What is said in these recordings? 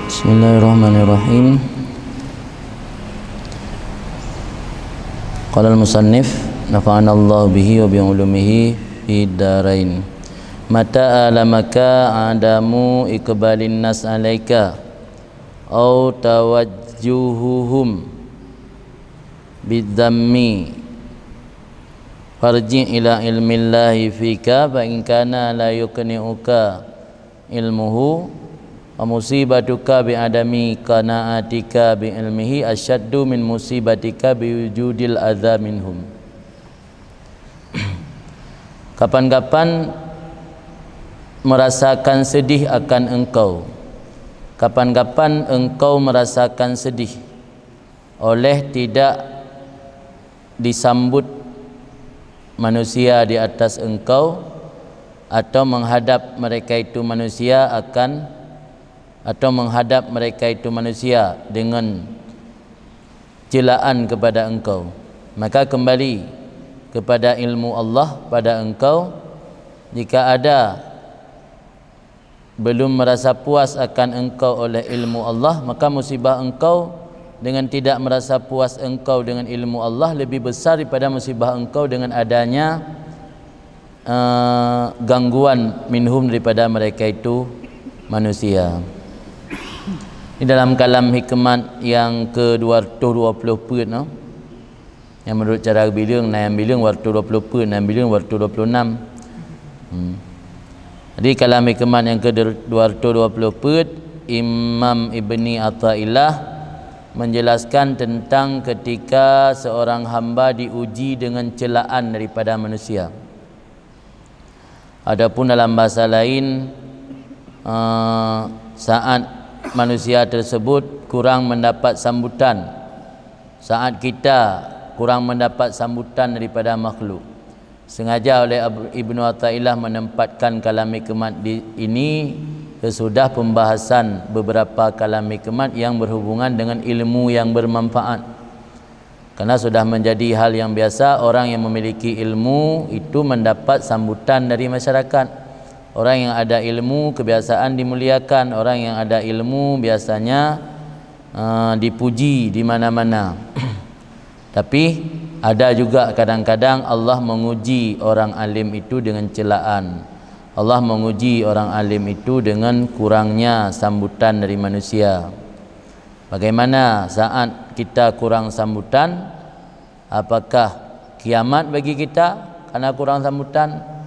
Bismillahirrahmanirrahim. Qala al-musannif nafa'ana Allah bihi wa bi ulumihi fid darain. Mata alamaka adamu iqbalin nas alaika au tawajjuhuhum bidhammi farji ila ilmillahi fika fa in kana la yukni'uka ilmuhu wa musibatuka bi adami qanaatika bi ilmihi asyaddu min musibatika bi wujudil adza minhum. Kapan-kapan merasakan sedih akan engkau, kapan-kapan engkau merasakan sedih oleh tidak disambut manusia di atas engkau, atau menghadap mereka itu manusia dengan celaan kepada engkau, maka kembali kepada ilmu Allah pada engkau. Jika ada belum merasa puas akan engkau oleh ilmu Allah, maka musibah engkau dengan tidak merasa puas engkau dengan ilmu Allah lebih besar daripada musibah engkau dengan adanya gangguan minhum daripada mereka itu manusia. Ini dalam kalam hikmat yang ke-220 put, no? Yang menurut cara bilang, yang bilang waktu 20 put, yang bilang waktu 26. Jadi kalam hikmat yang ke-220 put, Imam Ibni Athaillah menjelaskan tentang ketika seorang hamba diuji dengan celaan daripada manusia. Adapun dalam bahasa lain, saat manusia tersebut kurang mendapat sambutan, saat kita kurang mendapat sambutan daripada makhluk. Sengaja oleh Ibnu Athaillah menempatkan kalam hikmat ini sesudah pembahasan beberapa kalam hikmat yang berhubungan dengan ilmu yang bermanfaat. Karena sudah menjadi hal yang biasa orang yang memiliki ilmu itu mendapat sambutan dari masyarakat. Orang yang ada ilmu kebiasaan dimuliakan, orang yang ada ilmu biasanya dipuji di mana-mana. Tapi ada juga kadang-kadang Allah menguji orang alim itu dengan celaan. Allah menguji orang alim itu dengan kurangnya sambutan dari manusia. Bagaimana saat kita kurang sambutan? Apakah kiamat bagi kita karena kurang sambutan?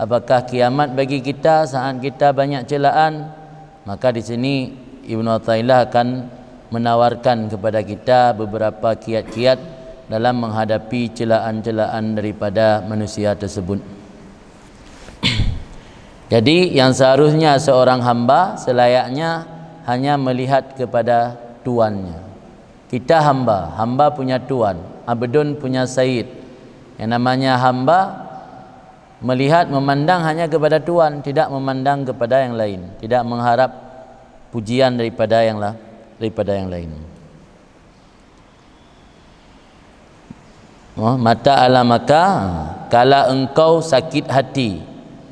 Apakah kiamat bagi kita saat kita banyak celaan? Maka di sini Ibnu Athaillah akan menawarkan kepada kita beberapa kiat-kiat dalam menghadapi celaan-celaan daripada manusia tersebut. Jadi yang seharusnya seorang hamba selayaknya hanya melihat kepada tuannya. Kita hamba, hamba punya tuan, abdun punya sayyid. Yang namanya hamba melihat, memandang hanya kepada tuan, tidak memandang kepada yang lain, tidak mengharap pujian daripada yang lain. Mata alamaka, kala engkau sakit hati,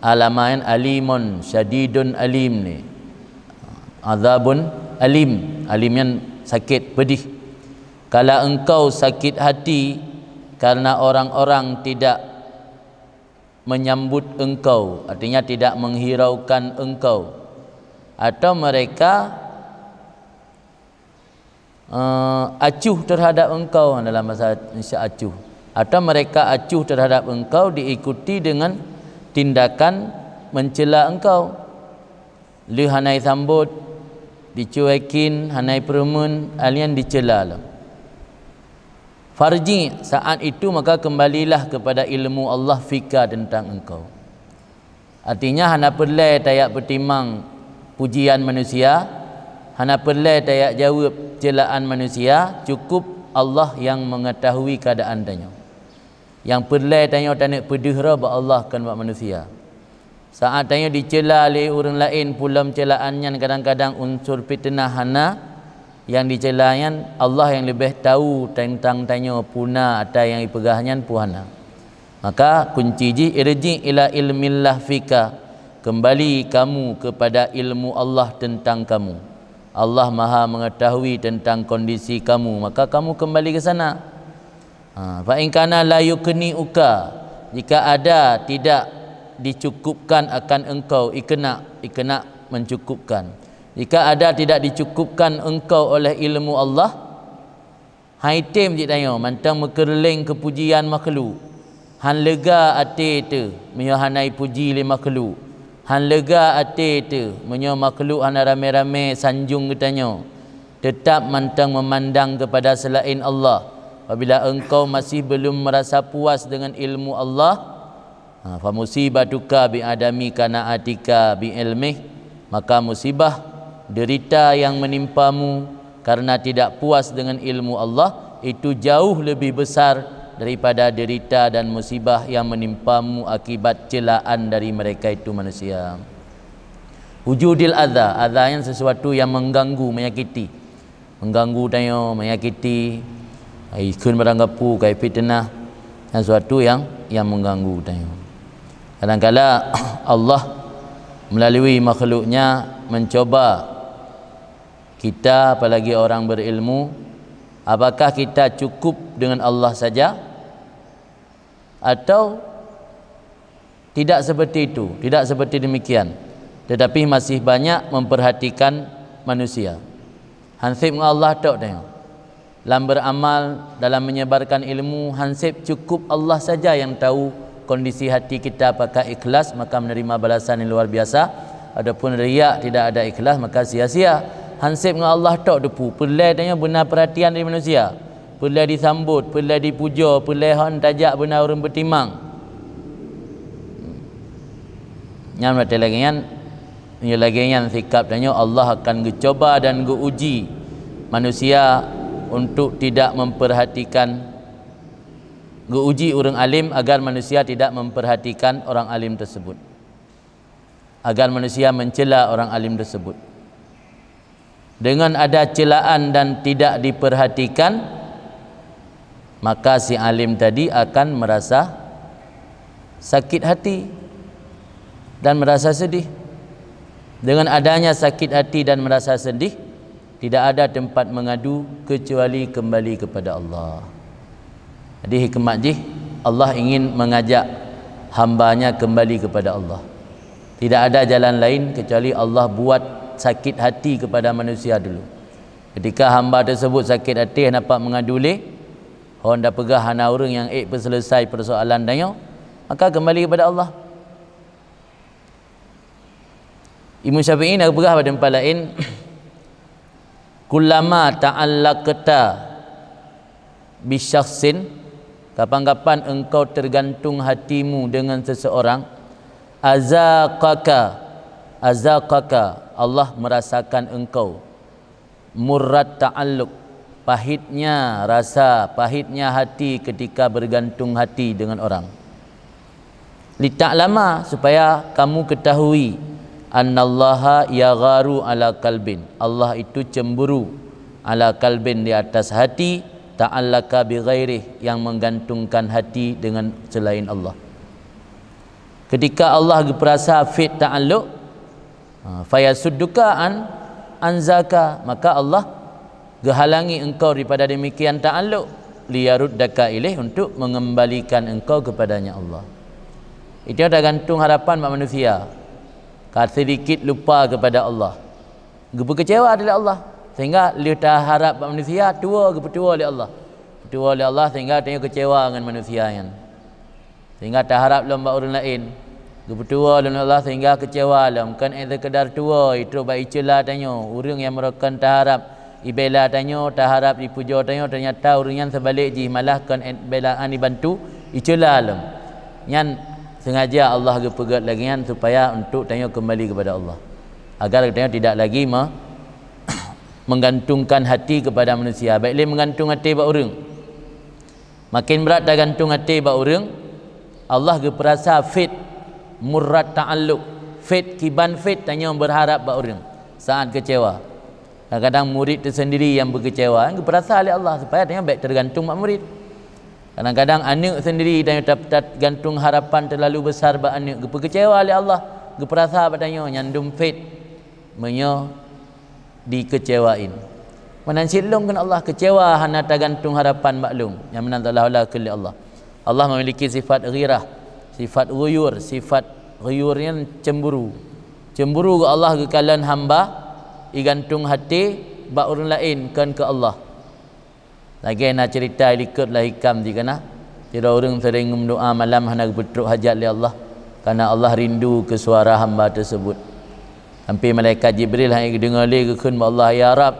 alamain alimun syadidun alim ni, azabun alim, alimnya sakit pedih. Kala engkau sakit hati karena orang-orang tidak menyambut engkau, artinya tidak menghiraukan engkau, atau mereka acuh terhadap engkau, dalam bahasa Indonesia acuh, atau mereka acuh terhadap engkau diikuti dengan tindakan mencela engkau. Lu hanai sambut, dicuekin, hanai perumun, alian dicela lah. Farji, saat itu maka kembalilah kepada ilmu Allah fika tentang engkau. Artinya hana perlu tayak bertimang pujian manusia, hana perlu tayak jawab celaan manusia, cukup Allah yang mengetahui keadaan tanya. Yang perlu tanya tak pedihra ba Allah kan buat manusia. Saat tanya dicela oleh orang lain pula celaannya kadang-kadang unsur fitnah hana, yang dicelayan Allah yang lebih tahu tentang tanya puna atau yang dipegahnya puhana. Maka kunci irji ila ilmillah fika, kembali kamu kepada ilmu Allah tentang kamu. Allah Maha mengetahui tentang kondisi kamu, maka kamu kembali ke sana. Fa in kana la yukni uka, jika ada tidak dicukupkan akan engkau, ikna mencukupkan. Jika ada tidak dicukupkan engkau oleh ilmu Allah, haitim je tanya mantang mekerling kepujian makhluk. Han lega ate te menyohanai puji le makhluk. Han lega ate te menyo makhluk han rame-rame sanjung katanya. Tetap mantang memandang kepada selain Allah. Apabila engkau masih belum merasa puas dengan ilmu Allah, fa musibatuka bi adami kana atika bi ilmih, maka musibah derita yang menimpamu karena tidak puas dengan ilmu Allah itu jauh lebih besar daripada derita dan musibah yang menimpamu akibat celaan dari mereka itu manusia. Wujudil adza, adza yang sesuatu yang mengganggu, menyakiti. Mengganggu tanya, menyakiti. Ikun barang gapu, kai fitnah, dan sesuatu yang mengganggu tanya. Kadang-kadang Allah melalui makhluknya mencoba kita, apalagi orang berilmu. Apakah kita cukup dengan Allah saja atau tidak seperti itu, tidak seperti demikian, tetapi masih banyak memperhatikan manusia. Hansip dengan Allah tak tengok. Dalam beramal, dalam menyebarkan ilmu, hansip cukup Allah saja yang tahu kondisi hati kita, apakah ikhlas maka menerima balasan yang luar biasa. Adapun riak, tidak ada ikhlas, maka sia-sia. Hansip dengan Allah tak depu. Pelai tanya benar perhatian dari manusia. Pelai disambut, pelai dipuja, pelai hon tajak benar orang bertimang. Yang berarti lagi yang sikap tanya Allah akan dicoba dan diuji manusia untuk tidak memperhatikan, diuji orang alim agar manusia tidak memperhatikan orang alim tersebut, agar manusia mencela orang alim tersebut. Dengan ada celaan dan tidak diperhatikan, maka si alim tadi akan merasa sakit hati dan merasa sedih. Dengan adanya sakit hati dan merasa sedih, tidak ada tempat mengadu kecuali kembali kepada Allah. Jadi hikmat Allah ingin mengajak hambanya kembali kepada Allah. Tidak ada jalan lain kecuali Allah buat sakit hati kepada manusia dulu. Ketika hamba tersebut sakit hati, dapat mengaduli, orang dah pegah hana orang yang selesai persoalan dia, maka kembali kepada Allah. Imam Syafi'i nak pegah pada tempat lain, kullama ta'allaqta bi syakhsin, kapan-kapan engkau tergantung hatimu dengan seseorang, azaqaka, Allah merasakan engkau murrat ta'alluq, pahitnya rasa, pahitnya hati ketika bergantung hati dengan orang. Lita'lama, supaya kamu ketahui, annallaha yagharu ala kalbin, Allah itu cemburu ala kalbin, di atas hati, ta'allaka bi ghairih, yang menggantungkan hati dengan selain Allah. Ketika Allah berasa fit ta'alluq, fayasudduka an zaka, maka Allah gehalangi engkau daripada demikian ta'alluq, liyaruddaka ilaih, untuk mengembalikan engkau kepadanya Allah. Itu ada gantung harapan manusia. Kalau sedikit lupa kepada Allah, berkecewa oleh Allah, sehingga dia tak harap manusia tua oleh Allah, tua oleh Allah, sehingga dia kecewa dengan manusia yang, sehingga tak harap lomba orang lain. Bertua dengan Allah sehingga kecewa lah. Bukan sekadar tua itu baik celah tanya. Orang yang merupakan taharap ibela tanya, taharap dipuja tanya, ternyata orang yang sebalik ji malah kan belaan dibantu icelah lah. Yang sengaja Allah gepegat lagi yang supaya untuk tanya kembali kepada Allah, agar tanya tidak lagi menggantungkan hati kepada manusia. Baiklah menggantung hati bak orang, makin berat dah gantung hati bak orang, Allah geperasa fit murrat ta'alluq, fit kiban fit tanya berharap bak orang saat kecewa. Kadang-kadang murid itu sendiri yang berkecewa, berasa oleh Allah supaya tanya baik tergantung mak murid. Kadang-kadang anak sendiri tanya tak gantung harapan terlalu besar bak anak, berkecewa oleh Allah, berasa pada tanya nyandum fit menyo dikecewain. Menansi long kan Allah kecewa hana tergantung harapan maklum. Yang menantala Allah kali Allah. Allah memiliki sifat ghirah, sifat ghuyur, sifat ghuyurnya cemburu. Cemburu ke Allah ke kalian hamba igantung hati bak orang lain kan ke Allah. Lagi nak cerita ikutlah hikam di kana. Tidak orang sering berdoa malam hana betruk hajat li Allah karena Allah rindu ke suara hamba tersebut. Sampai malaikat Jibril hang dengar le ke kun Allah ya Rab,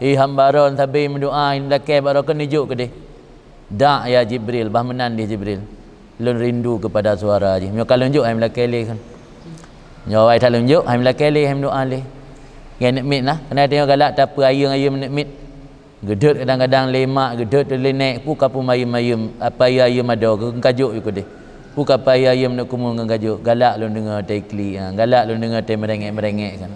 hamba ron sabi berdoa inda ke barakan nijuk ke deh. Da ya Jibril, bah menan dia Jibril. Lun rindu kepada suara je. Mio kalau unjuk ai malaikat le kan. Nyawai tak unjuk ai malaikat le ai doa le. Ngan nikmat lah. Kena tengok galak tak apa ayam nikmat. Gedut kadang-kadang lemak, gedut lenek pu kapu mayum-mayum apa ayam ada ke kajuk ikut deh. Pu kapa ayam nak kumul dengan kajuk. Galak lu dengar taikli, galak lu dengar tai merengek-merengek kan.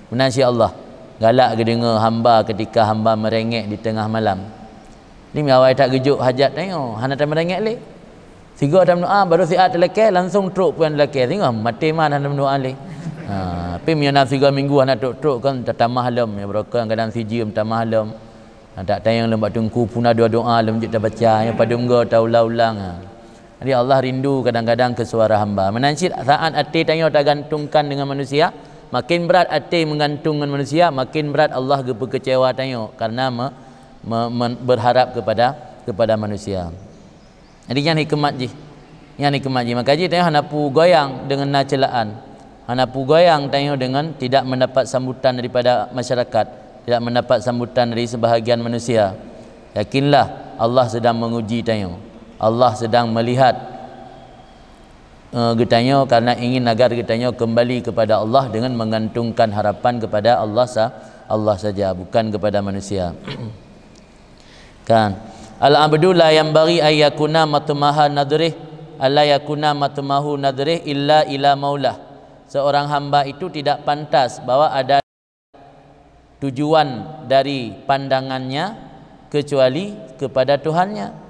Menasyi Allah. Galak ke dengar hamba ketika hamba merengek di tengah malam. Ni awai tak gejuk hajat tengok, hana tai merengek le. Tiga dalam doa baru siat telekeh langsung truk puan telekeh. Tengok mati mana dalam doa le. Tapi miana 3 minggu hana truk kan tamah halam ya berokang kadang sijim tamah halam. Tak tayang lembat tungku pun ada doa lem kita baca yang pada engkau ulang-ulang. Jadi Allah rindu kadang-kadang ke suara hamba. Menansit saat hati tanya tak gantungkan dengan manusia, makin berat hati menggantungkan manusia, makin berat Allah kecewa tanya karena berharap kepada manusia. Jadi yang hikmat je. Yang hikmat je. Maka je tanya hanapu goyang dengan nacelaan. Hanapu goyang tanya dengan tidak mendapat sambutan daripada masyarakat. Tidak mendapat sambutan dari sebahagian manusia. Yakinlah Allah sedang menguji tanya. Allah sedang melihat getanya karena ingin agar getanya kembali kepada Allah dengan menggantungkan harapan kepada Allah saja, bukan kepada manusia. Kan? Al-abdu la yanbaghi ay yakuna matmaha nadrih alla yakuna matmahu nadrih illa ila maulah. Seorang hamba itu tidak pantas bahwa ada tujuan dari pandangannya kecuali kepada Tuhannya.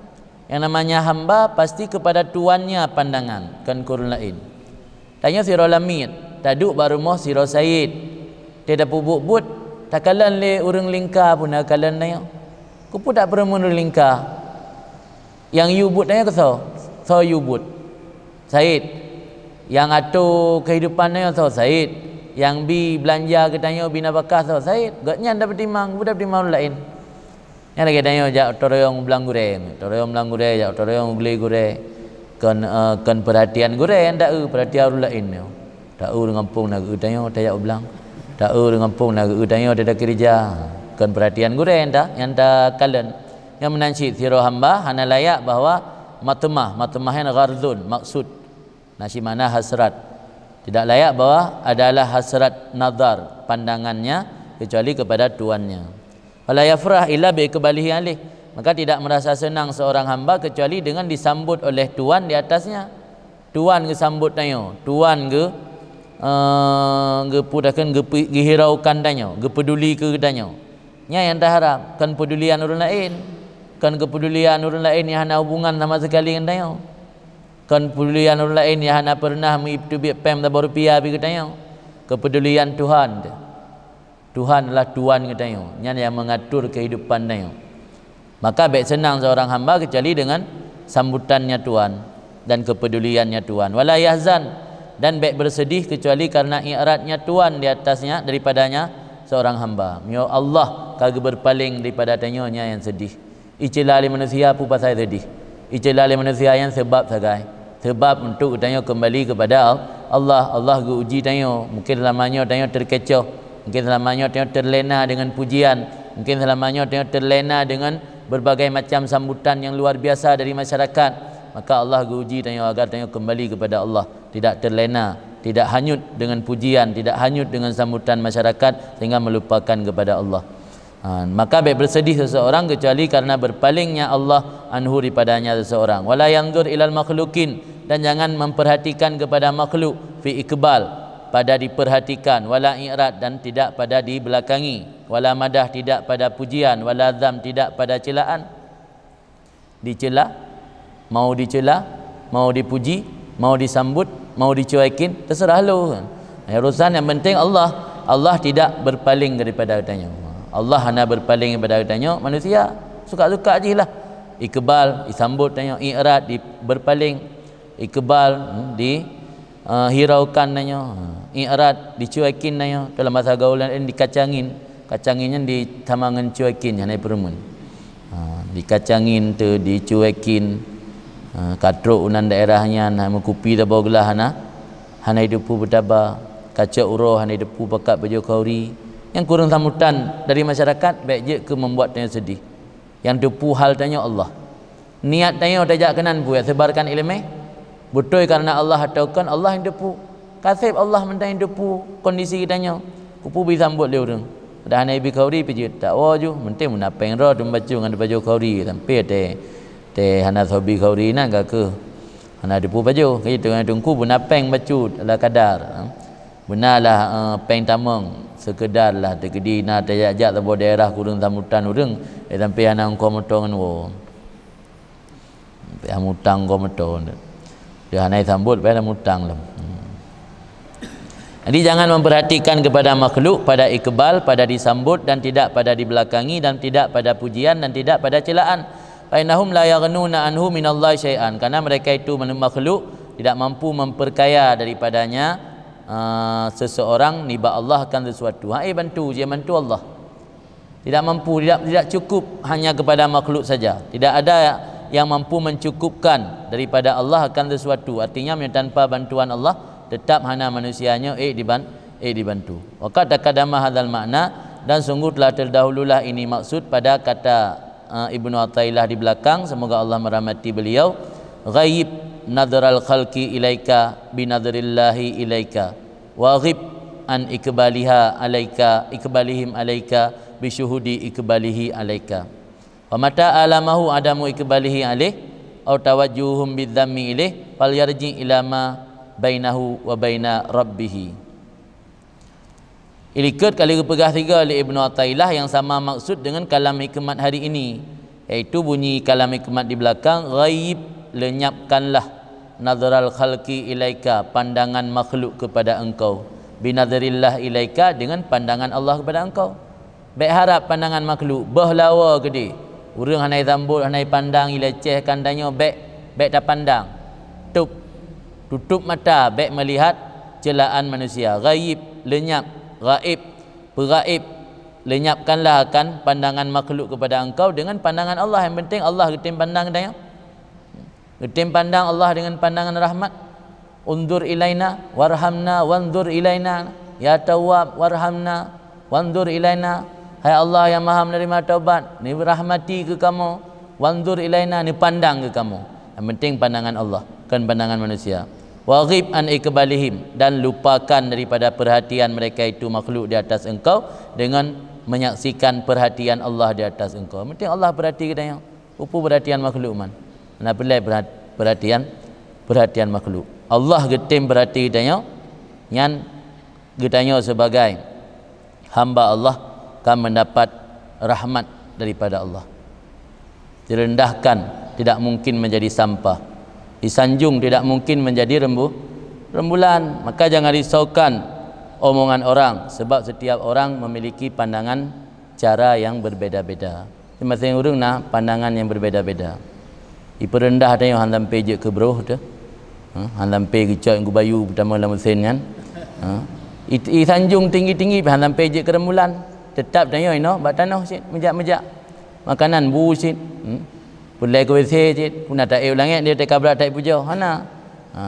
Yang namanya hamba pasti kepada tuannya pandangan kan kurun lain. Tanya siro lamit taduk baru moh siro said tidak pubuk but takalan le urang lingka pun akalan nayo ku pun tak perlu mundur lingka yang you but tanya ke so you but said yang atur kehidupan nayo so said yang bi belanja ke tanya bina bakah so said gaknya dapat timang budak timang lain. Yang lagi tanya jak toroyong belang goreng jak toroyong beli goreng kan perhatian goreng dak perhatian orang lain dak dengan pung nak tanya tak belang dak dengan pung nak tanya ada kerja kan perhatian goreng dak yang dak kalen yang menansi sira hamba hana layak bahwa matmahnya gharzun maksud nasi mana hasrat tidak layak bahwa adalah hasrat nazar pandangannya kecuali kepada tuannya. Wala yafrah illa bi ikbalihi alih. Maka tidak merasa senang seorang hamba kecuali dengan disambut oleh tuan di atasnya. Tuan ke sambut tanya, tuan ke pudahkan gehiraukan tanya, peduli ke tanya. Nya yang tak harap kan pedulian orang lain. Kan kepedulian orang lain yang hana hubungan sama sekali dengan tanya. Kan pedulian orang lain yang hana pernah mengikuti pem tak rupiah bi tanya. Kepedulian Tuhan. Tuhan adalah tuan katanya, yang mengatur kehidupan dia. Maka baik senang seorang hamba kecuali dengan sambutannya Tuhan dan kepeduliannya Tuhan. Wala yahzan dan baik bersedih kecuali karena i'radnya Tuhan di atasnya daripadanya seorang hamba. Ya Allah kagak berpaling daripada tanyanya yang sedih. Icilali manusia apa pasal sedih. Icilali manusia yang sebab sagai. Sebab untuk tanya kembali kepada Allah. Allah uji tanya. Mungkin lamanya tanya terkecoh. Mungkin selamanya tengok terlena dengan pujian. Mungkin selamanya tengok terlena dengan berbagai macam sambutan yang luar biasa dari masyarakat. Maka Allah uji tengok agar tengok kembali kepada Allah. Tidak terlena, tidak hanyut dengan pujian, tidak hanyut dengan sambutan masyarakat sehingga melupakan kepada Allah. Maka baik bersedih seseorang kecuali karena berpalingnya Allah anhu daripadanya seseorang. Wala yanzur ilal makhlukin dan jangan memperhatikan kepada makhluk fi ikbal pada diperhatikan, wala i'rad dan tidak pada dibelakangi, wala madah tidak pada pujian, wala dzam tidak pada celaan. Dicela, mau dipuji, mau disambut, mau dicuekin, terserah lu. Urusan yang penting Allah tidak berpaling daripada katanya. Allah hanya berpaling kepada tanya manusia suka-suka je lah. Iqbal disambut tanya, i'rad berpaling, iqbal hiraukan tanya, i'rad dicuekin tanya. Dalam bahasa gaulan ini dikacangin, kacanginnya di tamangan cuekin hanai perumun. Dikacangin tu dicuekin, katruk unan daerahnya nah mengkupi tabau gelah hanai depu bertaba, kaca uroh hanai depu pakat baju kauri. Yang kurang sambutan dari masyarakat baik je ke membuatnya sedih. Yang depu hal tanya Allah. Niat tanya tajak kenan pu ya sebarkan ilmu. Betul karena Allah ataukan Allah yang depu. Kasih Allah mentai depu kondisi kitanya. Kupu bi sambut dia orang. Dah nabi kauri pergi tak waju menting menapeng roh tu baca dengan baju kauri sampai te hana sobi kauri nan ke hana depu baju gitu dengan tungku menapeng bacu ala kadar. Benarlah peng tamang sekedar lah terkedi na tajak tabo daerah kurang sambutan urang sampai hana engkau motongan wo. Sampai mutang kau moton. Dia hanai sambut pada mutang lah. Jadi jangan memperhatikan kepada makhluk pada iqbal, pada disambut dan tidak pada dibelakangi dan tidak pada pujian dan tidak pada celaan. Fa innahum la yaghnuna anhu minallahi syai'an. Karena mereka itu makhluk tidak mampu memperkaya daripadanya seseorang niba Allah akan sesuatu. Bantu dia bantu Allah. Tidak mampu, tidak cukup hanya kepada makhluk saja. Tidak ada yang mampu mencukupkan daripada Allah akan sesuatu. Artinya tanpa bantuan Allah tetap hanya manusianya dibantu. Waqad taqaddama hadzal makna dan sungguh telah terdahululah ini maksud pada kata Ibnu Athaillah di belakang, semoga Allah merahmati beliau. Ghaib nadral khalqi ilaika binadrillahi ilaika wa ghib an ikbaliha alaika ikbalihim alaika bisyuhudi ikbalihi alaika wa mata alamahu adamu ikbalihi alaih au tawajjuhum bidzammi ilaih fal yarji ila ma bainahu wa baina rabbih. Ilikut kali kepegah 3 oleh Ibnu Athaillah yang sama maksud dengan kalam hikmat hari ini, iaitu bunyi kalam hikmat di belakang, ghaib lenyapkanlah nadral khalqi ilaika pandangan makhluk kepada engkau, binadrillah ilaika dengan pandangan Allah kepada engkau. Baik harap pandangan makhluk bahlawa gede urang hanai sambut hanai pandang ilecehkan danyo baik tak pandang tutup mata baik melihat celaan manusia. Ghaib lenyap, gaib peraib lenyapkanlah akan pandangan makhluk kepada engkau dengan pandangan Allah. Yang penting Allah getim pandang dia, getim pandang Allah dengan pandangan rahmat. Undur ilaina warhamna wandur ilaina ya tawwab warhamna wandur ilaina. Hai Allah yang maha menerima taubat, ni rahmati ke kamu, wandur ilaina, ni pandang ke kamu. Yang penting pandangan Allah, bukan pandangan manusia. Wa ghib an ikbalihim, dan lupakan daripada perhatian mereka itu makhluk di atas engkau dengan menyaksikan perhatian Allah di atas engkau. Penting Allah perhati kita yang upu perhatian makhluk man. Nak pelai perhatian makhluk. Allah getim perhati kita yang kita sebagai hamba Allah akan mendapat rahmat daripada Allah. Direndahkan tidak mungkin menjadi sampah, disanjung tidak mungkin menjadi rembulan. Maka jangan risaukan omongan orang, sebab setiap orang memiliki pandangan cara yang berbeda-beda. Masing-masing orang nak pandangan yang berbeda-beda. Iperendah ada yang handam peje ke bro tu, handam peje kecak yang gubayu pertama dalam mesin kan, sanjung tinggi-tinggi handam peje ke rembulan. Tetap tanya bak tanah sit mejak-mejak makanan bu sit pulai ke WC sit pun tak langit dia tak kabrak tak puja hana.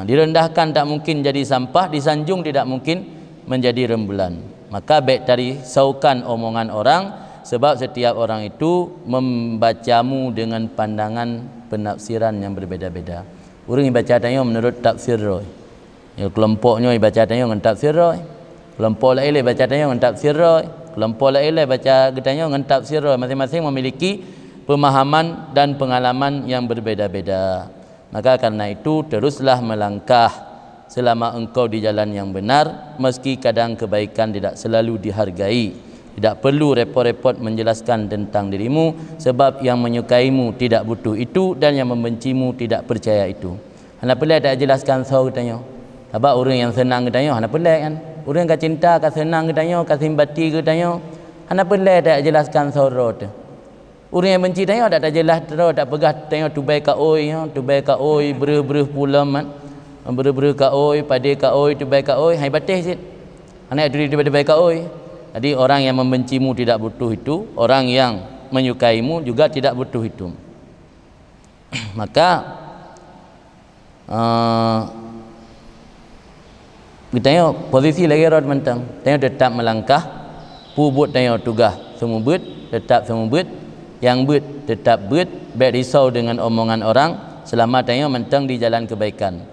Direndahkan tak mungkin jadi sampah, disanjung tidak mungkin menjadi rembulan. Maka baik dari saukan omongan orang, sebab setiap orang itu membacamu dengan pandangan penafsiran yang berbeda-beda. Orang yang baca tanya menurut tafsir roy, ya, kelompoknya baca tanya dengan tafsir roy, kelompok lain baca tanya dengan tafsir roy, kelompok lain baca getanya dengan tafsir roy. Masing-masing memiliki pemahaman dan pengalaman yang berbeda-beda. Maka karena itu teruslah melangkah selama engkau di jalan yang benar, meski kadang kebaikan tidak selalu dihargai. Tidak perlu repot-repot menjelaskan tentang dirimu, sebab yang menyukaimu tidak butuh itu dan yang membencimu tidak percaya itu. Hana pelai tak jelaskan sahaja tanya. Sebab orang yang senang ke tanya hana pelai kan. Orang yang cinta ke senang ke tanya, ke simpati ke tanya. hana pelai tak jelaskan soro tu. Orang yang benci tanya tak jelas terus tak pegah tanya tubai ka oi tubai ka oi bereh pula man bereh ka oi pade ka oi tubai ka oi hai batih sit anak tu tubai ka oi. Jadi orang yang membencimu tidak butuh itu, orang yang menyukaimu juga tidak butuh itu. Maka kita tengok posisi lagi rod mentang tengok tetap melangkah pubut tengok tugah semua bet tetap semua bet yang bet tetap bet baik risau dengan omongan orang selama tengok mentang di jalan kebaikan.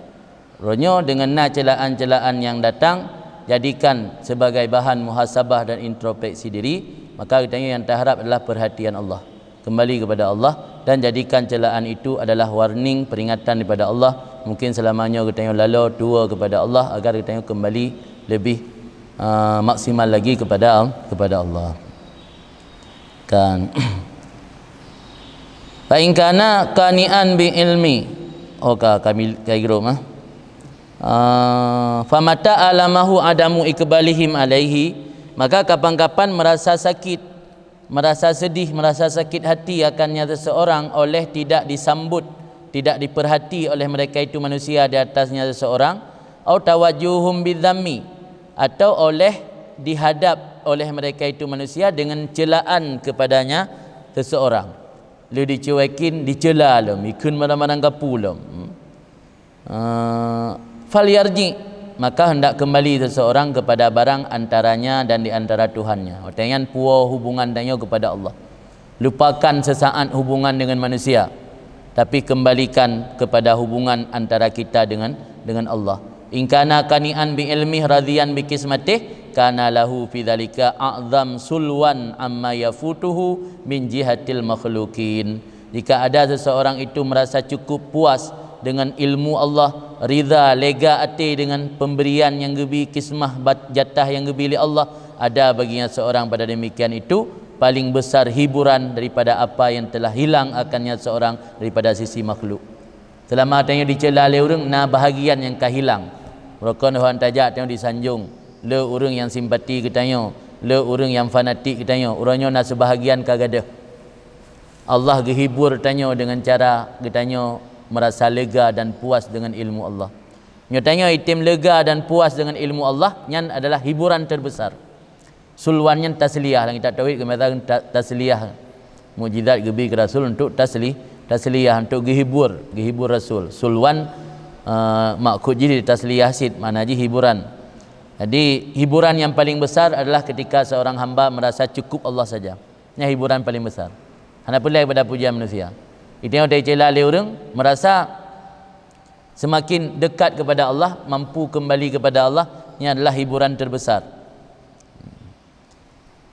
Ronyo dengan celaan-celaan yang datang jadikan sebagai bahan muhasabah dan introspeksi diri. Maka kita yang terharap adalah perhatian Allah, kembali kepada Allah, dan jadikan celaan itu adalah warning, peringatan daripada Allah. Mungkin selamanya kita yang lalu tua kepada Allah agar kita yang kembali lebih maksimal lagi kepada Allah. Kan fa in kana qani'an bi ilmi kami kairu famata alamahu adamu ikbalihim alaihi, maka kapan-kapan merasa sakit, merasa sedih, merasa sakit hati akannya seseorang oleh tidak disambut, tidak diperhati oleh mereka itu manusia di atasnya seseorang, atau tawajuhum bidzammi, atau oleh dihadap oleh mereka itu manusia dengan celaan kepadanya seseorang. Lu dicuekin, dicela lu, mikun marang-marang kapulum. Falyarji, maka hendak kembali seseorang kepada barang antaranya dan di antara Tuhannya. Artinya puas hubungan danyo kepada Allah. Lupakan sesaat hubungan dengan manusia, tapi kembalikan kepada hubungan antara kita dengan Allah. In kana qani'an bi ilmi radiyan bi kismatih kana lahu fi dzalika a'zam sulwan amma yafutuhu min jihatil makhluqin. Jika ada seseorang itu merasa cukup puas dengan ilmu Allah, ridha lega hati dengan pemberian yang gebi, kismah jatah yang gebi oleh Allah, ada baginya seorang pada demikian itu paling besar hiburan daripada apa yang telah hilang akannya seorang daripada sisi makhluk. Selama tanya dicela oleh orang, na bahagian yang kehilang. Rokon orang tajak tengok disanjung, le orang yang simpati ketanya, le orang yang fanatik ketanya, orangnya na sebahagian kagadah. Allah gehibur tanya dengan cara ketanya merasa lega dan puas dengan ilmu Allah. Nyatanya itim lega dan puas dengan ilmu Allah yang adalah hiburan terbesar. Sulwannya tasliyah, yang kita tahu kematakan tasliyah. Mukjizat gebi ke Rasul untuk tasliyah untuk gehibur Rasul. Sulwan maksud jadi tasliyah sid, makna ji hiburan. Jadi hiburan yang paling besar adalah ketika seorang hamba merasa cukup Allah saja. Ini hiburan paling besar. Hanya pelai pada pujian manusia. Itu yang dia cela oleh orang, merasa semakin dekat kepada Allah, mampu kembali kepada Allah, ini adalah hiburan terbesar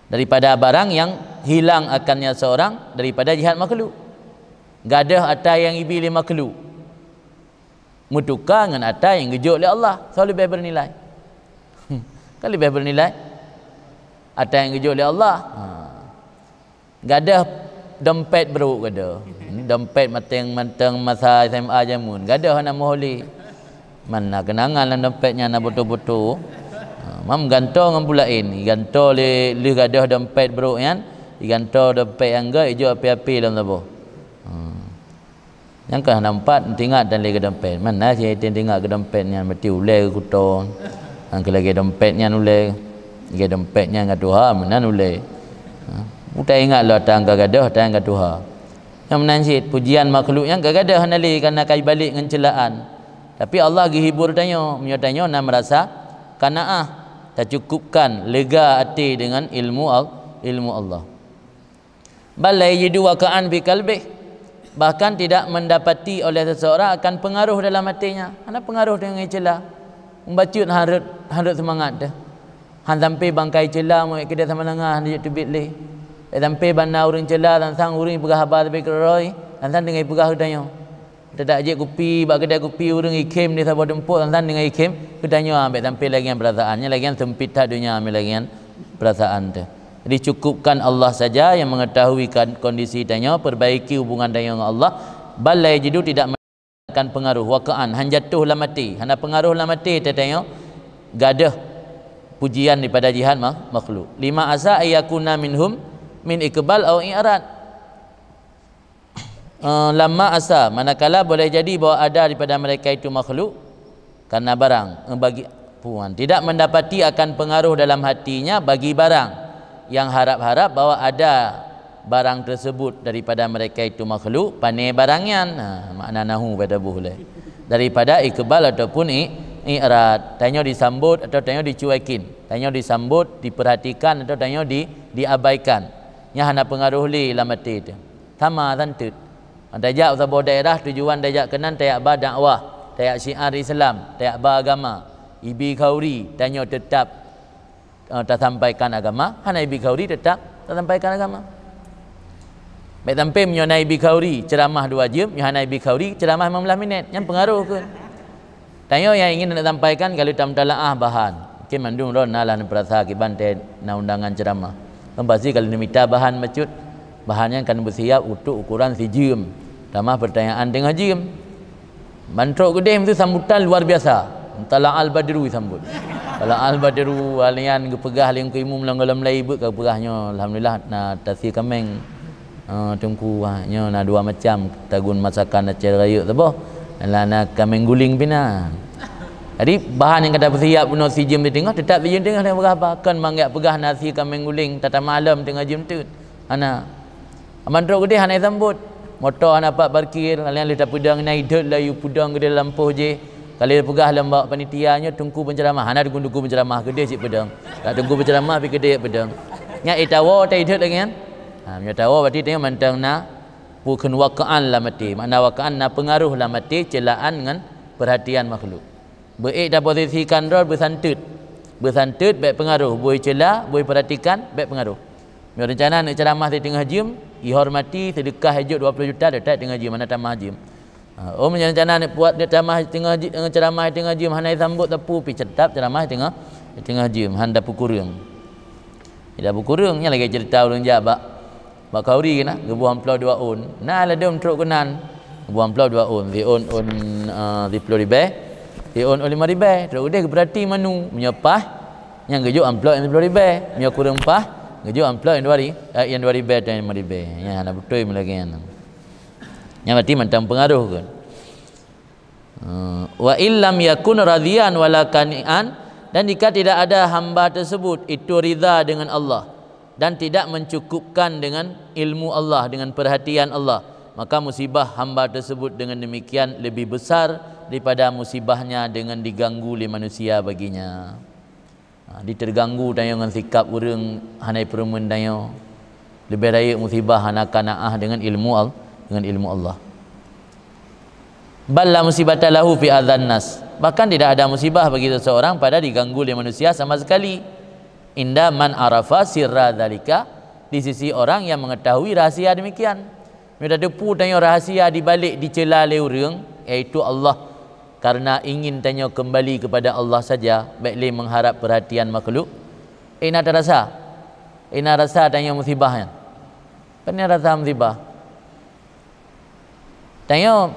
daripada barang yang hilang akannya seorang daripada jihad makhluk. Gadah ada yang ibili makhluk mutukar dengan ada yang gejuk oleh Allah, so lebih bernilai. Kan lebih bernilai ada yang gejuk oleh Allah. Gadah dompet beruk gadah. Dompet mateng masa SMA jamun. Gadah nak mohli. Mana kenangan lah dompetnya nak betul-betul. Mam gantong dengan pulain. Gantong le gadah dompet beruk kan. Digantong dompet yang gak ijo api-api dalam tabuh. Yang kah nampak tinggal dan lagi dompet. Mana saya tinggal ke dompetnya mati ulai ke kuton. Angka lagi dompetnya ulai. Lagi dompetnya enggak Tuhan mana ulai. Udah ingatlah tangga gadah tangga Tuhan. Yang menanjit pujian makhluk yang gagadah nali karena kai balik dengan celaan. Tapi Allah gihibur tanya, menyatanya nak merasa qanaah, tak cukupkan lega hati dengan ilmu Allah. Bal la yajidu waqa'an bi qalbih, bahkan tidak mendapati oleh seseorang akan pengaruh dalam hatinya. Ada pengaruh dengan celah. Membacut harut semangat dah. Han sampai bangkai celah mau kita sama lengah dia tubit leh. Sampai bana orang celah dan sang orang pegah habar tapi keroi dan sang dengan pegah katanya. Tak ajak kopi, bak kedai kopi orang ikim ni sabar dempuk dan sang dengan ikim katanya ambil sampai lagi yang perasaannya lagi yang sempit tak dunia ambil lagi yang perasaan tu. Jadi cukupkan Allah saja yang mengetahui kondisi tanya, perbaiki hubungan tanya dengan Allah. Bal la yajidu tidak akan pengaruh waqa'an han jatuh la mati. Hana pengaruh la mati tanya gadah pujian daripada jihad makhluk. Lima asa ayakuna minhum min iqbal au i'rad. Lama asa, manakala boleh jadi bahawa ada daripada mereka itu makhluk karena barang bagi puan tidak mendapati akan pengaruh dalam hatinya bagi barang yang harap-harap bahawa ada barang tersebut daripada mereka itu makhluk pandai barangnya. Makna nahu pada boleh daripada iqbal ataupun i'rad. Tanya disambut atau tanya dicuekin, tanya disambut, diperhatikan atau tanya diabaikan. Nya hana pengaruh li lamati itu. Sama tantut. Dajak usah daerah tujuan dajak kenan tayak ba dakwah, tayak syiar Islam, tayak ba agama. Ibi kauri tanya tetap tak sampaikan agama, hana ibi kauri tetap tak sampaikan agama. Baik tampil menyonai ibi kauri ceramah 2 jam, hana ibi kauri ceramah 15 minit. Yang pengaruh ke? Tanya yang ingin nak sampaikan kalau tak mentalaah bahan. Mungkin mandung ron nalah perasa kibante na undangan ceramah. Pasti kalau minta bahan macut, bahannya kan bersiap untuk ukuran sejam. Tambah pertanyaan tengah jam. Mantruk gede itu sambutan luar biasa. Entahlah al-badru sambut. Kalau al-badru alian ke pegah liang ke imum langgalam lai ibu ke pegahnya alhamdulillah na tasi kameng tungku nya na 2 macam tagun masakan acar raya tu boh. Lana kameng guling pina. Jadi bahan yang kata bersiap penuh si jam di tengah tetap di tengah dan berapa kan manggap pegah nasi kameng guling tata malam tengah jam tu. Ana mantruk gede hana sambut. Motor anak pak parkir, kalian letak pedang naik dot layu pedang gede lampuh je. Kalian pegah lembak panitianya tunggu penceramah. Hana tunggu penceramah gede cik pedang. Tak tunggu penceramah pi gede pedang. Nya itawa tai dot lagi kan. Nya tawa berarti tengok mantang na bukan waqa'an lah mati. Makna waqa'an na pengaruh lah mati celaan dengan perhatian makhluk. Baik dah posisikan rol bersantut. Bersantut baik pengaruh, boleh celah, boleh perhatikan baik pengaruh. Dia rencana nak ceramah di tengah jam, dihormati sedekah hajut 20 juta dekat tengah jam mana tambah jam. Rencana nak buat dia ceramah di tengah jam hanai sambut tapu pi cetap ceramah di tengah jam handa pukurung. Tidak pukurung nya lagi cerita orang Jawa. Bak kauri kena gebuang pelau 2 on. Nah la dem truk kenan. Gebuang pelau 2 on. Di on di pelau ribe. Di on 5 ribe. Truk dia berarti manu menyepah yang gejuk amplop yang 10 ribe. Mia kurang pah gejuk amplop yang 2 ribe dan 5 ribe. Ya nak betul lagi yang. Yang berarti macam pengaruh kan. Wa illam yakun radiyan wala kani'an, dan jika tidak ada hamba tersebut itu ridha dengan Allah dan tidak mencukupkan dengan ilmu Allah, dengan perhatian Allah, maka musibah hamba tersebut dengan demikian lebih besar daripada musibahnya dengan diganggu oleh manusia baginya. Diterganggu dengan sikap orang hanai perumun dayo lebih raya musibah hana kanaah dengan ilmu Allah. Balla musibata lahu fi adzan nas, bahkan tidak ada musibah bagi seseorang pada diganggu oleh manusia sama sekali. Inda man arafa sirra dzalika, di sisi orang yang mengetahui rahasia demikian. Mereka depu tanya rahasia di balik dicela oleh orang, iaitu Allah, karena ingin tanya kembali kepada Allah saja, baiklah mengharap perhatian makhluk. Ina terasa, ina rasa tanya musibahnya. Pernah rasa musibah? Tanya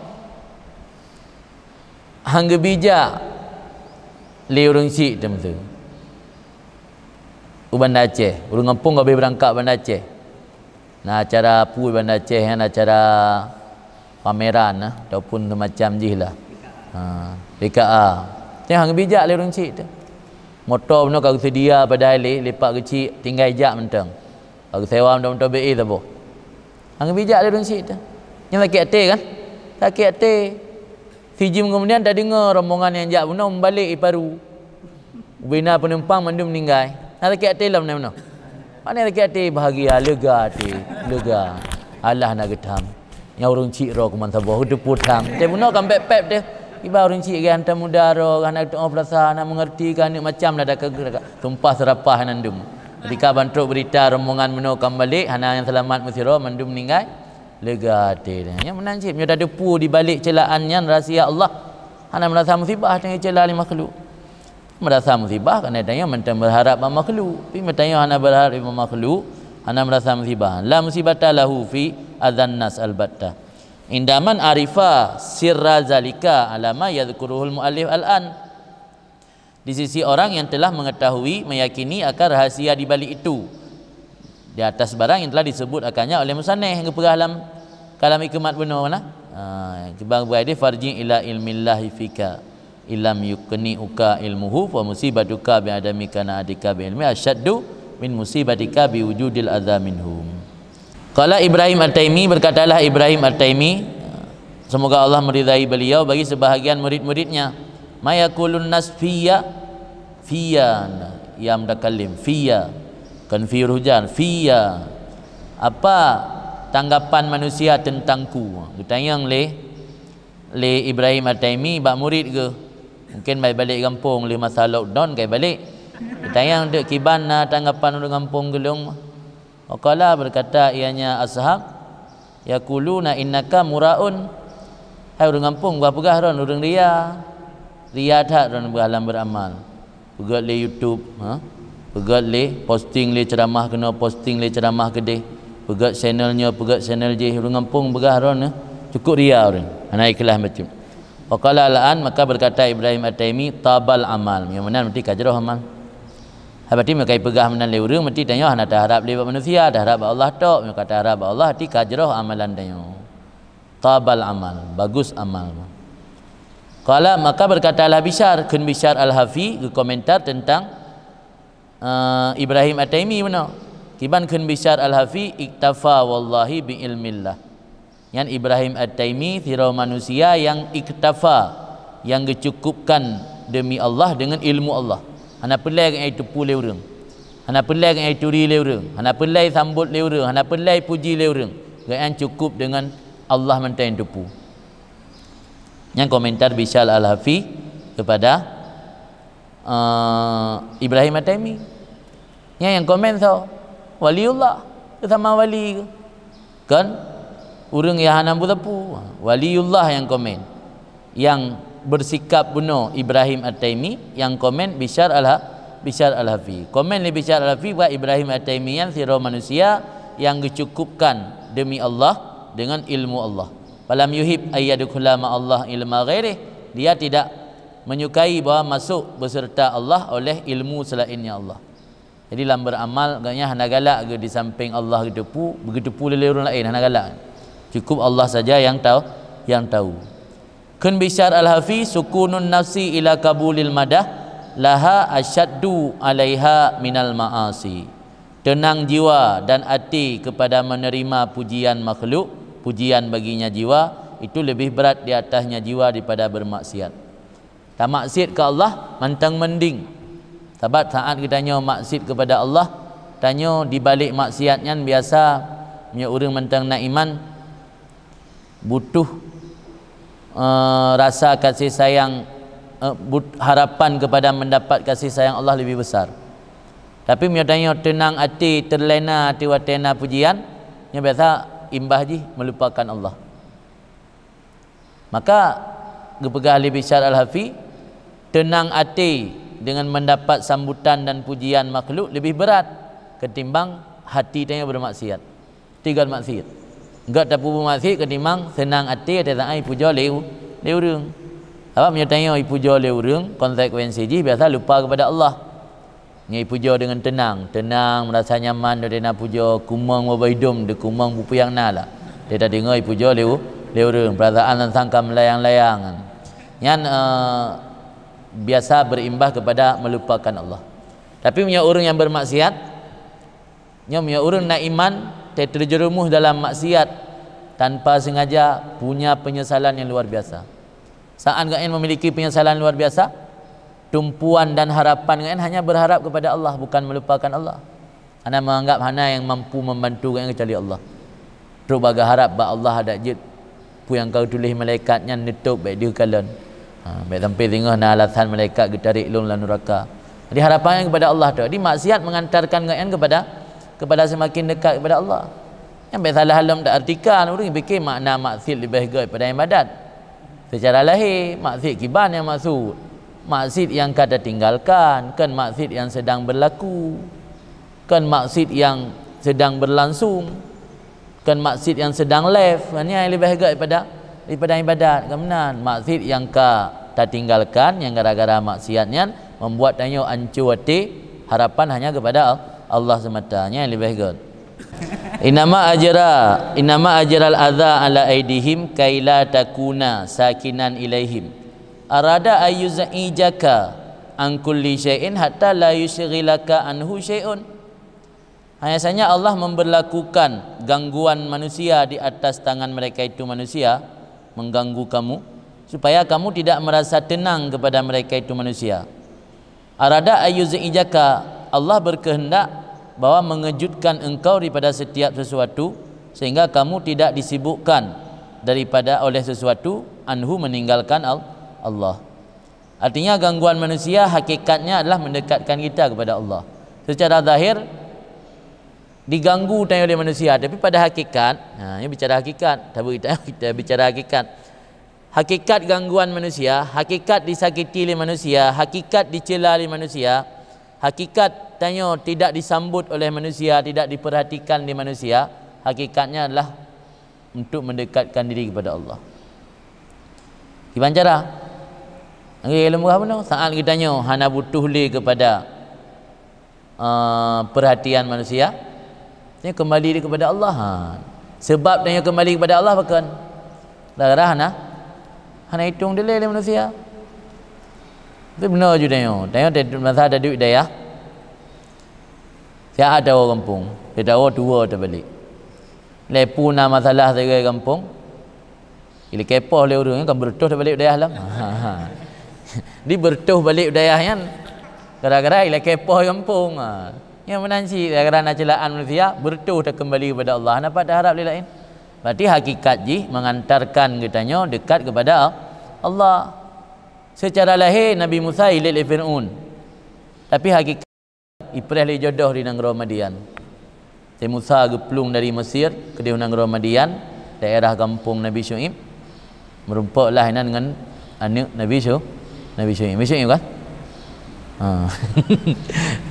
hangga bijak le orang sik tu. Bandar Aceh, urang kampung kau berangkat Bandar Aceh. Nah acara pui Bandar Aceh kan acara pameran ataupun macam jihlah. PKA. Tengah bijak le orang cik tu. Motor benar kau sedia pada hari lepak kecil tinggal jak mentang. Kau sewa motor BA tu boh. Hang bijak le orang cik tu. Yang sakit hati kan? Sakit hati. Sijim kemudian tak dengar rombongan yang jak benar membalik Iparu. Bina penumpang mandum meninggal. Nak sakit hati lah benar-benar. Mana sakit hati bahagia, lega hati, lega. Allah nak getam. Yang orang cik roh kuman sabah, hudu putam. Dia benar kan pep-pep dia. Iba orang cik kan hantar muda roh, anak tu perasa, nak mengerti kan, macam dah tumpah serapah nandum. Ketika bantruk berita rombongan menukam balik, hana yang selamat musiro mandum meninggal, lega hati dia. Yang menang cik, dia ada pu di balik celaannya rahsia Allah. Hana merasa musibah dengan celah lima makhluk. Merasa musibah kerana tanya mentang berharap pada makhluk. Tapi mentang hana berharap pada makhluk, hana merasa musibah. La musibata lahu fi adzan nas albatta. Indaman arifa sirra zalika alama yadhkuruhul muallif al-an. di sisi orang yang telah mengetahui, meyakini akan rahasia di balik itu, di atas barang yang telah disebut akannya oleh musannif yang perah dalam kalam hikmat benar mana. Kebang berada farji ila ilmillahi fika ilam yukni uka ilmuhu wa musibatuka bi adamika na adika bi ilmi asyaddu min musibatika bi wujudil adza minhum. Qala Ibrahim At-Taimi, berkatalah Ibrahim At-Taimi, semoga Allah meridai beliau, bagi sebahagian murid-muridnya, mayakulun nas fiya ya mutakallim fiya kan fi hujan fiya, apa tanggapan manusia tentangku. Ditanya le Ibrahim At-Taimi bak murid ke, mungkin balik kampung le masa lockdown kai balik. Ditanya untuk kiban tanggapan orang kampung gelung. Waqala, berkata ianya ashab, yaquluna innaka muraun, hai orang kampung berapa ron orang ria tak ron berhalam beramal, pegat le YouTube, pegat le posting le ceramah kena posting le ceramah gede, pegat channel je orang kampung begah ron cukup ria orang anak ikhlas macam. Waqala la'an, maka berkata Ibrahim At-Taimi, tabal amal, yang mana mesti kajroh amal. Berarti mereka pegah menan le urang mesti tanya nak harap lewat manusia, dah harap Allah tok, mereka kata harap Allah ti kajroh amalan tanya. Tabal amal, bagus amal. Qala, maka berkatalah Bishar kun Bishar Al-Hafi, komentar tentang Ibrahim At-Taimi mana. Kiban kun Bishar Al-Hafi, iktafa wallahi bi ilmillah. Yang Ibrahim At-Taimi firau manusia yang iktafa, yang dicukupkan demi Allah dengan ilmu Allah. Hana pelai kan itu pu le urang, hana pelai kan itu ri le urang, hana pelai sambut le urang, hana pelai puji le urang, kan cukup dengan Allah mentain tupu. Yang komentar Bishal Al-Hafi kepada Ibrahim At-Taimi, yang komen so waliullah sama wali kan urang yang hana budapu, waliullah yang komen, yang bersikap bunuh Ibrahim At-Taimi, yang komen Bishar Al-Hafi. Komen li Bishar Al-Hafi buat Ibrahim At-Taimi yang sirah manusia yang dicukupkan demi Allah dengan ilmu Allah. Falam yuhib ayyadkhula ma Allah ilma ghairih, dia tidak menyukai bahawa masuk beserta Allah oleh ilmu selainnya Allah. Jadi dalam beramal agaknya hana galak ke di samping Allah begitu pula orang lain hana galak. Cukup Allah saja yang tahu. Kun Bishar Al-Hafi, sukunun nafsi ila kabulil madah laha asyaddu alaiha minal ma'asi. Tenang jiwa dan hati kepada menerima pujian makhluk, pujian baginya jiwa, itu lebih berat di atasnya jiwa daripada bermaksiat. Tak maksiat ke Allah mantang mending. Sebab saat kita tanya maksiat kepada Allah, tanya di balik maksiatnya biasa punya orang mantang nak iman butuh rasa kasih sayang, harapan kepada mendapat kasih sayang Allah lebih besar. Tapi menyatanya tenang hati, terlena hati watena pujian, yang biasa imbah ji melupakan Allah. Maka gepegah Ali Bishar Al-Hafi, tenang hati dengan mendapat sambutan dan pujian makhluk lebih berat ketimbang hati tanya bermaksiat. Tiga maksiat. Enggak tak pupu maksiat ketimbang senang hati ada ai puja leu urang. Apa menyatanya ai puja leu urang, konsekuensi ji biasa lupa kepada Allah. Ngai puja dengan tenang merasa nyaman dia nak puja kumang wabaidum de kumang bupu yang nala. Dia dah dengar ai puja leu urang, perasaan dan sangka melayang-layang. Yang biasa berimbas kepada melupakan Allah. Tapi punya orang yang bermaksiat, punya orang nak iman terjerumus dalam maksiat tanpa sengaja, punya penyesalan yang luar biasa. Saat kalian memiliki penyesalan luar biasa, tumpuan dan harapan kalian hanya berharap kepada Allah, bukan melupakan Allah. Anda menganggap hana yang mampu membantu kalian kecuali Allah. Terus baga harap bahawa Allah ada jid pu yang kau tulis malaikatnya nutup baik dia kalian. Baik sampai tengah na alasan malaikat getarik lung lan neraka. Jadi harapannya kepada Allah tu. Jadi maksiat mengantarkan kalian kepada semakin dekat kepada Allah. Yang baik salah halam tak artikan orang fikir makna maksiat lebih baik daripada ibadat. Secara lahir maksiat kiban yang maksud. Maksiat yang kata tinggalkan, kan maksiat yang sedang berlaku. Kan maksiat yang sedang berlangsung. Kan maksiat yang sedang live. Kan yang lebih baik daripada ibadat. Kemudian maksiat yang tak tinggalkan, yang gara-gara maksiatnya membuat tanya ancur hati, harapan hanya kepada Allah semata. Yang lebih baik. Inama ajral adza ala aidihim kaila takuna sakinan ilaihim arada ayyuzaijaka an kulli syai'in hatta la yushghilaka anhu syai'un. Hanya Allah memberlakukan gangguan manusia di atas tangan mereka itu manusia, mengganggu kamu supaya kamu tidak merasa tenang kepada mereka itu manusia. Arada ayyuzaijaka, Allah berkehendak bahwa mengejutkan engkau daripada setiap sesuatu sehingga kamu tidak disibukkan daripada oleh sesuatu anhu meninggalkan Allah. Artinya gangguan manusia hakikatnya adalah mendekatkan kita kepada Allah. Secara zahir diganggu oleh manusia, tapi pada hakikat, ini bicara hakikat, kita bicara hakikat. Hakikat gangguan manusia, hakikat disakiti oleh manusia, hakikat dicela oleh manusia, hakikat tidak disambut oleh manusia, tidak diperhatikan di manusia, hakikatnya adalah untuk mendekatkan diri kepada Allah. Gimana cara? Ilmu apa no? Saat kita tanya hana butuh li kepada perhatian manusia, tanya kembali kepada Allah. Sebab tanya kembali kepada Allah bukan? Dah hana hitung dia le manusia. Itu benar juga tanya masa ada duit daya. Saya ada orang kampung, dia tahu dua terbalik. Lepu na masalah saya kampung. Bila kepoh le orang kan bertuh balik daya lah. Di bertuh balik daya kan. Gara-gara ila kepoh kampung. Yang menanci gara-gara celaan manusia bertuh dah kembali kepada Allah. Nampak dah harap lain. Berarti hakikat ji mengantarkan kitanya dekat kepada Allah. Secara lahir Nabi Musa ilil Fir'aun. Tapi hakikat Ibrah li jodoh di negara Madian. Nabi Musa geplung dari Mesir ke di negara Madian, daerah kampung Nabi Syuaib. Merumpaklah dengan anak Nabi Syuaib. Nabi Syuaib kan?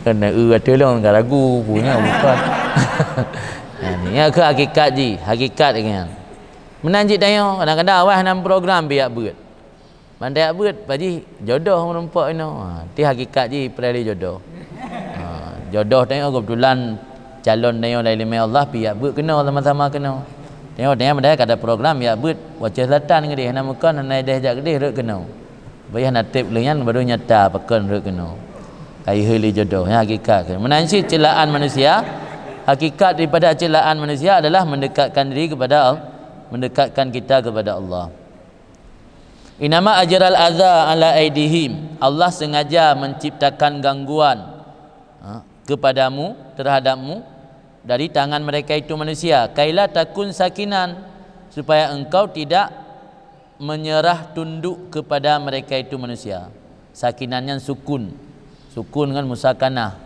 Kena ada lah orang ragu punya bukan. Ini ke hakikat ji, hakikat kan. Menanjik tanya kadang-kadang awal dalam program biak berat. Mandai berat paji jodoh merumpak ini. Ti hakikat ji perali jodoh. Jodoh tengok kebetulan calon tengok dari lima Allah pi ya ber kena sama-sama kena. Tengok mandai kada program ya ber Wacah Selatan ke dia nama kan nai dah jak gede rek kena. Bayah natib lengan baru nyata pakan rek kena. Kai heli jodoh ya hakikat. Menansi celaan manusia, hakikat daripada celaan manusia adalah mendekatkan diri kepada mendekatkan kita kepada Allah. Inama ajral adza ala aidihim, Allah sengaja menciptakan gangguan kepadamu, terhadapmu dari tangan mereka itu manusia. Kaila takun sakinan, supaya engkau tidak menyerah tunduk kepada mereka itu manusia. Sakinannya sukun. Sukun kan musakanah.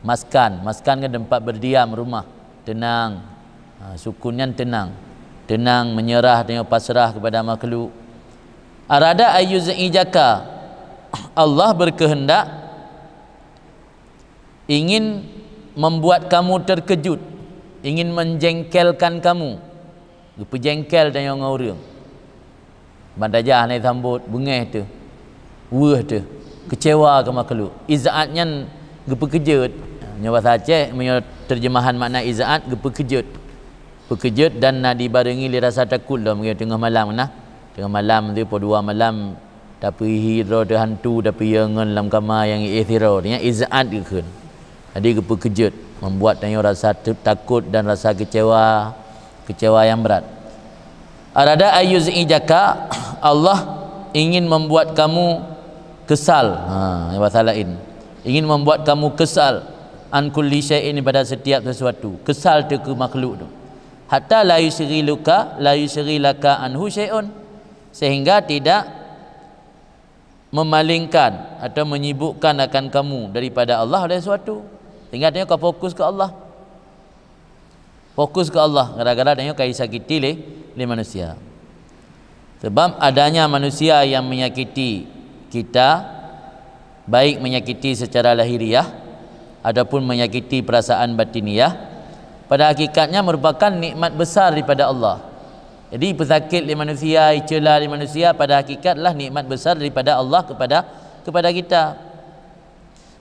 Maskan kan tempat berdiam rumah. Tenang. Sukunnya tenang. Tenang, menyerah dengan pasrah kepada makhluk. Arada ayyuzijaka, Allah berkehendak ingin membuat kamu terkejut, ingin menjengkelkan kamu. Pejengkel dan yang orang. Bandajah naik sambut bengeh tu. Wah tu. Kecewa ke makhluk. Izaatnya gepekejut. Nyawa Aceh terjemahan makna izaat gepekejut. Pekejut dan nak dibarengi li rasa takut lah mungkin tengah malam nah. Tengah malam tu po dua malam tapi hidro de hantu tapi yang dalam kamar yang ithiro nya izaat ke. Jadi kejut membuat tanya rasa takut dan rasa kecewa yang berat. Arada ayyuzijaka, Allah ingin membuat kamu kesal. Bahasa lain. Ingin membuat kamu kesal an kulli syai'in pada setiap sesuatu. Kesal tu ke makhluk tu. Hatta la yusghilaka anhu syai'un, sehingga tidak memalingkan atau menyibukkan akan kamu daripada Allah oleh sesuatu. Sehingga tengok kau fokus ke Allah. Fokus ke Allah. Gara-gara tengok kau sakiti le manusia. Sebab adanya manusia yang menyakiti kita, baik menyakiti secara lahiriah ataupun menyakiti perasaan batiniah, pada hakikatnya merupakan nikmat besar daripada Allah. Jadi pesakit li manusia, celah li manusia pada hakikatlah nikmat besar daripada Allah kepada kita.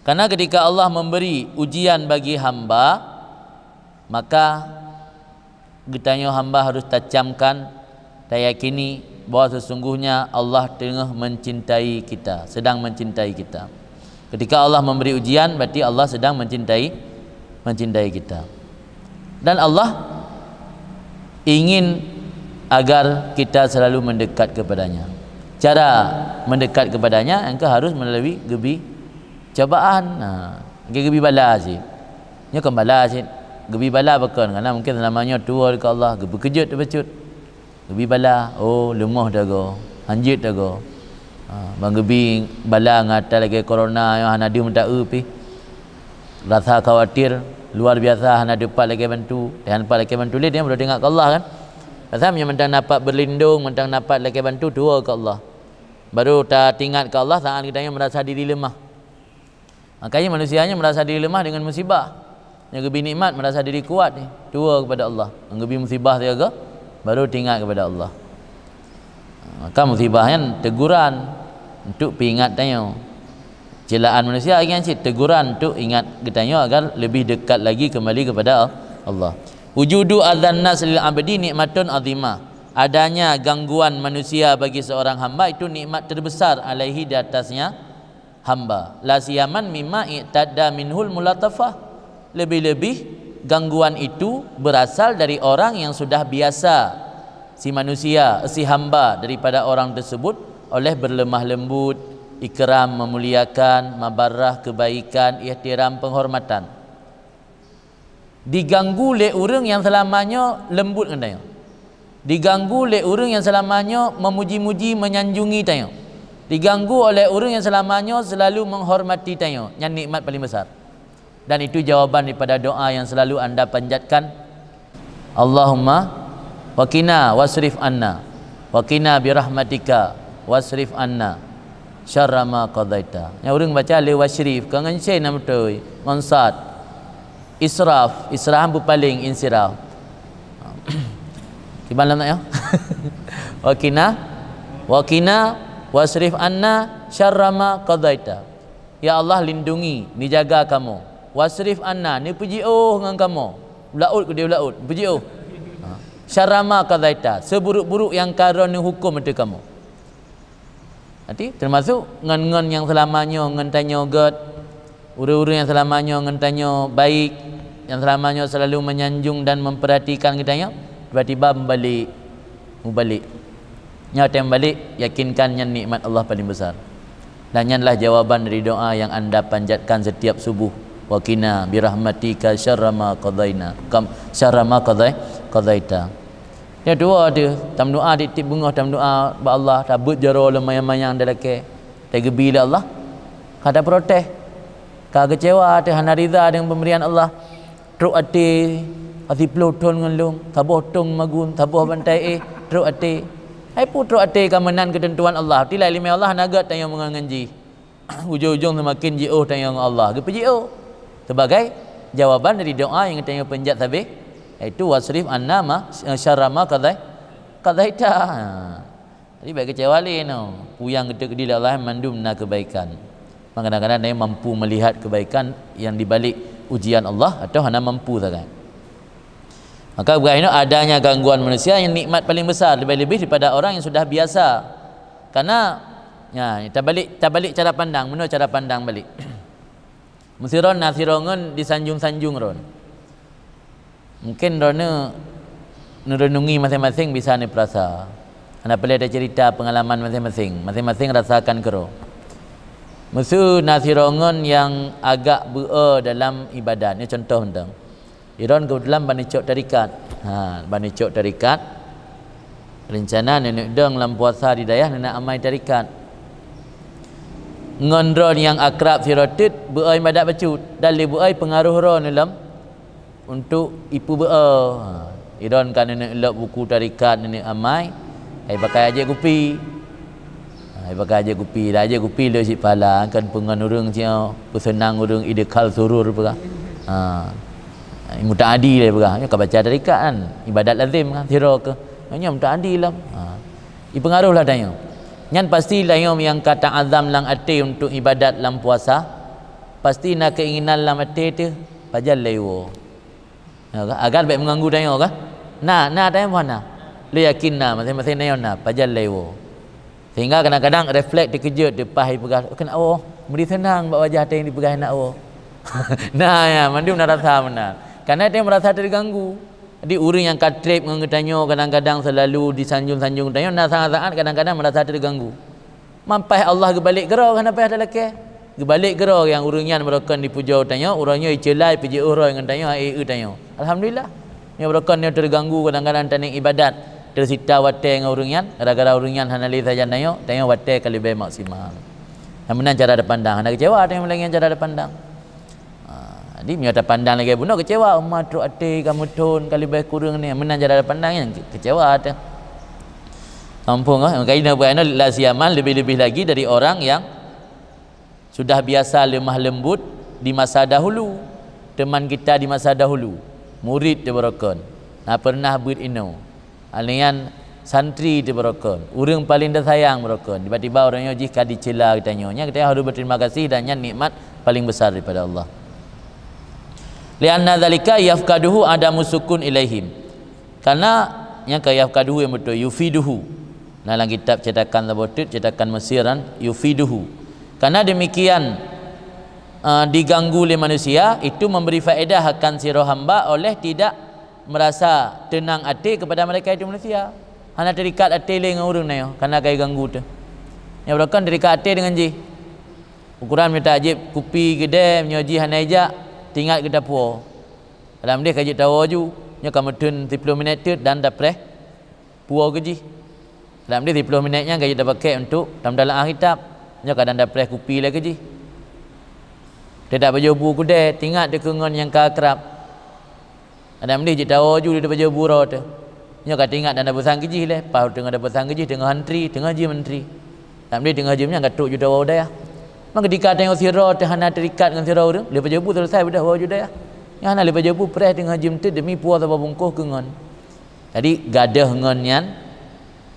Karena ketika Allah memberi ujian bagi hamba, maka getanya hamba harus tajamkan dan yakini bahawa sesungguhnya Allah tengah mencintai kita, sedang mencintai kita. Ketika Allah memberi ujian, berarti Allah sedang mencintai kita. Dan Allah ingin agar kita selalu mendekat kepadanya. Cara mendekat kepadanya engkau harus melalui gebi cobaan. Gebi bala sih. Nya kan bala sih. Gebi bala bakal karena mungkin selamanya tua dekat Allah, gebi kejut becut. Gebi bala, oh lemah dah go. Anjit dah go. Bang gebi bala ngata lagi corona yang hana dia minta pi. Rasa khawatir luar biasa, hana dapat lagi bantu. Dan dapat lagi bantu dia baru dengar ke Allah kan. Rasa yang mentang dapat berlindung, mentang dapat lagi bantu dua ke Allah. Baru tak ingat ke Allah saat kita merasa diri lemah. Makanya manusianya merasa diri lemah dengan musibah. Yang lebih nikmat merasa diri kuat ni, dua kepada Allah. Yang lebih musibah dia ke, baru ingat kepada Allah. Maka musibahnya teguran untuk ingat tanya. Celaan manusia yang sih teguran untuk ingat kitanya agar lebih dekat lagi kembali kepada Allah. Wujudu adzan nas lil abdi nikmatun azimah. Adanya gangguan manusia bagi seorang hamba itu nikmat terbesar alaihi di atasnya hamba. La siyaman mimma i'tadda minhul mulatafah. Lebih-lebih gangguan itu berasal dari orang yang sudah biasa si manusia, si hamba daripada orang tersebut oleh berlemah lembut, ikram memuliakan, mabarrah kebaikan, ihtiram penghormatan. Diganggu oleh orang yang selamanya lembut katanya. Diganggu oleh orang yang selamanya memuji-muji, menyanjungi tanya. Diganggu oleh orang yang selamanya selalu menghormati tanya. Yang nikmat paling besar. Dan itu jawaban daripada doa yang selalu anda panjatkan. Allahumma waqina wasrif anna waqina birahmatika wasrif anna syarra ma qadaita. Yang orang baca li wasrif kangen cai nama tu mansat israf berpaling insiraf. Gimana nak ya? Waqina wasrif anna syarra ma qadaita. Ya Allah lindungi, ni jaga kamu. Wasrif anna, ni puji dengan kamu. Laut ke dia laut, puji syarra ma qadaita, seburuk-buruk yang kara ni hukum itu kamu. Nanti termasuk ngan-ngan yang selamanya ngentanya god, uru-uru yang selamanya ngentanya baik, yang selamanya selalu menyanjung dan memperhatikan kitanya, tiba-tiba membalik. Nyata yang balik, yakinkan yang nikmat Allah paling besar. Dan yanlah jawaban dari doa yang anda panjatkan setiap subuh. Waqina birahmatika syarra ma qadaina. Syarra ma qadaita. Dia doa dia, tam doa ditip bunga tam doa ba Allah tabut jaro lemayang-mayang dalake. Tegebi Allah. Kada protes. Kada kecewa te hana riza dengan pemberian Allah. Truk ati ati ploton ngelung, tabuh tong magun, tabuh bantai truk ati. Hai putruk ati kamenan ketentuan Allah. Tilai lima Allah naga tayang menganji. Ujung-ujung semakin jauh tayang Allah. Gepe jauh. Sebagai jawaban dari doa yang tayang penjat sabih, iaitu wasrif anna ma syarra ma qadaita. Jadi baik kecewa li no. Puyang gede-gede Allah mandum na kebaikan. Kadang-kadang dia mampu melihat kebaikan yang dibalik ujian Allah atau hanya mampu saja. Maka berarti adanya gangguan manusia yang nikmat paling besar lebih-lebih daripada orang yang sudah biasa. Karena ya, kita balik cara pandang. Mana cara pandang balik? Musiron nasirongan disanjung-sanjung ron. Mungkin ron renungi masing-masing bisa ni perasa. Anda boleh ada cerita pengalaman masing-masing. Masing-masing rasakan kero. Musuh nasirongan yang agak dalam ibadat. Ini contoh tentang. Iran kebetulan banicok tarikat. Banicok tarikat. Rencana nenek deng dalam puasa di dayah nenek amai tarikat. Ngondron yang akrab sirotit beai madak bacut. Dalil beai pengaruh ron dalam untuk ipu beai. Iran kan nenek lok buku tarikat nenek amai. Pakai aja kupi. Pakai aja kupi. Dah aja kupi le si pala kan pengan urang cia pesenang urang idekal surur pula. Mutaaddi dia berah. Kau baca tarikat kan. Ibadat lazim kan. Siro ke. Nya mutaaddi lah. Pengaruh lah tanya. Nyan pasti lah yang kata azam lang ati untuk ibadat dalam puasa. pasti nak keinginan dalam hati tu pajal lewo. Agar baik mengganggu tanya kah? Nah tanya mana? Lu yakin masing-masing tanya pajal lewo. Sehingga kadang-kadang refleks terkejut depas pegang kena beri senang buat wajah yang dipegang nak ya mandi nak rasa benar. Karena dia merasa terganggu. Jadi orang yang katrip mengetanya kadang-kadang selalu disanjung-sanjung tanya sangat-sangat kadang-kadang merasa terganggu. Mampai Allah kebalik gerau kenapa ada lelaki? Kebalik gerau yang urangnya merokan dipuja tanya, urangnya icelai pergi orang yang tanya tanya. Alhamdulillah. Yang merokan dia terganggu kadang-kadang tanya ibadat, tersita watai dengan urangnya, gara-gara urangnya hanali saja tanya watai kali lebih maksimal. Yang benar cara ada pandang, hendak kecewa tanya lagi cara ada pandang. Jadi menyata pandang lagi bunuh kecewa umat tu ati kamu tun kali baik kurang ni menang cara pandangnya kecewa tu. Kampung makanya buana la siaman lebih-lebih lagi dari orang yang sudah biasa lemah lembut di masa dahulu. Teman kita di masa dahulu, murid dia berokon. Pernah buat ino. Alian santri dia berokon. Orang paling dah sayang berokon. Tiba-tiba orangnya jika dicela katanya, kita harus berterima kasih dan nikmat paling besar daripada Allah. Lianna dzalika yafqaduhu adamu sukun ilaihim. Karena yang yafqaduhu yang betul yufiduhu. Dalam kitab cetakan Zabatit, cetakan Mesiran, yufiduhu. Karena demikian diganggu oleh manusia itu memberi faedah akan sirah hamba oleh tidak merasa tenang hati kepada mereka itu manusia. Hanya terikat hati dengan orang ni karena kaya ganggu tu. Yang berlaku terikat hati dengan ji. Ukuran minta ajib kupi gede menyoji hanya ejak tinggal kita puas. Dalam dia kaji tahu ju, nya kamu tun 10 minit tu dan dapat puas gaji. Dalam dia 10 minitnya kaji dapat pakai untuk dalam kitab, nya kadang dapat kupi lagi gaji. Dia tak baju buku dia, tinggal dia kengon yang akrab. Dalam dia je tahu ju dia baju buro tu. Nya kata ingat dan dapat sang gaji le, pas tengah dapat sang gaji tengah antri, tengah je menteri. Dalam dia tengah je nya gatuk ju tahu dah. Maka dikata tengok sirah hana terikat dengan sirah orang, lepas jebu selesai sudah bawa juda ya. Yang hana lepas jebu preh dengan jim tu demi puas apa bungkuh kengon. Jadi gadah ngon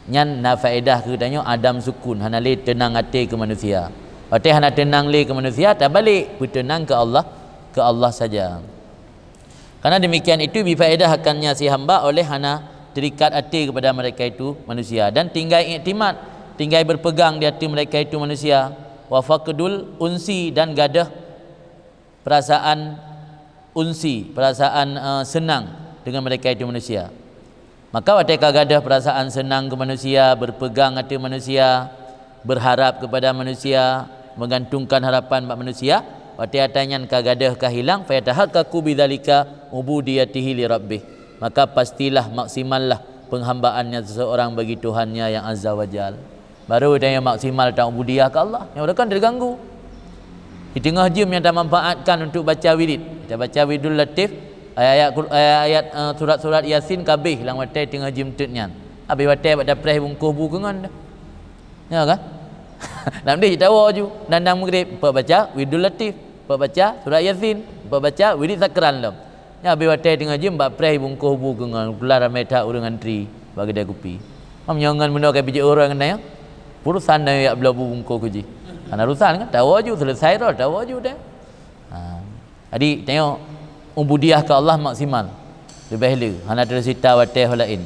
nyan na faedah katanya adam sukun hana le tenang hati ke manusia. Hati hana tenang le ke manusia tak balik bertenang ke Allah saja. Karena demikian itu bifaedahkannya si hamba oleh hana terikat hati kepada mereka itu manusia dan tinggal iktimat, tinggal berpegang di hati mereka itu manusia. Wa faqdul unsi dan gadah perasaan unsi, perasaan senang dengan mereka itu manusia. Maka ketika gadah perasaan senang ke manusia, berpegang hati manusia, berharap kepada manusia, menggantungkan harapan pada manusia, waktu atanyan ka gadah ka hilang fa yatahaqqaqu bidzalika ubudiyatihi li rabbih. Maka pastilah maksimallah penghambaannya seseorang bagi Tuhannya yang azza wajal. Baru dia yang maksimal tak ubudiah ke Allah. Yang orang kan terganggu. Di tengah jam yang tak manfaatkan untuk baca wirid. Kita baca wiridul latif, ayat surat-surat Yasin kabeh lang watai tengah jam tutnya. Habis watai pada preh bungkuh buku kan. Ya kan? Dalam dia tahu ju dandang maghrib, baca wiridul latif, baca surat Yasin, baca wirid sakran lam. Ya habis watai tengah jam bak preh bungkuh buku kan. Kelar ramai tak orang antri bagi dia kopi. Mam jangan benda kayak biji orang kan ya. Urusan dia yang belabu bungkuh kuji. Karena urusan kan tahu aja selesai dah, tahu aja dah. Jadi tengok ubudiah ke Allah maksimal. Lebih le, hana tersita watih lain.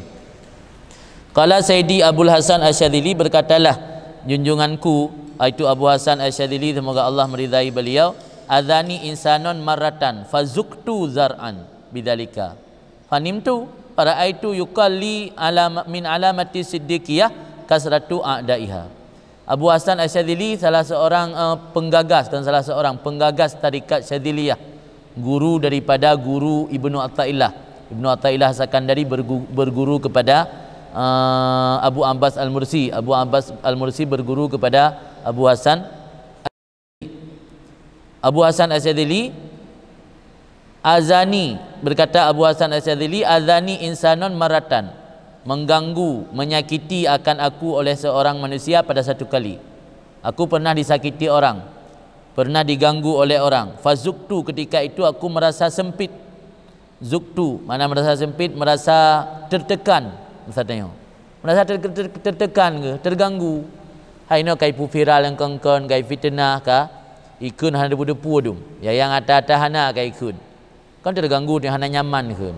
Qala Sayyidi Abdul Hasan Asyadzili berkatalah junjunganku itu Abu Hasan Asyadzili semoga Allah meridai beliau, adzani insanun marratan fazuktu zar'an bidzalika. Fanimtu paraaitu yuqalli min alamati siddiqiyah kasratu a'daiha. Abu Hasan Asyadzili salah seorang penggagas dan salah seorang penggagas tarikat Syadziliyah, guru daripada guru Ibnu Athaillah. Ibnu Athaillah Sakandari berguru kepada Abu Abbas Al-Mursi. Abu Abbas Al-Mursi berguru kepada Abu Hasan. Abu Hasan Asyadzili azani, berkata Abu Hasan Asyadzili, azani insanun maratan, mengganggu, menyakiti akan aku oleh seorang manusia pada satu kali. Aku pernah disakiti orang, pernah diganggu oleh orang. Fazuktu, ketika itu aku merasa sempit. Zuktu, mana merasa sempit, merasa tertekan. Misalnya, merasa tertekan ke, terganggu. Hai no kai viral yang kongkon, kai fitnah ka, ikun hana depu-depu tu. Ya yang atas-atas hana ke ikun. Kan terganggu dia hana nyaman ke.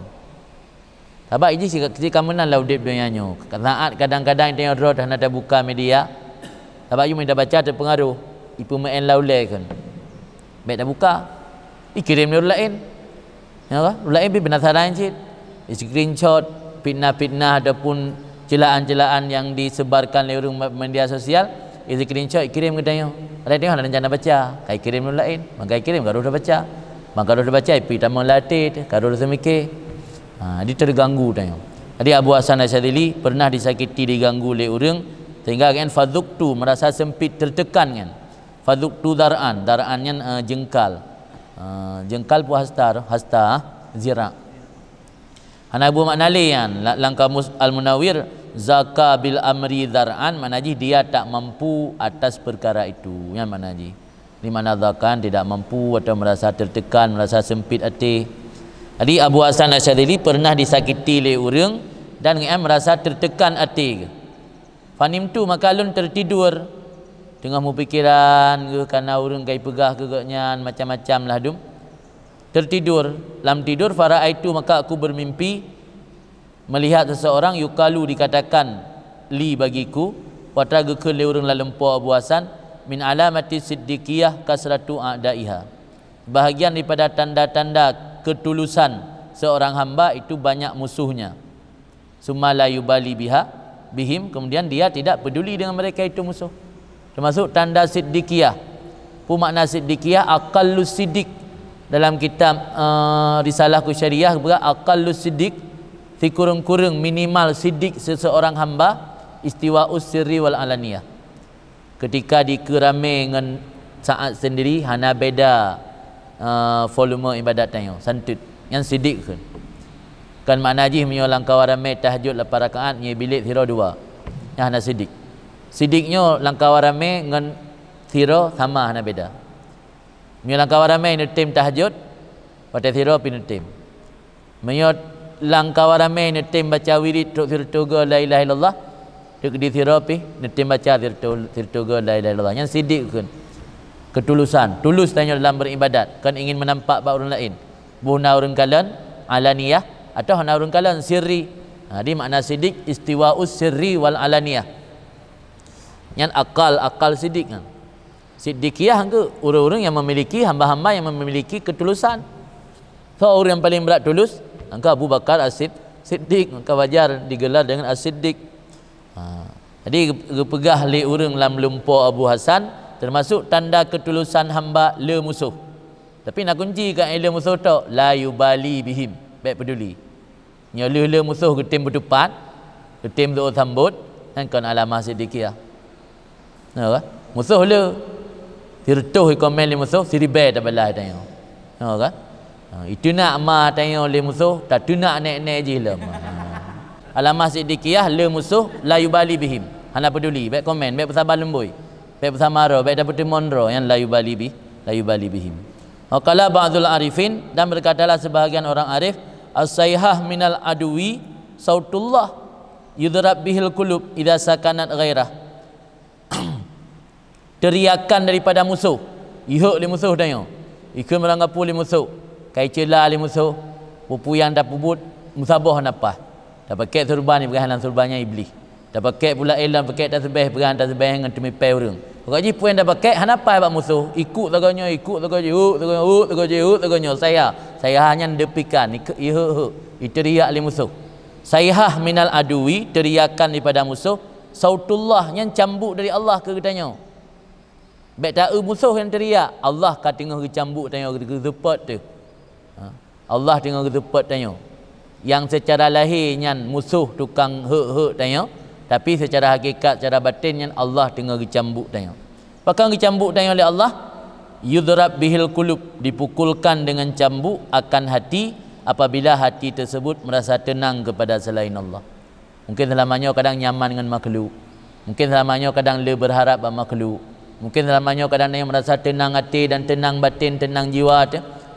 Sebab ini ketika menan lah udip dunia nyo. Saat kadang-kadang tengok road hana terbuka media. Sebab you minta baca terpengaruh. Ipu main laulai kan. Baik dah buka. Ikirim dia lain. Ya kan? Lain bi penasaran cik. Screenshot fitnah-fitnah ataupun celaan-celaan yang disebarkan oleh orang media sosial. Screenshot kirim ke tanya. Ada tengok ada rencana baca. Kai kirim dia lain. Maka kirim garuh dah baca. Maka garuh dah baca ipi tamu latih, garuh dah semikir. Dia terganggu tanya. Jadi Abu Hasan Asyadili pernah disakiti diganggu oleh orang sehingga kan fadzuktu merasa sempit tertekan kan. Fadzuktu dar'annya jengkal. Jengkal pu hasta zira. Hana Abu Maknali kan langkah Al-Munawwir zaka bil amri dar'an maknanya dia tak mampu atas perkara itu. Yang maknanya di mana zakan tidak mampu atau merasa tertekan, merasa sempit hati. Jadi Abu Hasan Asyadili pernah disakiti oleh orang dan merasa tertekan hati. Fanimtu maka alun tertidur tengah mu pikiran ke karena orang kai pegah ke gaknya macam-macam lah dum. Tertidur, dalam tidur faraitu maka aku bermimpi melihat seseorang yukalu dikatakan li bagiku wataga ke le orang lalempo Abu Hasan min alamati siddiqiyah kasratu a'daiha. Bahagian daripada tanda-tanda ketulusan seorang hamba itu banyak musuhnya. Summa la yubali bihim, kemudian dia tidak peduli dengan mereka itu musuh. Termasuk tanda siddiqiyah. Pu makna siddiqiyah aqallus siddiq. Dalam kitab Risalah Syariah berkata aqallus siddiq, kurang-kurang minimal siddiq seseorang hamba istiwa'us sirri wal alaniyah. Ketika dikerame dengan saat sendiri hana beda volume ibadat tanya santut yang sidik kan makna ji menyo langkah ramai tahajud 8 rakaat nya bilik thira 2 yang hana sidiknya langkah ramai dengan thira sama hana beda menyo langkah ramai netim tahajud pada thira pinetim menyo langkah ramai netim baca wirid tok thirtoga la ilaha illallah tok di thira pi netim baca thirtoga la ilaha illallah yang sidik kan ketulusan, tulus tanya dalam beribadat, kan ingin menampak bak orang lain. Buhna orang kalan alaniyah atau hana orang kalan sirri. Di makna sidik istiwa'us sirri wal alaniyah. Yang akal sidik kan. Siddiqiyah ke orang-orang yang memiliki hamba-hamba yang memiliki ketulusan. So orang yang paling berat tulus, angka Abu Bakar As-Siddiq, maka wajar digelar dengan As-Siddiq. Jadi pegah li orang lam lumpur Abu Hasan termasuk tanda ketulusan hamba le musuh. Tapi nak kunci kat le musuh tu la yubali bihim, baik peduli. Nya le musuh ketim berdepan, ketim tu sambut kan alamah siddiqiyah. Nah, musuh le tirtuh komen le musuh siribai tak belah tanya. Nah kan? Itu nak ma tanya le musuh, tak tu nak nek-nek je le. Alamah siddiqiyah le musuh la yubali bihim. Hana peduli, baik komen, baik bersabar lembui. Baik bersamara, baik dapat monro yang la yubali bihim. Qala ba'dul arifin, dan berkatalah sebahagian orang arif, as-sayhah minal adwi sautullah yudrab bihil qulub idza sakanat ghairah. Teriakan daripada musuh. Ihuk li musuh tanya. Ikut merangapu li musuh. Kai cela li musuh. Pupu yang dah pubut musabah napah. Dah pakai surban ni berhalang surbannya iblis. Dah pakai pula elam pakai tasbih berhan tasbih dengan temipai orang. Pokoknya puan dah pakai hanapai bak musuh ikut tagonya saya hanya depikan itu riak li musuh. Sayhah minal adui, teriakan daripada musuh, sautullah yang cambuk dari Allah ke katanya. Baik tak musuh yang teriak, Allah kat tengah kecambuk tanya ke tepat tu. Allah tengah ke tepat tanya. Yang secara lahirnya musuh tukang tanya. Tapi secara hakikat, secara batin yang Allah tengah dicambuk tanya. Pakai dicambuk tanya oleh Allah, yudrab bihil qulub, dipukulkan dengan cambuk akan hati apabila hati tersebut merasa tenang kepada selain Allah. Mungkin selamanya kadang nyaman dengan makhluk. Mungkin selamanya kadang le berharap pada makhluk. Mungkin selamanya kadang yang merasa tenang hati dan tenang batin, tenang jiwa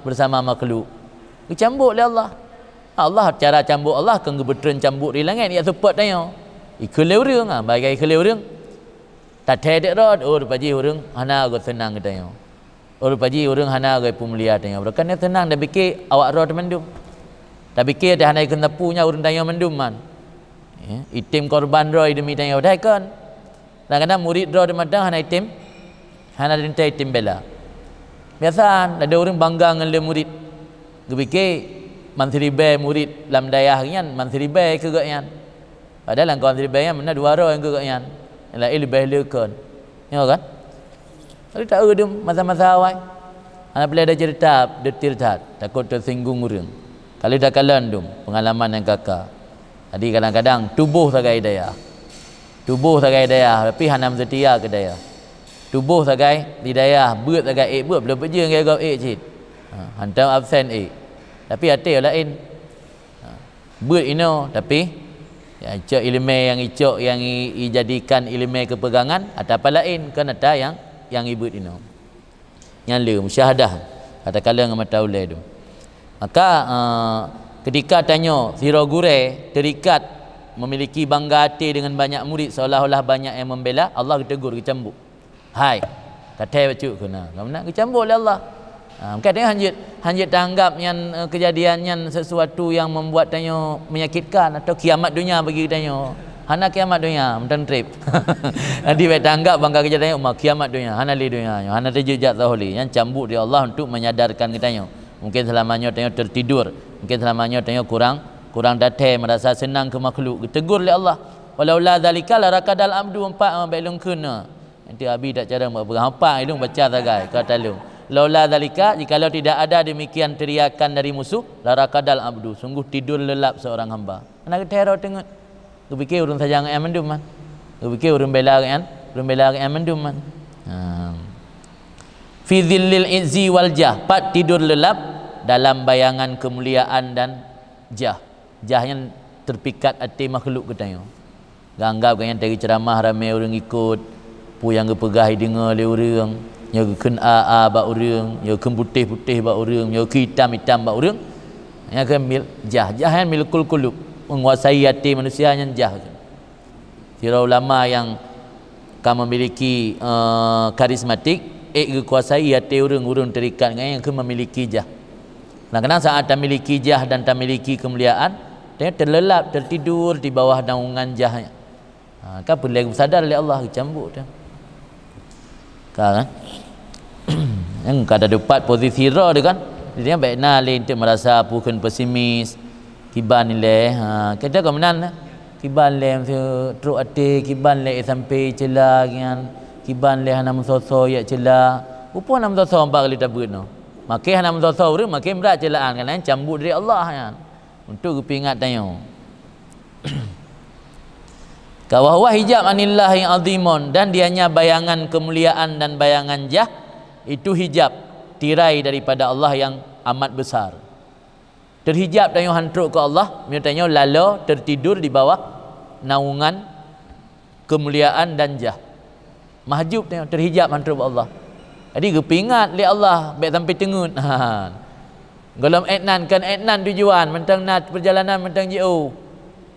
bersama makhluk. Dicambuk oleh Allah. Allah cara cambuk Allah akan gebetren cambuk di langit ya support tanya. Ikhleu orang bagai ikhleu orang tak tedek rod paji orang hana go senang katanya Orang paji orang hana gai pemulia tanya. Kan dia tenang dah fikir awak roh mendum. Dah fikir dah hana kena punya orang tanya mendum man. Ya, itim korban roh demi tanya dah kan. Kadang-kadang murid roh demadang hana itim. Hana dintai itim bela. Biasa ada orang bangga dengan le murid. Gepikir mantri bay murid lam dayah nyan mantri bay ke gak nyan. Padahal kau mantri bay mana dua roh yang ke gak nyan. Lah lebih lekon. Ya kan? Kalau tak ada masa-masa awal. Anak boleh ada cerita detil tat, takut tersinggung orang. Kalau dah kalan dum pengalaman yang kakak. Jadi kadang-kadang tubuh sagai daya. Tubuh sagai daya, tapi hanam setia ke daya. Tubuh sagai di daya, beut sagai beut belum berje ngai gau cit. Hantam absen Tapi hati lain. Beut ino tapi ya icok ilmu yang icok yang dijadikan ilmu kepegangan ada apa lain kan ada yang ibu ino. Nyala musyahadah kata-kala dengan mata ulai tu. Maka ketika tanya Siro Gure terikat memiliki bangga hati dengan banyak murid seolah-olah banyak yang membela, Allah tegur kecambuk. Hai, kata bacuk kena. Kamu nak kecambuk oleh Allah. Kadang hanjit tanggap yang kejadian yang sesuatu yang membuat tanya menyakitkan atau kiamat dunia bagi tanya. Hana kiamat dunia, mentang trip. Nanti baik tanggap bangga kejadian umat kiamat dunia, hana li dunia, hana terjejak zahuli. Yang cambuk dia Allah untuk menyadarkan kita tanya. Mungkin selamanya tanya tertidur, mungkin selamanya tanya kurang datai, merasa senang ke makhluk. Tegur oleh Allah. Walau la zalika la rakadal abdu empat bailung kena. Nanti abi tak cara buat apa ilung baca sagai kata lu. Laula zalika jikalau tidak ada demikian teriakan dari musuh larakadal abdu sungguh tidur lelap seorang hamba. Kena teror tengok. Ku fikir urang saja yang mendum man. Ku fikir urang bela yang mendum man. Fi dhillil izzi wal jah, pat tidur lelap dalam bayangan kemuliaan dan jah. Jah yang terpikat hati makhluk katanya. Ganggap kan yang tadi ceramah ramai orang ikut, pu yang gepegai dengar le orang. Nya ken aa ba urang, nya ken putih-putih ba urang, nya hitam-hitam ba urang. Nya ken mil jah yang milkul qulub, menguasai hati manusia yang jah. Kira ulama yang kan memiliki karismatik, kuasai hati urang terikat dengan yang ken memiliki jah. Kadang-kadang saat tak memiliki jah dan tak memiliki kemuliaan, dia terlelap, tertidur di bawah naungan jahnya. Kan perlu sadar oleh Allah cambuk dia. Kan? Yang kada dapat posisi roh dia kan. Dia baik nalin tu merasa bukan pesimis. Kiban nilai. Kita kemenan kiban le teruk ati, kiban le sampai celah kan. Kiban le hana mensoso ya celah. Upo hana mensoso empat kali tabut no. Makin hana mensoso urang makin berat celaan kan cambuk dari Allah kan. Untuk kepingat tanya. Kawahwa hijab anillahi azimun, dan dianya bayangan kemuliaan dan bayangan jah itu hijab tirai daripada Allah yang amat besar. Terhijab tanya hantruk ke Allah, tanya lalu tertidur di bawah naungan kemuliaan dan jah. Mahjub tanya terhijab hantruk Allah. Jadi kepingat li Allah baik sampai tengut. Golom etnan kan etnan tujuan mentang nak perjalanan mentang jauh.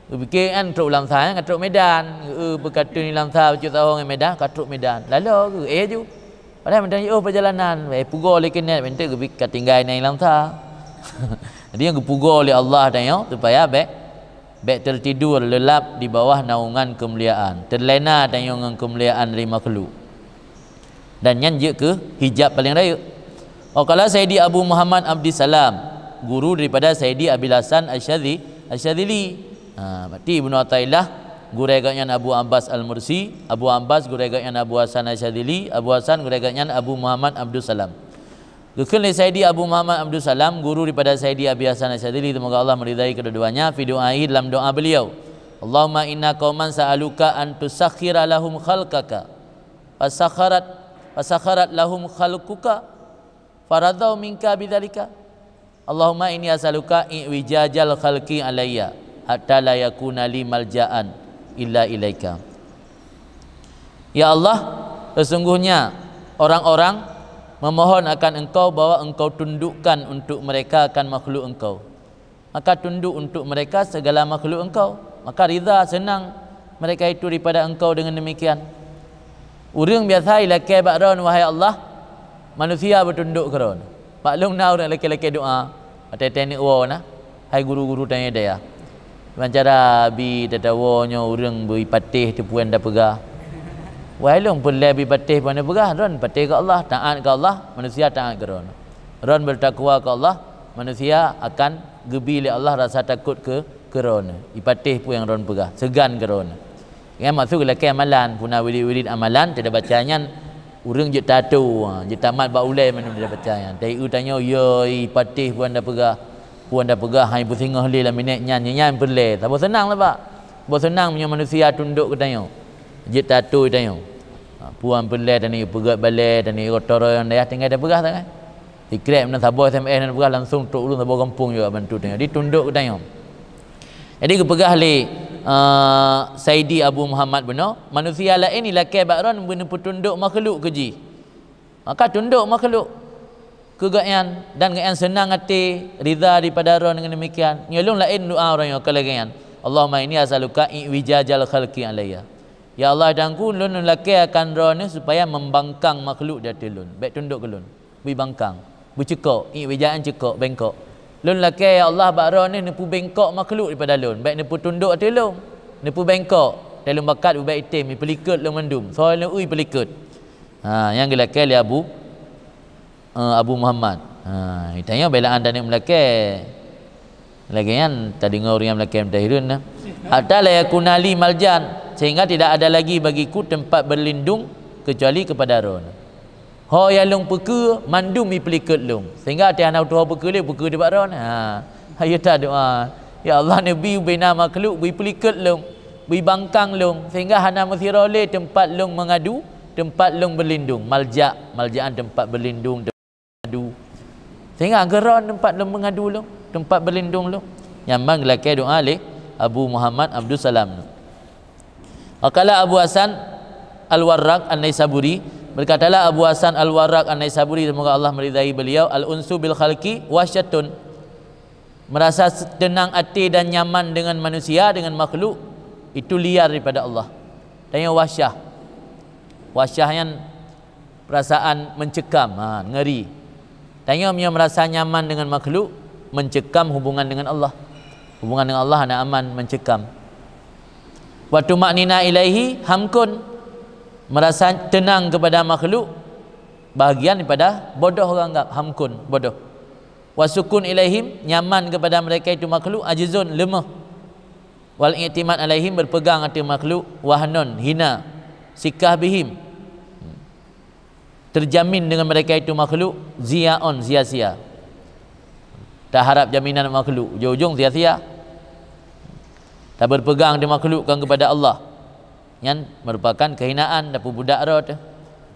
Fikir kan truk lamsa kan truk Medan. Berkata ni lamsa ucut tahun Medan kat truk Medan. Lalu ke ju. Padahal mentang jauh perjalanan. Pugo le kenet mentek ke tinggal naik lamsa. Jadi yang pugo oleh Allah tanya supaya baik tertidur lelap di bawah naungan kemuliaan. Terlena tanya dengan kemuliaan dari makhluk. Dan yang je ke hijab paling raya. Kalau Sayyidi Abu Muhammad Abdi Salam, guru daripada Sayyidi Abil Hasan Asyadzili. Berarti Ibnu Athaillah guru agaknya Abu Abbas Al-Mursi, Abu Abbas guru agaknya Abu Hasan Asyadzili, Abu Hasan guru agaknya Abu Muhammad Abdul Salam. Kekali Sayyidi Abu Muhammad Abdul Salam, guru daripada Sayyidi Abi Hasan Asyadzili, semoga Allah meridai kedua-duanya. Fi du'ai dalam doa beliau, Allahumma inna qauman sa'aluka an tusakhkhira lahum khalqaka fasakharat lahum khalquka faradau minka bidzalika. Allahumma inni as'aluka iwijajal khalqi alayya hatta la yakuna li malja'an illa ilaika. Ya Allah, sesungguhnya orang-orang memohon akan engkau bahwa engkau tundukkan untuk mereka akan makhluk engkau. Maka tunduk untuk mereka segala makhluk engkau. Maka ridha senang mereka itu daripada engkau dengan demikian. Urang biasa ila kebakron wahai Allah manusia bertunduk kerana Pak Long nak orang lelaki-lelaki doa atau teknik wa nah hai guru-guru tanya dia macam cara bi tatawonya orang beripatih tu puan dah pegah wailung pun lebih patih puan dah pegah ron patih ke Allah, taat ke Allah, manusia taat ke ron bertakwa ke Allah, manusia akan gebi oleh Allah, rasa takut ke ron ipatih pun yang ron pegah segan ke ron yang maksud lelaki amalan punah wirid-wirid amalan tidak bacanya orang je tato je tamat ba ulai mana dia bacanya tai tanya ya ipatih puan dah pegah hai pusingah le lah minit nyan perle tak senang lah pak bo senang punya manusia tunduk ke tanya je tato tanya puan perle tani pegat balai tani kotor yang dah tinggal dah pegah tak kan dikrep nak sabar SMS nak pegah langsung tok ulun sabar kampung juga bantu tanya ditunduk ke tanya jadi kepegah le Saidi Abu Muhammad benar manusia lain ni laki bakron benar tunduk makhluk keji maka tunduk makhluk kegayan dan gayan senang hati ridha daripada ron dengan demikian nyelung lain doa orang yang kelegayan Allahumma inni as'aluka iwijajal khalqi alayya ya Allah dangku lun laki akan ron supaya membangkang makhluk dia telun baik tunduk ke lun bui bangkang bui cekok iwijaan cekok bengkok lun laki ya Allah bakron ni nepu bengkok makhluk daripada lun baik nepu tunduk telung nepu bengkok telung bakat baik itim pelikut lun mendum soal ui pelikut yang gelaki li Abu Muhammad tanya belaan dan melaki lagi kan tadi dengar orang melaki mutahirun hatta la yakunali maljan sehingga tidak ada lagi bagiku tempat berlindung kecuali kepada ron ho ya long peke mandum mi pelikut long sehingga ati anak tuha peke di baron ayo ta doa ya Allah nabi bina makhluk bui pelikut long bui bangkang long sehingga hana masirole tempat long mengadu tempat long berlindung maljaan tempat berlindung mengadu sehingga geron tempat long mengadu long tempat berlindung long yang bang laki doa le Abu Muhammad Abdul Salam akala Abu Hasan Al-Warraq An-Naisaburi berkatalah Abu Hasan Al-Warraq An-Naisaburi semoga Allah meridai beliau al-unsu bil khalqi wasyatun merasa tenang hati dan nyaman dengan manusia dengan makhluk itu liar daripada Allah tanya wasyah yang perasaan mencekam ngeri tanya dia merasa nyaman dengan makhluk mencekam hubungan dengan Allah nak aman mencekam wa tumanina ilaihi hamkun merasa tenang kepada makhluk bahagian daripada bodoh orang anggap hamkun bodoh wasukun ilaihim nyaman kepada mereka itu makhluk ajizun lemah wal i'timad alaihim berpegang hati makhluk wahnun hina sikah bihim terjamin dengan mereka itu makhluk ziaon sia-sia tak harap jaminan makhluk ujung-ujung sia-sia tak berpegang di makhlukkan kepada Allah yang merupakan kehinaan dan budak rot.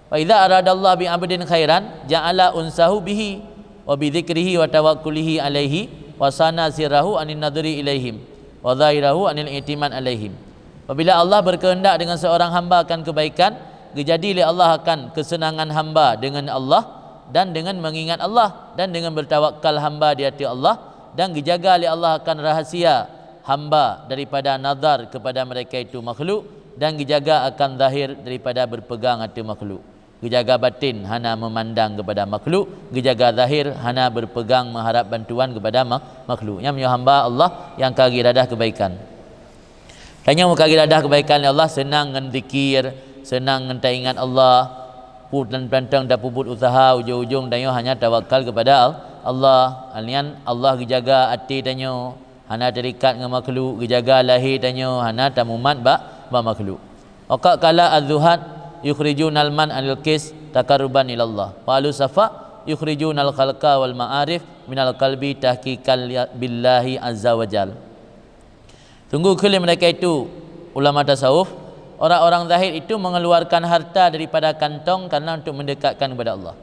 Wa idza aradallahu bi 'abdin khairan ja'ala unsahu bihi wa bi dzikrihi wa tawakkulihi alaihi wa sana sirrahu anin nadri ilaihim wa dhahirahu anil i'timad alaihim. Apabila Allah berkehendak dengan seorang hamba akan kebaikan, dijadilah Allah akan kesenangan hamba dengan Allah dan dengan mengingat Allah dan dengan bertawakal hamba di hati Allah dan dijaga oleh Allah akan rahasia hamba daripada nazar kepada mereka itu makhluk dan dijaga akan zahir daripada berpegang hati makhluk. Dijaga batin hana memandang kepada makhluk, dijaga zahir hana berpegang mengharap bantuan kepada makhluk. Yang hamba Allah yang kaki dadah kebaikan. Tanya muka dadah kebaikan Allah senang dengan zikir, senang dengan ingat Allah, dan pantang dah puput usaha ujung-ujung dan hanya tawakal kepada Allah. Alian Allah dijaga hati danyo hana terikat dengan makhluk, dijaga lahir danyo hana tamumat ba makhluk. Waqat kala az-zuhad yukhrijunal man anil qis taqarruban ila Allah. Qalu safa yukhrijunal khalqa wal ma'arif minal qalbi tahqiqan billahi azza wajal. Tunggu kali mereka itu ulama tasawuf, orang-orang zahid itu mengeluarkan harta daripada kantong karena untuk mendekatkan kepada Allah.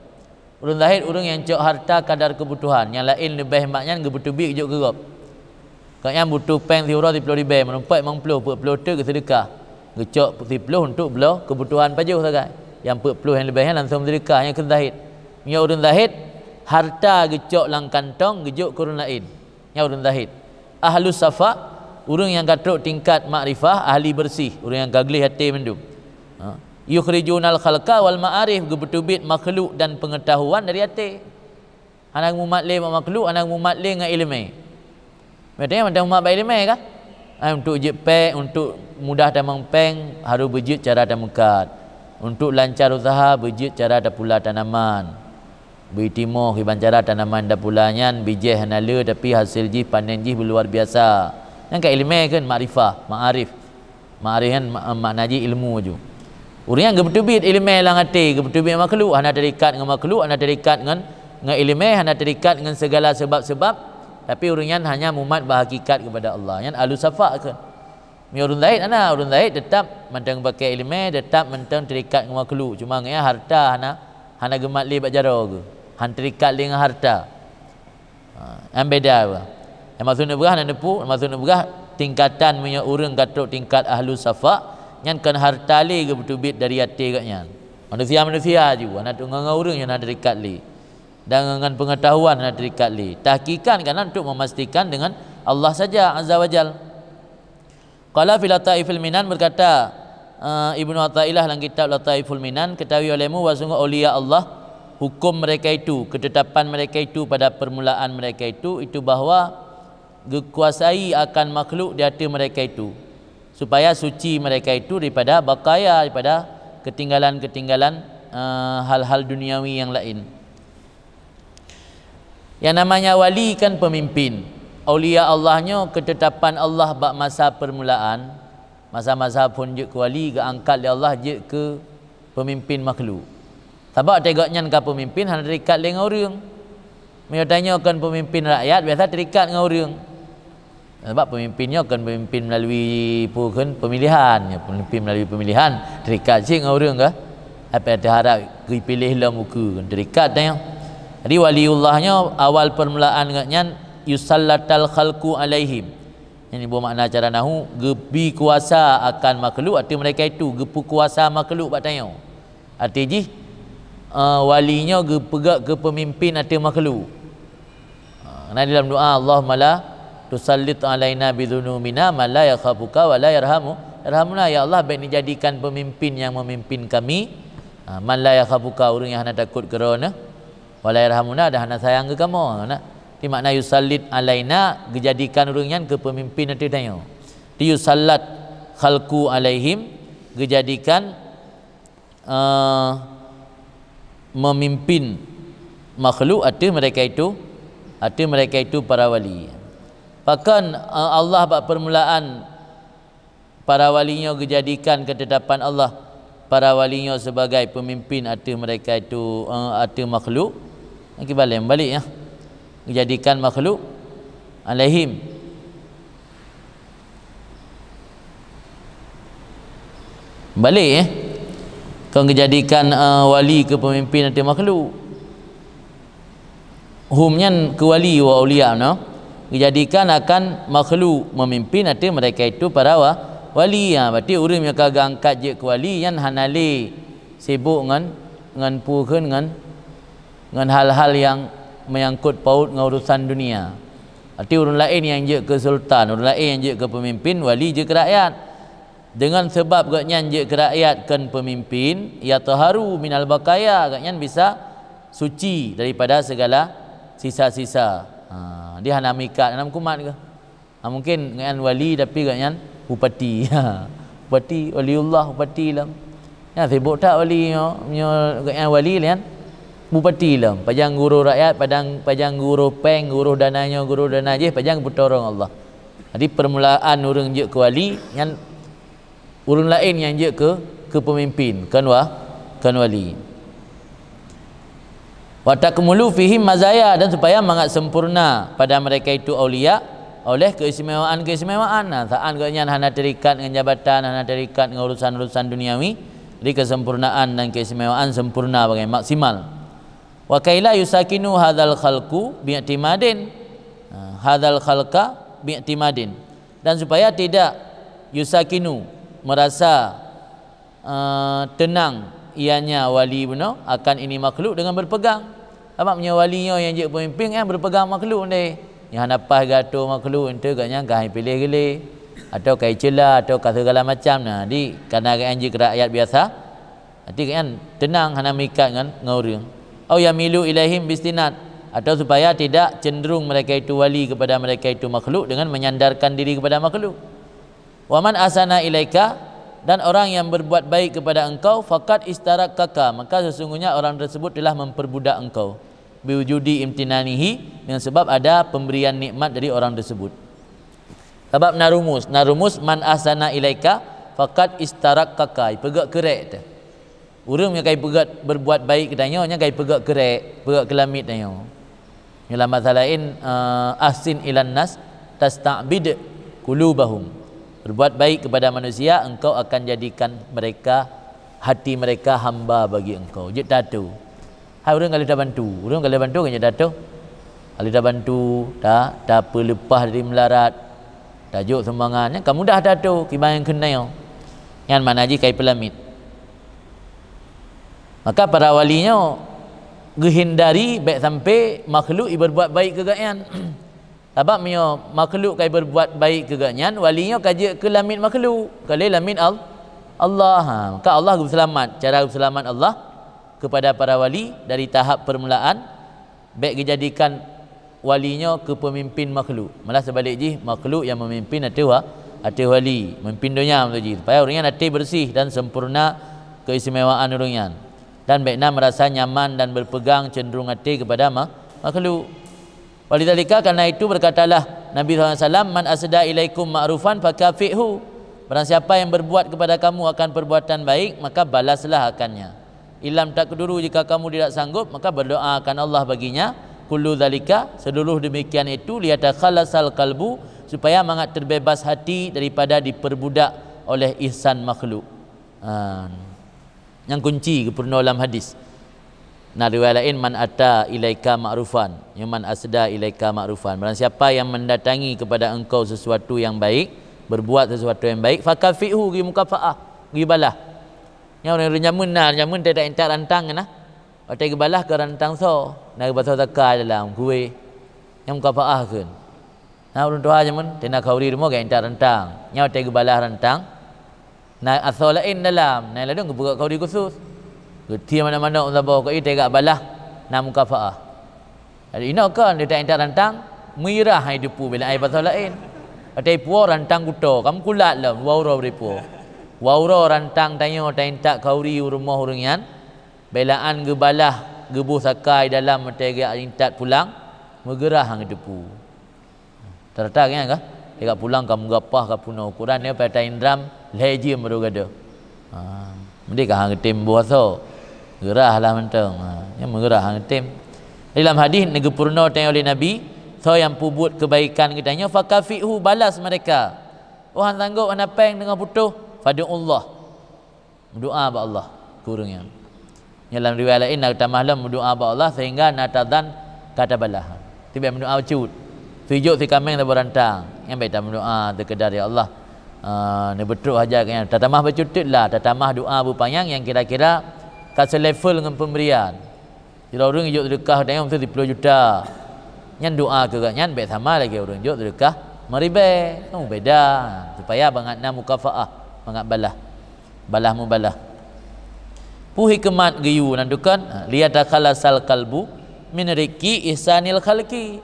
Orang zahid orang yang cok harta kadar kebutuhan, yang lain lebih hematnya kebutuhan big jok gerop. Kau yang butuh peng 10 ribu menumpak mang puluh tu ke sedekah. Gecok 10 untuk belo kebutuhan pajuh saja. Yang 40 yang lebihnya langsung sedekah yang ke zahid. Yang orang zahid harta gecok lang kantong gejok kurun lain. Yang orang zahid. Ahlus safa orang yang katruk tingkat makrifah ahli bersih, orang yang gagli hati mendum. yukhrijunal khalqa wal ma'arif, gebetubit makhluk dan pengetahuan dari hati. Anak mumat le makhluk, anak mumat le dengan ilmu. Maksudnya macam mumat baik ilmu kah? Untuk jepek, untuk mudah tamang peng, harus berjit cara tamukat. Untuk lancar usaha, berjit cara ada pula tanaman. Bertimo hiban cara tanaman dah pulanyan, bijih hanala tapi hasil ji panen ji luar biasa. Yang kat ilmu kan makrifah, ma'arif. Ma'arif kan makna ji ilmu je. Orang yang gebetubit ilmu lang hati, gebetubit makhluk, hana terikat dengan makhluk, hana terikat dengan ilmu, hana terikat dengan segala sebab-sebab, tapi orang yang hanya mumat berhakikat kepada Allah. Yang alu safak ke. Mi urun lain ana, urun lain tetap mentang pakai ilmu, tetap mentang terikat dengan makhluk. Cuma ngaya harta hana gemat li bak jaro ke. Han terikat li dengan harta. Yang beda apa? Yang maksudnya berah hana nepu, maksudnya berah tingkatan punya orang katuk tingkat ahlu safak. Yang kan harta li ke betubit dari hati katnya. Manusia juga nak dengan orang yang nak terikat li. Dan dengan pengetahuan nak terikat li. Tahqiqan kan untuk memastikan dengan Allah saja azza wajal. Qala fil Lataiful Minan, berkata Ibnu Athaillah dalam kitab Lataiful Minan, ketahui olehmu bahwa aulia Allah, hukum mereka itu, ketetapan mereka itu pada permulaan mereka itu bahawa dikuasai akan makhluk di hati mereka itu, supaya suci mereka itu daripada bakaya, daripada ketinggalan-ketinggalan hal-hal duniawi yang lain. Yang namanya wali kan pemimpin. Aulia Allahnya ketetapan Allah bak masa permulaan, masa-masa pun je ke wali ke angkat oleh Allah je ke pemimpin makhluk. Sebab tengoknya ke pemimpin hanya terikat dengan orang. Mereka tanya kan pemimpin rakyat biasa terikat dengan orang. Sebab pemimpinnya kan pemimpin melalui pemilihan, pemimpin melalui pemilihan terikat je dengan orang ke. Apa yang terharap dipilih lah muka kan terikat tanya. Jadi waliullahnya awal permulaan katnya yusallatal khalqu alaihim. Ini bermakna cara nahu gebi kuasa akan makhluk, arti mereka itu gepu kuasa makhluk bak tanya. Arti ji walinya gepegak ke pemimpin arti makhluk. Nah dalam doa Allahumma la tusallit alaina bidzunubina man la yakhafuka wa la yarhamuna, ya Allah baik dijadikan pemimpin yang memimpin kami, man la yakhafuka, orang yang hana takut kerana, wa la yarhamuna, dah hana sayang ke kamu. Nah di makna yusallit alaina, dijadikan orang yang ke pemimpin nanti tanya. Di yusallat khalqu alaihim, dijadikan memimpin makhluk arti mereka itu para wali. Bahkan Allah bak permulaan para walinya dijadikan ketetapan Allah para walinya sebagai pemimpin arti mereka itu arti makhluk. Kita balik ya. Dijadikan makhluk alaihim, balik kau dijadikan wali ke pemimpin nanti makhluk, humnya ke wali wa aulia no, dijadikan akan makhluk memimpin nanti mereka itu para wali. Berarti orang yang kagak angkat je ke wali yang hanali sibuk dengan pukeun dengan hal-hal yang menyangkut paut dengan urusan dunia. Arti orang lain yang je ke sultan, orang lain yang je ke pemimpin, wali je ke rakyat. Dengan sebab gaknya je ke rakyat kan pemimpin, ya taharu minal bakaya, gaknya bisa suci daripada segala sisa-sisa. Dia hana mikat, hana kumat ke? Mungkin dengan wali tapi gaknya bupati. Bupati, waliullah, bupati lah. Ya, sibuk tak wali gaknya wali lah. Bupati lah, pajang guru rakyat, pajang guru peng, guru dananya, guru dana je, pajang putorong Allah. Jadi permulaan orang je ke wali, yang orang lain yang je ke pemimpin, kan wali. Wa takmulu fihim mazaya, dan supaya sangat sempurna pada mereka itu aulia oleh keistimewaan. Saat gaknya hana terikat dengan jabatan, hana terikat dengan urusan-urusan duniawi, jadi kesempurnaan dan keistimewaan sempurna bagai maksimal. Wa kaila yusakinu hadzal khalqu bi'timadin, hadzal khalqa bi'timadin, dan supaya tidak yusakinu merasa tenang ianya wali benar akan ini makhluk dengan berpegang. Sebabnya walinya yang jadi pemimpin berpegang makhluk ni, yang napas gato makhluk ente katnya kai pilih gele atau kai celah atau kai segala macam. Nah di kerana yang jadi rakyat biasa Nanti kan tenang hana mikat dengan orang. Au yamilu ilaihim bistinad, atau supaya tidak cenderung mereka itu wali kepada mereka itu makhluk dengan menyandarkan diri kepada makhluk. Wa man asana ilaika, dan orang yang berbuat baik kepada engkau, faqad istarakaka, maka sesungguhnya orang tersebut telah memperbudak engkau. Biwujudi imtinanihi, dengan sebab ada pemberian nikmat dari orang tersebut. Sebab narumus man asana ilaika faqad istarakaka, pegak kerek tu. Urang yang kai pegat berbuat baik katanya nya kai pegat kerek, pegat kelamit tanya. Dalam masalah lain ahsin ilan nas tasta'bid qulubahum. Berbuat baik kepada manusia, engkau akan jadikan mereka, hati mereka hamba bagi engkau. Je tatu. Hai urang kalau dah bantu, urang kalau bantu kan je tatu. Kalau dah bantu, dah apa lepas dari melarat. Tajuk sembangannya kamu dah tatu, kibayang kenal. Yang mana ji kai pelamit. Maka para walinya menghindari baik sampai makhluk berbuat baik keganyan. Sebab mio makhluk kai berbuat baik keganyan, walinya kaji ke lamit makhluk. Kalau lamit Allah, maka Allah berselamat. Cara berselamat Allah kepada para wali dari tahap permulaan baik dijadikan walinya ke pemimpin makhluk. Malah sebalik ji makhluk yang memimpin atau wali, memimpin dunia tu ji. Supaya orangnya hati bersih dan sempurna keistimewaan orangnya. Dan baiknya merasa nyaman dan berpegang cenderung hati kepada makhluk. Walidzalika, karena itu berkatalah Nabi SAW, man asda ilaikum ma'rufan fakafi'hu, barang siapa yang berbuat kepada kamu akan perbuatan baik, maka balaslah akannya. Ilam takduru, jika kamu tidak sanggup, maka berdoakan Allah baginya. Kullu dzalika, seluruh demikian itu, liyatakhallasal qalbu, supaya mangat terbebas hati daripada diperbudak oleh ihsan makhluk. Yang kunci kepurna dalam hadis. Nah, riwayat lain, man ata ilaika ma'rufan, man asda ilaika ma'rufan, barang siapa yang mendatangi kepada engkau sesuatu yang baik, berbuat sesuatu yang baik, fakafi'hu, gi mukafaah, gi balah. Yang orang nyamun tak entak rantang nah. Atau gi balah ke rantang so, nak basah zakar dalam kuih. Yang mukafaah kan. Nah, orang tua nyamun tena kauri rumah ga entak rantang. Yang tak gi balah rantang. Nah, asal lain dalam, nah lalu ngebuka kauri khusus. Dia mana-mana orang bawa kau tegak balah nak mukafaah. Jadi ini kan dia tak entar rantang mirah hidup bila ai pasal lain. Ada puo rantang kuto, kamu kulat lah wauro beripu. Wauro rantang tanya tak entak kauri rumah orangnya. Belaan ge balah gebuh sakai dalam tegak entat pulang megerah hang depu. Tertak kan kah? Tegak pulang kamu gapah ka punau ukuran dia pada indram leji merugada. Mendika hang tim buaso. Gerahlah mentang. Yang mengerah hang tim. Dalam hadis negepurna tanya oleh Nabi, so yang pubut kebaikan katanya fakafihu, balas mereka. Oh hang sanggup hang napeng dengan putuh, fad'ullah. Berdoa ba Allah kurangnya. Dalam riwayat lain nak tamahlam berdoa ba Allah sehingga natadan kata balah. Tiba berdoa cut. Tujuk si kameng dah berantang. Yang baik tak berdoa terkedar ya Allah. Ni betul aja kan. Tatamah bercututlah, tatamah doa berpanjang yang kira-kira kasih level dengan pemberian. Kalau orang hidup sedekah dengan mesti 10 juta. Yang doa ke kan baik sama lagi orang hidup sedekah meribe. Beda. Supaya bangat na mukafaah, bangat balah. Balah mubalah. Pu hikmat giyu nandukan liyatakhallasal qalbu min riki ihsanil khalqi.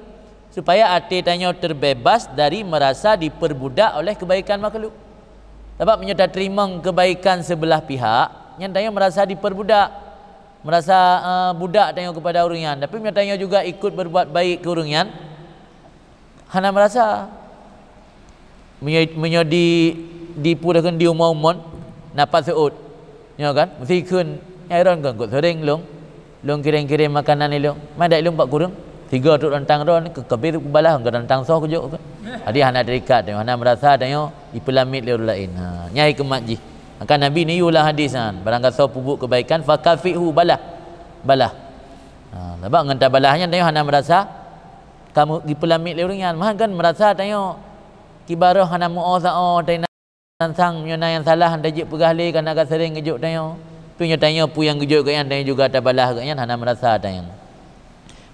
Supaya hati tanya terbebas dari merasa diperbudak oleh kebaikan makhluk. Sebab menyerta terima kebaikan sebelah pihak, yang tanya merasa diperbudak, merasa budak tanya kepada orangnya, tapi yang tanya juga ikut berbuat baik ke orangnya, hana merasa menyodi dipudahkan di umum napas seut, ya kan? Mesti kun, iron kan kot sering long kirim makanan ni long, mana long pak kurang, 3 tu rantang ron ke kabir balah ke rantang so kujuk kan? Jadi hana terikat, hana merasa tanya dipelamit le orang lain. Nyai kemat ji. Maka Nabi ni ulah hadis kan. Barang kata pupuk kebaikan fakafihu balah. Sebab ngenta balahnya tanya hana merasa kamu dipelamit le orang yang kan merasa tanya kibarah hana mu'azah tanya sang nyona yang salah handa jik pegah le kan agak sering gejuk tanya. Tu nya tanya pu yang gejuk ke yang tanya juga ada balah ke yang hana merasa tanya.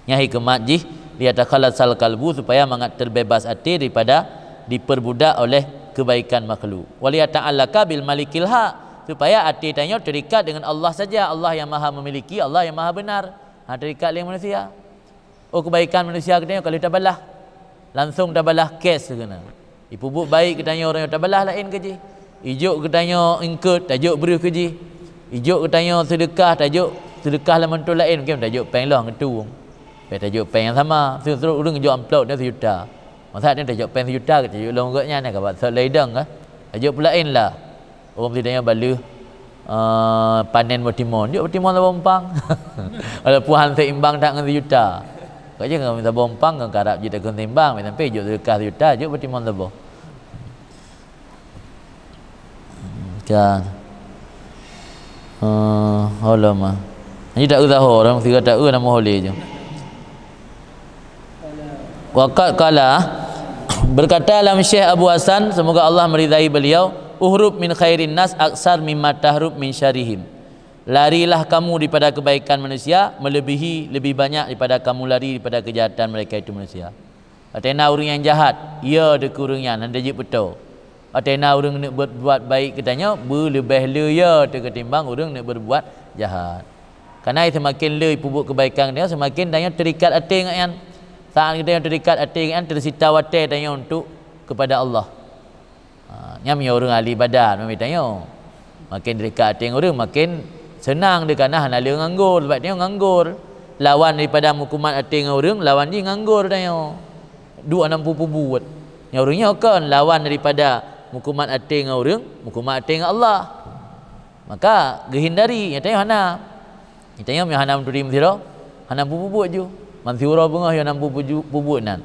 Nya hikmat ji dia takhallasal qalbu supaya mangat terbebas hati daripada diperbudak oleh kebaikan makhluk. Waliyata'allaka bil malikil haq, supaya hati tanya terikat dengan Allah saja. Allah yang maha memiliki, Allah yang maha benar. Terikat dengan manusia. Oh, kebaikan manusia katanya kalau tak balah, langsung tak balah kes kena. Ipubuk baik katanya orang yang tak balah lain kerja. Ijuk katanya ingkut, tajuk beri kerja. Ijuk katanya sedekah, tajuk sedekah lah mentul lain. Mungkin tajuk peng lah ngetu. Tajuk peng yang sama. Terus orang jual amplop dia sejuta. Masa dia tajuk peng sejuta ke tajuk longgotnya ni kabat selidang ke. Tajuk pula lain lah. Orang tidaknya bala panen bertimun. Juk bertimun tak bompang. Kalau puhan seimbang tak dengan sejuta. Kau je kalau minta bompang kan karap je tak seimbang. Sampai juk sedekah sejuta, juk bertimun tak boh. Kan. Lama. Ini tak usah orang mesti kata nama boleh je. Waqat qala berkata dalam Syekh Abu Hasan, semoga Allah meridai beliau, uhrub min khairin nas aksar mimma tahrub min syarihim. Larilah kamu daripada kebaikan manusia melebihi lebih banyak daripada kamu lari daripada kejahatan mereka itu manusia. Atena orang yang jahat, ya ada kurangnya anda je betul. Atena orang nak berbuat baik katanya berlebih laya ketimbang orang nak berbuat jahat. Kerana semakin le pupuk kebaikan dia semakin dia terikat hati dengan saat kita yang terikat hati dengan tersita hati dia untuk kepada Allah. Nyam orang ahli badan mami tanya. Makin terikat hati orang makin senang dia kerana hana le nganggur sebab dia nganggur. Lawan daripada hukuman hati dengan orang lawan dia nganggur dia. 260 buat. Yang orangnya kan lawan daripada hukuman hati dengan orang, hukuman hati dengan Allah. Maka gehindari yang tanya hana. Yang tanya yang hana menturi mthira, hana buat je. Manthura bunga yang 60 buat nan.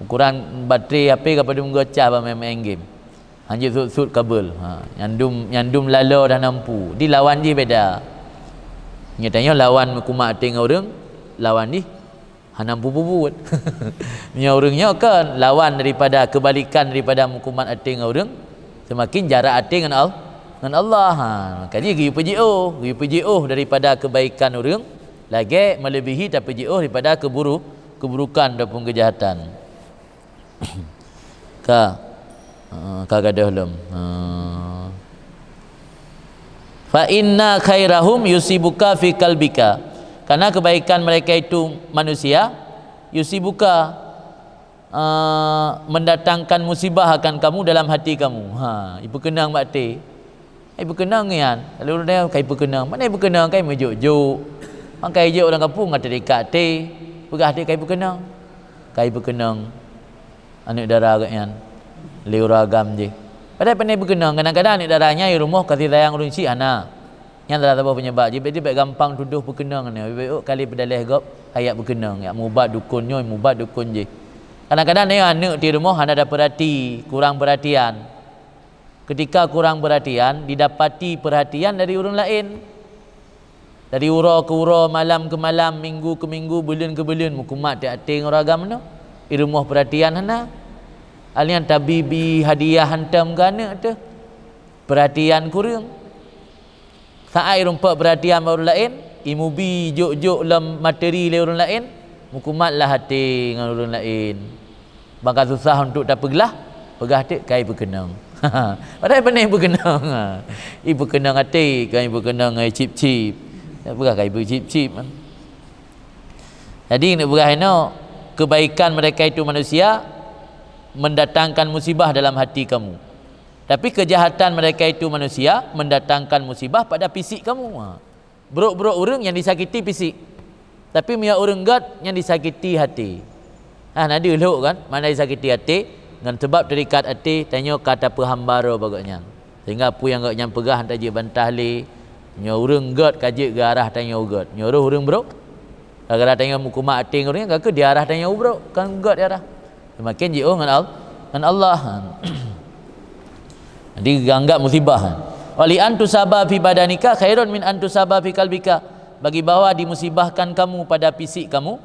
Ukuran baterai HP kepada menggocah main game. Hanya sud kabel. Nyandum lala dah nampu. Di lawan dia beda. Yang tanya lawan hukuman hati dengan orang, lawan ni hana buat. Yang orangnya kan lawan daripada kebalikan daripada hukuman hati dengan orang, semakin jarak hati dengan Allah. Maka dia pergi PJO daripada kebaikan orang lagi melebihi tapi PJO daripada keburukan ataupun kejahatan. Kagadah lem. Fa inna khairahum yusibuka fi qalbika. Karena kebaikan mereka itu manusia yusibuka mendatangkan musibah akan kamu dalam hati kamu. Ibu kenang bakti. Ibu kenang kan. Kalau dia kai berkenang, mana ibu kenang kai mejuk-juk. Angkai je orang kampung kata dekat hati. Pegah hati kai berkenang. Kai berkenang. Anak darah kan. Leu ragam je. Padahal pandai berkenang kadang-kadang anak darahnya di rumah kasih sayang urang si anak. Yang tak tahu penyebab. Jadi baik gampang tuduh berkenang ni. Baik kali pedalih gop ayat berkenang. Ya mubat dukunnya, mubat dukun je. Kadang-kadang ni anak di rumah anda ada perhati, kurang perhatian. Ketika kurang perhatian, didapati perhatian dari orang lain. Dari ura ke ura, malam ke malam, minggu ke minggu, bulan ke bulan, mukumat hati orang agama mana? Di rumah perhatian mana? Alian tabibi hadiah hantam ke anak tu. Perhatian kurang. Saat rumpak perhatian orang lain, imubi juk-juk dalam materi le orang lain, mukumatlah hati dengan orang lain. Bakal susah untuk tak pegelah, pegah hati kai berkenang. Padahal pandai berkenang. Ibu kenang hati, kai berkenang ai cip-cip. Tak pegah kai cip-cip. Jadi nak berah kebaikan mereka itu manusia mendatangkan musibah dalam hati kamu. Tapi kejahatan mereka itu manusia mendatangkan musibah pada fisik kamu. Buruk-buruk orang yang disakiti fisik. Tapi miak orang gat yang disakiti hati. Nadi elok kan, mana disakiti hati dengan sebab terikat hati tanya kata perhambara bagaknya. Sehingga apa yang gak yang pegah hantar je bantah le. Nya orang gat kajik ke arah tanya ugat. Nya orang buruk. Gara-gara tanya mukumat hati orang ke dia arah tanya buruk kan gat dia arah. Semakin je dengan Allah. Jadi anggap musibah. Wali antusaba fi badanika khairun min antusaba fi qalbika. Bagi bahawa dimusibahkan kamu pada fisik kamu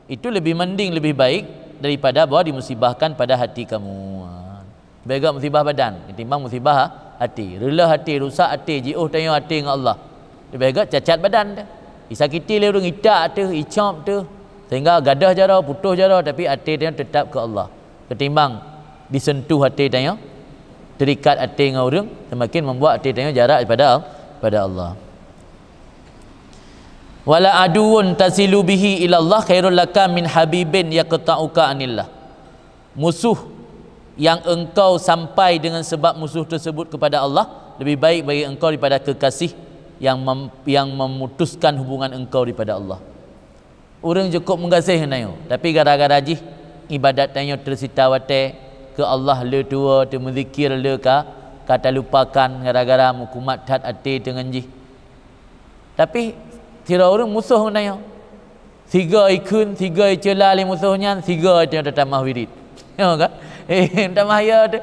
itu lebih mending, lebih baik daripada bahawa dimusibahkan pada hati kamu. Baik musibah badan ketimbang musibah hati. Rela hati, rusak hati, jiuh tanya hati dengan Allah. Lebih baik cacat badan dia. Disakiti le orang itak tu, icap tu. Sehingga gadah jara, putus jara tapi hati dia tetap ke Allah. Ketimbang disentuh hati tanya terikat hati dengan orang, semakin membuat hati tanya jarak daripada Allah. Wala aduun tasilu bihi ilallah khairul laka min habibin yaqta'uka anillah. Musuh yang engkau sampai dengan sebab musuh tersebut kepada Allah lebih baik bagi engkau daripada kekasih yang memutuskan hubungan engkau daripada Allah. Orang cukup mengasihi nayo, tapi gara-gara jih ibadat nayo tersita wate ke Allah le tua te menzikir le kata lupakan gara-gara mukumat hat hati dengan jih. Tapi tira orang musuh nayo. Tiga ikun, tiga icela le musuhnya, tiga itu ada tamah wirid. Ya kan? Tamah ya tu.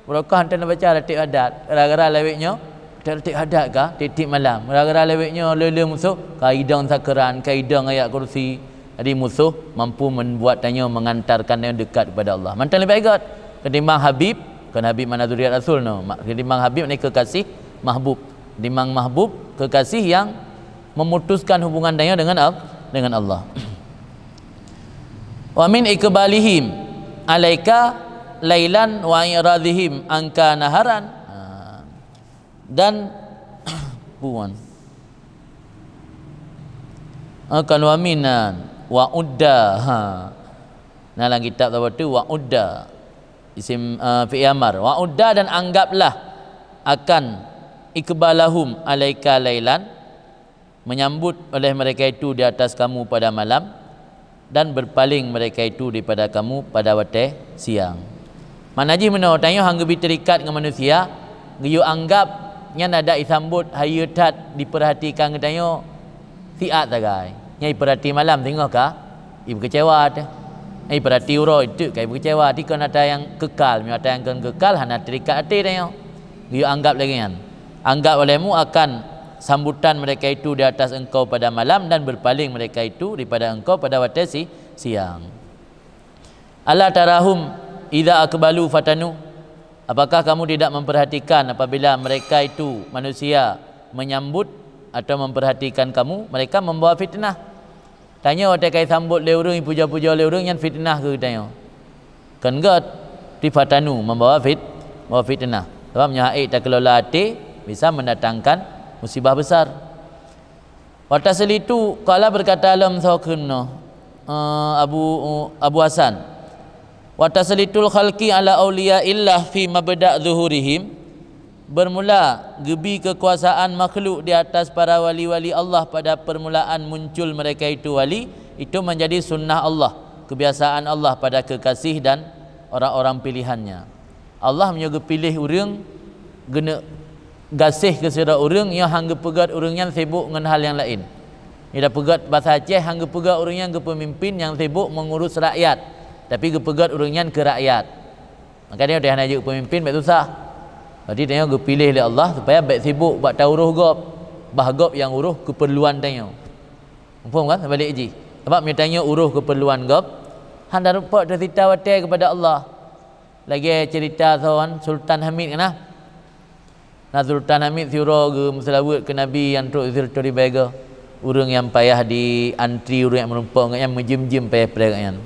Berokah hantar baca ratik adat. Gara-gara leweknya ratik adat kah? Titik malam. Gara-gara leweknya lele musuh, kaidang sakaran, kaidang ayat kursi. Jadi musuh mampu membuat tanya mengantarkan yang dekat kepada Allah. Mantan lebih baik ketimbang Habib, kan Habib mana zuriat Rasul no. Ketimbang Habib ni kekasih mahbub. Ketimbang mahbub kekasih yang memutuskan hubungan dia dengan Allah. Wa min ikbalihim alaika lailan wa iradihim anka naharan. Dan puan akan wa minan wa udda dalam kitab tu wa udda isim fi'il amar wa udda, dan anggaplah akan ikbalahum alaika lailan, menyambut oleh mereka itu di atas kamu pada malam, dan berpaling mereka itu daripada kamu pada waktu siang. Manaji menau tanya hangga terikat dengan manusia, giyu anggapnya nada isambut hayutat diperhatikan tanya siat tagai. Nyai perhati malam tengok ibu kecewa tu. Nyai perhati uro itu kai ibu kecewa ti kan ada yang kekal, ada yang kan kekal hana terikat hati tanya. Giyu anggap lagi kan. Anggap olehmu akan sambutan mereka itu di atas engkau pada malam, dan berpaling mereka itu daripada engkau pada waktu siang. Ala tarahum idza akbalu fatanu. Apakah kamu tidak memperhatikan apabila mereka itu manusia menyambut atau memperhatikan kamu, mereka membawa fitnah. Tanya waktu kai sambut le urang, puja-puja le urang, yang fitnah ke tanya. Kan gat di fatanu membawa fitnah. Sebabnya haid tak kelola hati bisa mendatangkan musibah besar. Watasal itu kala berkata alam sawkunno Abu Hasan, watasalitul khalqi ala awliya illah fi mabda' zuhurihim, bermula gebi kekuasaan makhluk di atas para wali-wali Allah pada permulaan muncul mereka itu wali, itu menjadi sunnah Allah, kebiasaan Allah pada kekasih dan orang-orang pilihannya. Allah menyuruh pilih orang gena gasih ke sira orang yang hangga pegat orang yang sibuk dengan hal yang lain. Ia dah pegat bahasa Aceh, hangga pegat orang yang ke pemimpin yang sibuk mengurus rakyat, tapi ke pegat orang yang ke rakyat. Maka dia dah nak jadi pemimpin baik susah. Berarti dia ke pilih oleh Allah supaya baik sibuk buat tauruh gop, bahgop yang uruh keperluan dia. Faham kan balik ji? Sebab dia tanya uruh keperluan gop, handa rupa dah cerita watai kepada Allah. Lagi cerita seorang Sultan Hamid kan? Nah, Sultan Hamid syurah ke selawat ke Nabi yang teruk zirturi bega. Orang yang payah di antri, orang yang menumpang, yang menjim-jim payah perayaan.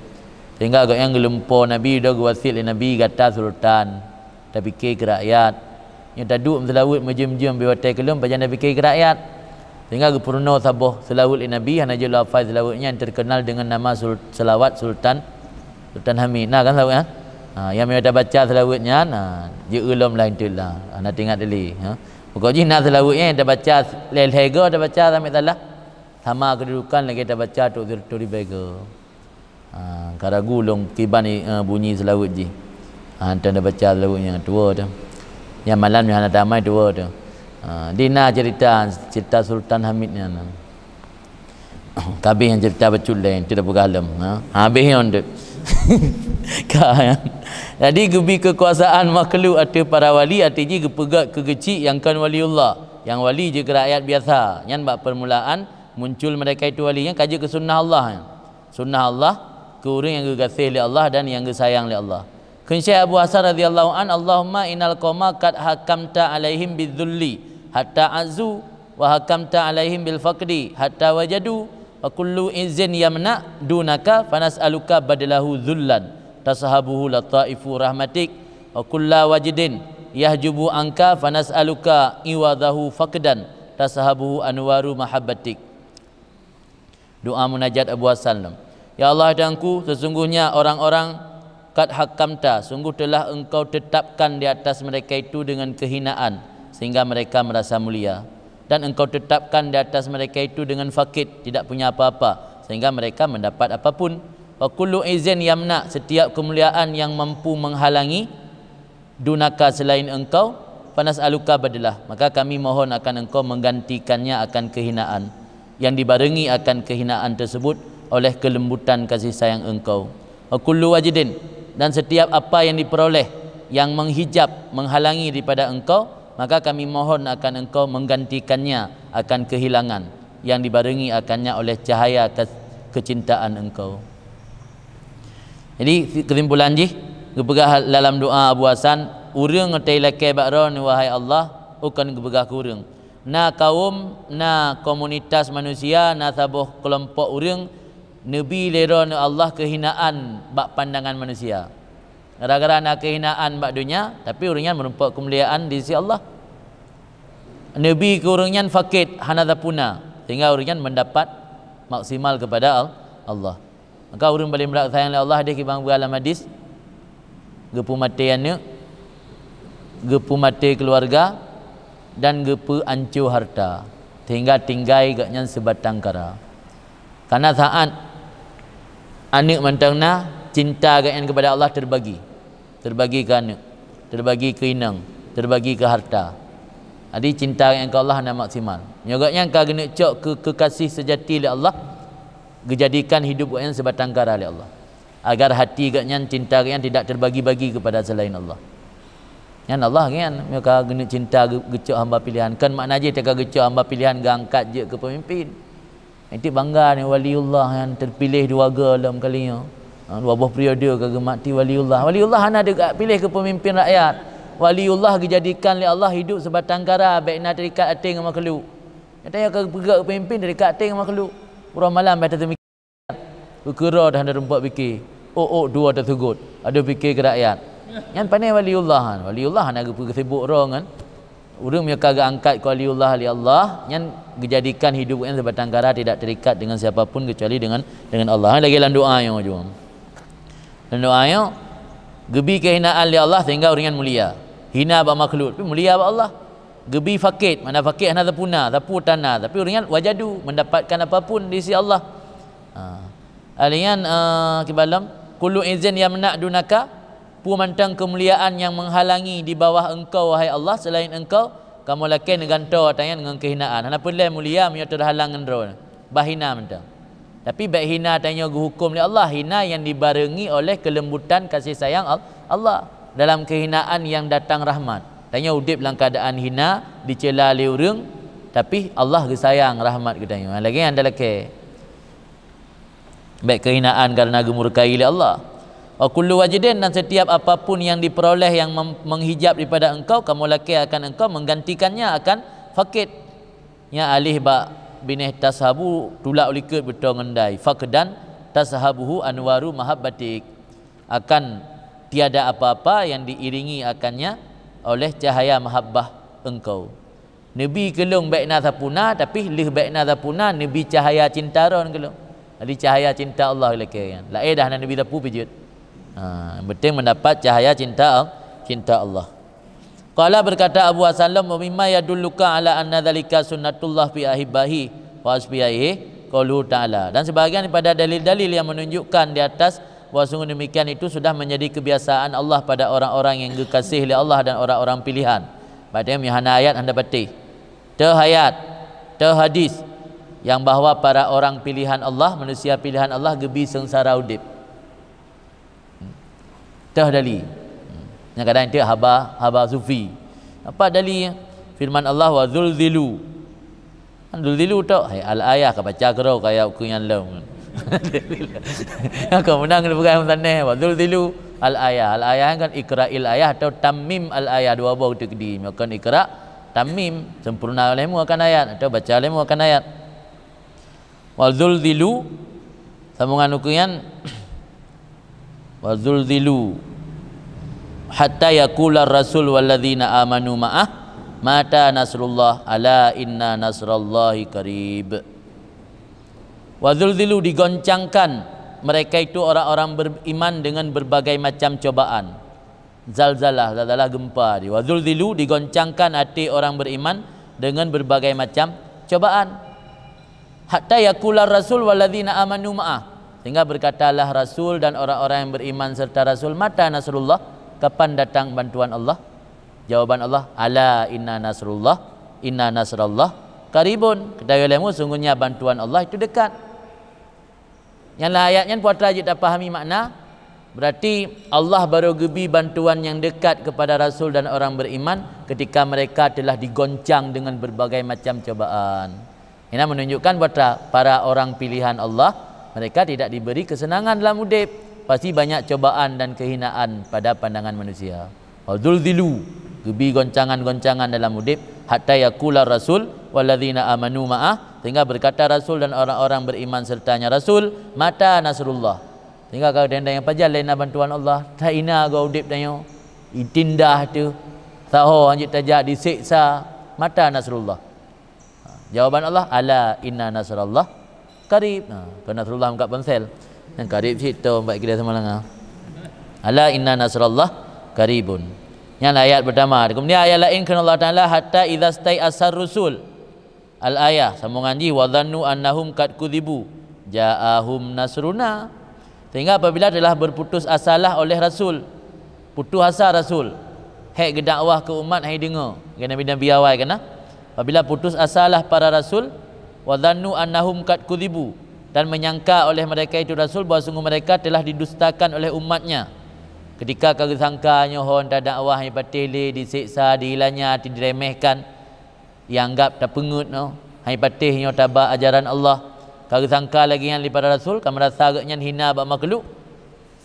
Sehingga agak yang gelempur Nabi dah wasil Nabi kata Sultan, dah fikir ke rakyat. Yang taduk selawat menjim-jim biwatai kelum pajan dah fikir ke rakyat. Sehingga ke purna sabah selawat Nabi hana je lafaz selawatnya yang terkenal dengan nama selawat Sultan Hamid. Nah kan selawat kan? Yang mereka baca selawatnya, dia ulum lain tu lah. Nak ingat dulu. Pokoknya nak selawatnya yang dah baca lel-hega, dah baca sampai salah. Sama kedudukan lagi dah baca tu bega. Kara gulung kibani bunyi selawat ji. Hantar dah baca selawatnya tua tu. Yang malam yang ada damai tua tu. Dina cerita Sultan Hamid ni. Kabeh yang cerita betul lain, tidak bergalam. Habis yang tu. Jadi gebi kekuasaan makhluk atau para wali artinya gepegat kegecik yang kan waliullah, yang wali je ke rakyat biasa, yang bak permulaan muncul mereka itu wali yang kaji ke sunnah Allah, sunnah Allah ke orang yang gekasih oleh Allah dan yang gesayang oleh Allah. Syekh Abu Hasan radhiyallahu an, Allahumma innal qauma qad hakamta alaihim bidzulli hatta azu wa hakamta alaihim bil faqdi hatta wajadu wa kullu izin yamna dunaka fanas'aluka badalahu dhullan tasahabuhu lataifu rahmatik wa kulla wajidin yahjubu anka fanas'aluka iwadahu faqdan tasahabuhu anwaru mahabbatik. Doa munajat Abu Hasan. Ya Allah Tuhanku, sesungguhnya orang-orang kad hakamta, sungguh telah engkau tetapkan di atas mereka itu dengan kehinaan sehingga mereka merasa mulia, dan engkau tetapkan di atas mereka itu dengan fakir, tidak punya apa-apa sehingga mereka mendapat apapun. Wa kullu izin yamna, setiap kemuliaan yang mampu menghalangi dunaka selain engkau, panas aluka badalah, maka kami mohon akan engkau menggantikannya akan kehinaan yang dibarengi akan kehinaan tersebut oleh kelembutan kasih sayang engkau. Wa kullu wajidin, dan setiap apa yang diperoleh yang menghijab, menghalangi daripada engkau, maka kami mohon akan engkau menggantikannya akan kehilangan yang dibarengi akannya oleh cahaya kecintaan engkau. Jadi kesimpulan je gebegah dalam doa Abu Hasan, urang ngetai lakai bakron wahai Allah, ukan gebegah kurang. Na kaum, na komunitas manusia, na sabuh kelompok urang Nabi leron Allah kehinaan bak pandangan manusia. Gara-gara nak kehinaan bak dunia, tapi orangnya menumpuk kemuliaan di sisi Allah. Nabi ke orangnya fakir hanadapuna, sehingga orangnya mendapat maksimal kepada Allah. Maka orang paling berat sayang oleh Allah dia kibang dalam hadis, gepu mati anak, gepu mati keluarga, dan gepu ancur harta, sehingga tinggai gaknya sebatang kara. Karena saat anak mentangna cinta gaknya kepada Allah terbagi ke anak, terbagi ke inang, terbagi ke harta. Jadi cinta yang ke Allah nak maksimal. Nyogaknya kau kena cok kekasih sejati oleh Allah, dijadikan hidup gaknya sebatang kara oleh Allah, agar hati gaknya cinta gaknya tidak terbagi-bagi kepada selain Allah. Yang Allah kan mereka kena cinta gecok hamba pilihan. Kan makna je teka gecok hamba pilihan gangkat je ke pemimpin. Nanti bangga ni waliullah yang terpilih dua dalam kalinya. Dua buah periode kagak mati waliullah. Waliullah hana dia pilih ke pemimpin rakyat. Waliullah dijadikan oleh Allah hidup sebatang kara, baik nak terikat hati dengan makhluk. Katanya kagak pegang pemimpin terikat hati dengan makhluk. Orang malam baca temik. Kekera dah ada rempak fikir. Dua dah tegut. Ada fikir ke rakyat. Yang pandai waliullah. Waliullah nak pergi sibuk orang kan. Orang yang kagak angkat ke waliullah li Allah, yang dijadikan hidup yang sebatang kara, tidak terikat dengan siapapun kecuali dengan Allah. Lagi dalam doa yang jom. Dan doa yang gebi kehinaan li Allah sehingga orang yang mulia. Hina ba makhluk, tapi mulia ba Allah. Gebi fakir, mana fakir hana terpuna, tapu tanah, tapi orang yang wajadu mendapatkan apapun di sisi Allah. Alian kibalam kullu izin yamna dunaka, pu mantang kemuliaan yang menghalangi di bawah engkau wahai Allah selain engkau, kamu lakin ganto tanya dengan kehinaan. Hana pun mulia punya terhalang ngendro. Bahina mantang. Tapi baik hina tanya hukum oleh Allah, hina yang dibarengi oleh kelembutan kasih sayang Allah. Dalam kehinaan yang datang rahmat. Tanya udip dalam keadaan hina, dicela oleh orang, tapi Allah kesayang rahmat ke tanya. Lagi anda lagi baik kehinaan kerana gemurkai oleh Allah. Wa kullu wajidin, dan setiap apapun yang diperoleh yang menghijab daripada engkau, kamu laki akan engkau menggantikannya akan fakir. Ya alih ba binih tashabu tulak ulikat betul ngendai. Faqdan tashabuhu anwaru mahabbatik, akan tiada apa-apa yang diiringi akannya oleh cahaya mahabbah engkau. Nabi kelung baik na sapuna, tapi lih baik na sapuna nabi cahaya cinta ron kelung. Jadi cahaya cinta Allah laki kan. Lain dah nabi tapu pijut. Penting mendapat cahaya cinta Allah. Qala berkata Abu Hasan wa mimma yadulluka ala anna dzalika sunnatullah fi ahibbahi wa asbiyaihi qaulu ta'ala. Dan sebahagian daripada dalil-dalil yang menunjukkan di atas bahawa sungguh demikian itu sudah menjadi kebiasaan Allah pada orang-orang yang dikasihi oleh Allah dan orang-orang pilihan. Padahal mihana ayat anda batik. Ayat, hadis yang bahawa para orang pilihan Allah, manusia pilihan Allah gebi sengsara udip. Dalil. Yang kadang dia haba sufi. Apa dalilnya? Firman Allah wa zulzilu. Zulzilu tu al ayah ka baca kero kaya aku yang lain. Kau menang dengan pegang tanah. Wa zulzilu al ayah. Al ayah kan ikra'il ayah atau tamim al ayah, dua buah tekdi. Maka ikra' tamim, sempurna olehmu akan ayat atau baca olehmu akan ayat. Wa zulzilu sambungan ukuyan wa zulzilu hatta yaqula rasul walladzina amanu ma'ah mata nasrullah ala inna nasrallahi qarib. Wa zulzilu, digoncangkan mereka itu orang-orang beriman dengan berbagai macam cobaan. Zalzalah gempa. Wa zulzilu, digoncangkan hati orang beriman dengan berbagai macam cobaan. Hatta yaqula rasul walladzina amanu ma'ah, sehingga berkatalah Rasul dan orang-orang yang beriman serta Rasul, mata nasrullah, kapan datang bantuan Allah? Jawaban Allah, ala inna nasrullah qaribun, ketahuilah sungguhnya bantuan Allah itu dekat. Yang lah ayatnya puatra je tak pahami makna, berarti Allah baru gebi bantuan yang dekat kepada Rasul dan orang beriman ketika mereka telah digoncang dengan berbagai macam cobaan. Ini menunjukkan bahawa para orang pilihan Allah, mereka tidak diberi kesenangan dalam hidup, pasti banyak cobaan dan kehinaan pada pandangan manusia. Wadzulzilu, gebi goncangan-goncangan dalam hidup, hatta yaqula rasul walladzina amanu ma'ah, sehingga berkata Rasul dan orang-orang beriman sertanya Rasul, mata nasrullah, sehingga kau denda yang pajal lain bantuan Allah, tak ina kau hidup danyo itindah tu saho anjit tajak disiksa, mata nasrullah. Jawaban Allah, ala inna nasrallah qarib. Kau nasrullah angkat pensel yang qarib situ baik kita sama langa. Ala inna nasrallah qaribun. Yang ayat pertama. Kemudian ayat lain kan Allah Taala, hatta idza stai asar rusul. Al ayah sambungan ji, wa dhannu annahum qad kudzibu ja'ahum nasruna. Sehingga apabila telah berputus asalah oleh Rasul, putus asa Rasul, hek ke dakwah ke umat, hai dengar ke nabi-nabi awal kana. Apabila putus asalah para rasul, wa dhannu annahum qad kudzibu, dan menyangka oleh mereka itu Rasul bahawa sungguh mereka telah didustakan oleh umatnya. Ketika kau sangka nyohon tak dakwah yang patih disiksa, dihilangnya, diremehkan, yang anggap tak pengut no, hai patih nyo tabak ajaran Allah. Kau sangka lagi yang daripada Rasul, kau merasa agaknya hina bak makhluk.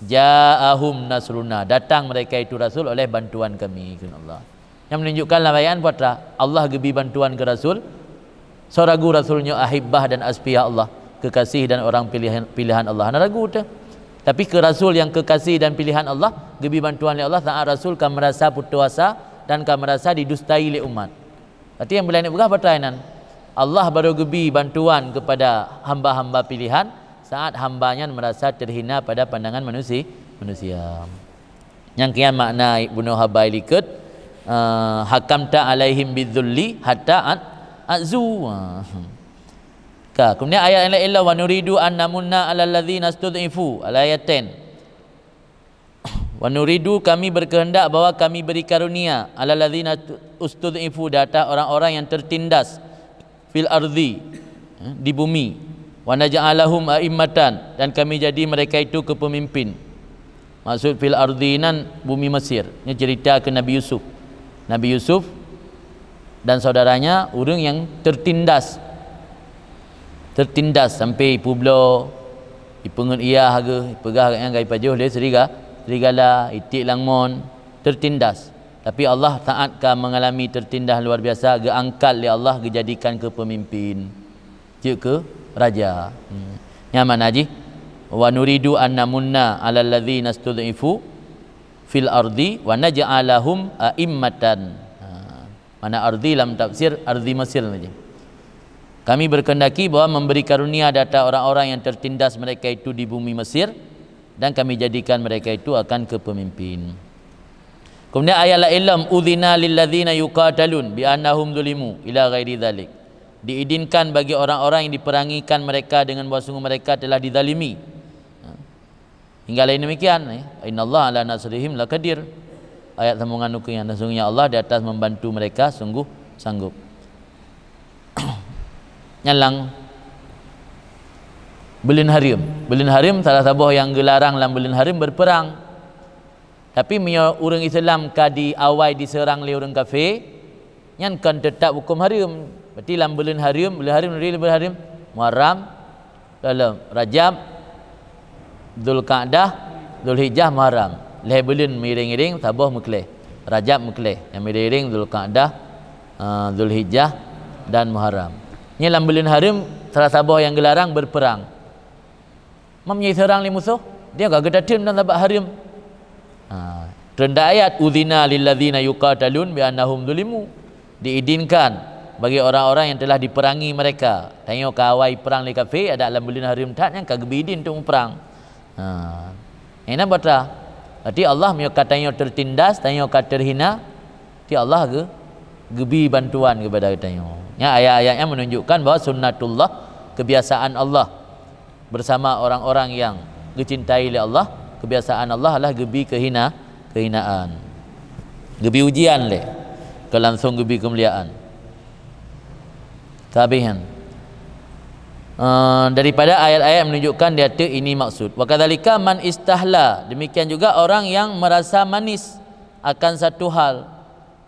Ja'ahum nasruna, datang mereka itu Rasul oleh bantuan kami, kata Allah. Yang menunjukkan layan putra Allah gebi bantuan ke Rasul. So ragu Rasulnya ahibbah dan asfiyah Allah, kekasih dan orang pilihan Allah. Ana ragu tu. Tapi ke Rasul yang kekasih dan pilihan Allah, gebi bantuan oleh Allah, saat Rasul kan merasa putus asa dan kan merasa didustai oleh umat. Berarti yang boleh nak berapa pertanyaan? Allah baru gebi bantuan kepada hamba-hamba pilihan saat hambanya merasa terhina pada pandangan manusia. Yang kian makna Ibnu Habai likut, hakamta alaihim bidzulli hatta azu. Kemudian ayat yang lain, wa nuridu an namunna alal ladzina stud'ifu, ayat 10. Wa nuridu, kami berkehendak bahwa kami beri karunia, alal ladzina stud'ifu, data orang-orang yang tertindas, fil ardi, di bumi, wa naj'alahum a'immatan, dan kami jadi mereka itu kepemimpin. Maksud fil ardi nan bumi Mesir. Ini cerita ke Nabi Yusuf. Nabi Yusuf dan saudaranya orang yang tertindas sampai publo ipengun ia harga pegah yang gai pajuh dia serigala itik langmon, tertindas. Tapi Allah taat ka mengalami tertindas luar biasa, geangkat oleh Allah, dijadikan ke pemimpin, je ke raja. Nyaman haji, wa nuridu an namunna alal ladzina stud'ifu fil ardi wa naj'alahum a'immatan. Mana ardi dalam tafsir ardi Mesir saja. Kami berkehendaki bahwa memberi karunia data orang-orang yang tertindas mereka itu di bumi Mesir, dan kami jadikan mereka itu akan kepemimpin. Kemudian ayat la-ilam udzina lil ladzina yuqatalun bi annahum zulimu ila ghairi dzalik. Diizinkan bagi orang-orang yang diperangikan mereka dengan bahawa sungguh mereka telah dizalimi. Hingga lain demikian, innallaha ala nasrihim laqadir. Ayat sambungan nukian, sesungguhnya Allah di atas membantu mereka sungguh sanggup. Nyalang Belin Harim salah satu yang gelarang dalam Belin Harim berperang. Tapi orang Islam kadi awai diserang oleh orang kafir, yang kan tetap hukum harim. Berarti dalam Belin Harim Muharram, dalam Rajab, Dzulqa'dah, Dzulhijjah, Muharram. Leh belin miring-iring tabuh mekleh. Rajab mekleh. Yang miring Dzulqa'dah, Dzulhijjah dan Muharram. Ini dalam Belin Harim salah satu yang gelarang berperang. Mempunyai serang li musuh, dia gak gedatin dan tabak harim. Rendah ayat udzina lil ladzina yuqatalun bi annahum zulimu. Diizinkan bagi orang-orang yang telah diperangi mereka. Tengok kawai perang li kafir ada dalam bulan hari empat yang kagak bidin untuk perang. Ini batra. Berarti Allah punya katanya tertindas, tanya kata terhina. Ti Allah ke gebi bantuan kepada katanya. Ya, ayat-ayatnya menunjukkan bahawa sunnatullah, kebiasaan Allah bersama orang-orang yang dicintai oleh Allah. Kebiasaan Allah adalah gebi kehinaan, gebi ujian le, ke langsung gebi kemuliaan. Tabihan. Daripada ayat-ayat menunjukkan dia tu ini maksud. Wa kadzalika man istahla, demikian juga orang yang merasa manis akan satu hal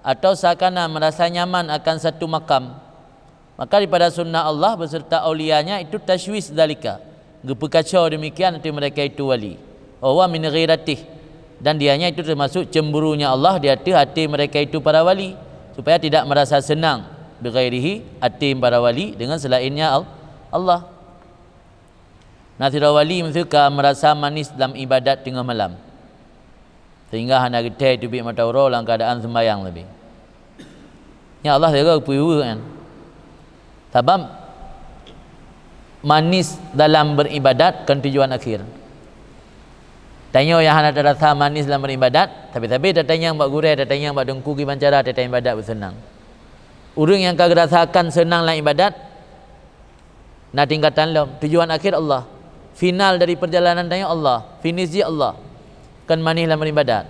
atau seakan merasa nyaman akan satu makam. Maka daripada sunnah Allah beserta aulianya itu tashwis dalika, gepekacau demikian nanti mereka itu wali. Wa min ghiratih, dan dianya itu termasuk cemburunya Allah di hati mereka itu para wali, supaya tidak merasa senang bighairihi, hati para wali dengan selainnya Allah. Nasira wali suka merasa manis dalam ibadat tengah malam, sehingga hana kita itu bi mata uro dalam keadaan sembahyang lebih. Ya Allah jaga puyu kan. Sebab manis dalam beribadat kan tujuan akhir. Tanya yang hana terasa manis dalam beribadat, tapi datanya yang buat gurih, datanya yang buat dengku ki bancara, datanya ibadat bersenang. Orang yang kagak rasakan senang dalam ibadat, nak tingkatan lom, tujuan akhir Allah. Final dari perjalanan tanya Allah, finish je Allah. Kan manis dalam beribadat.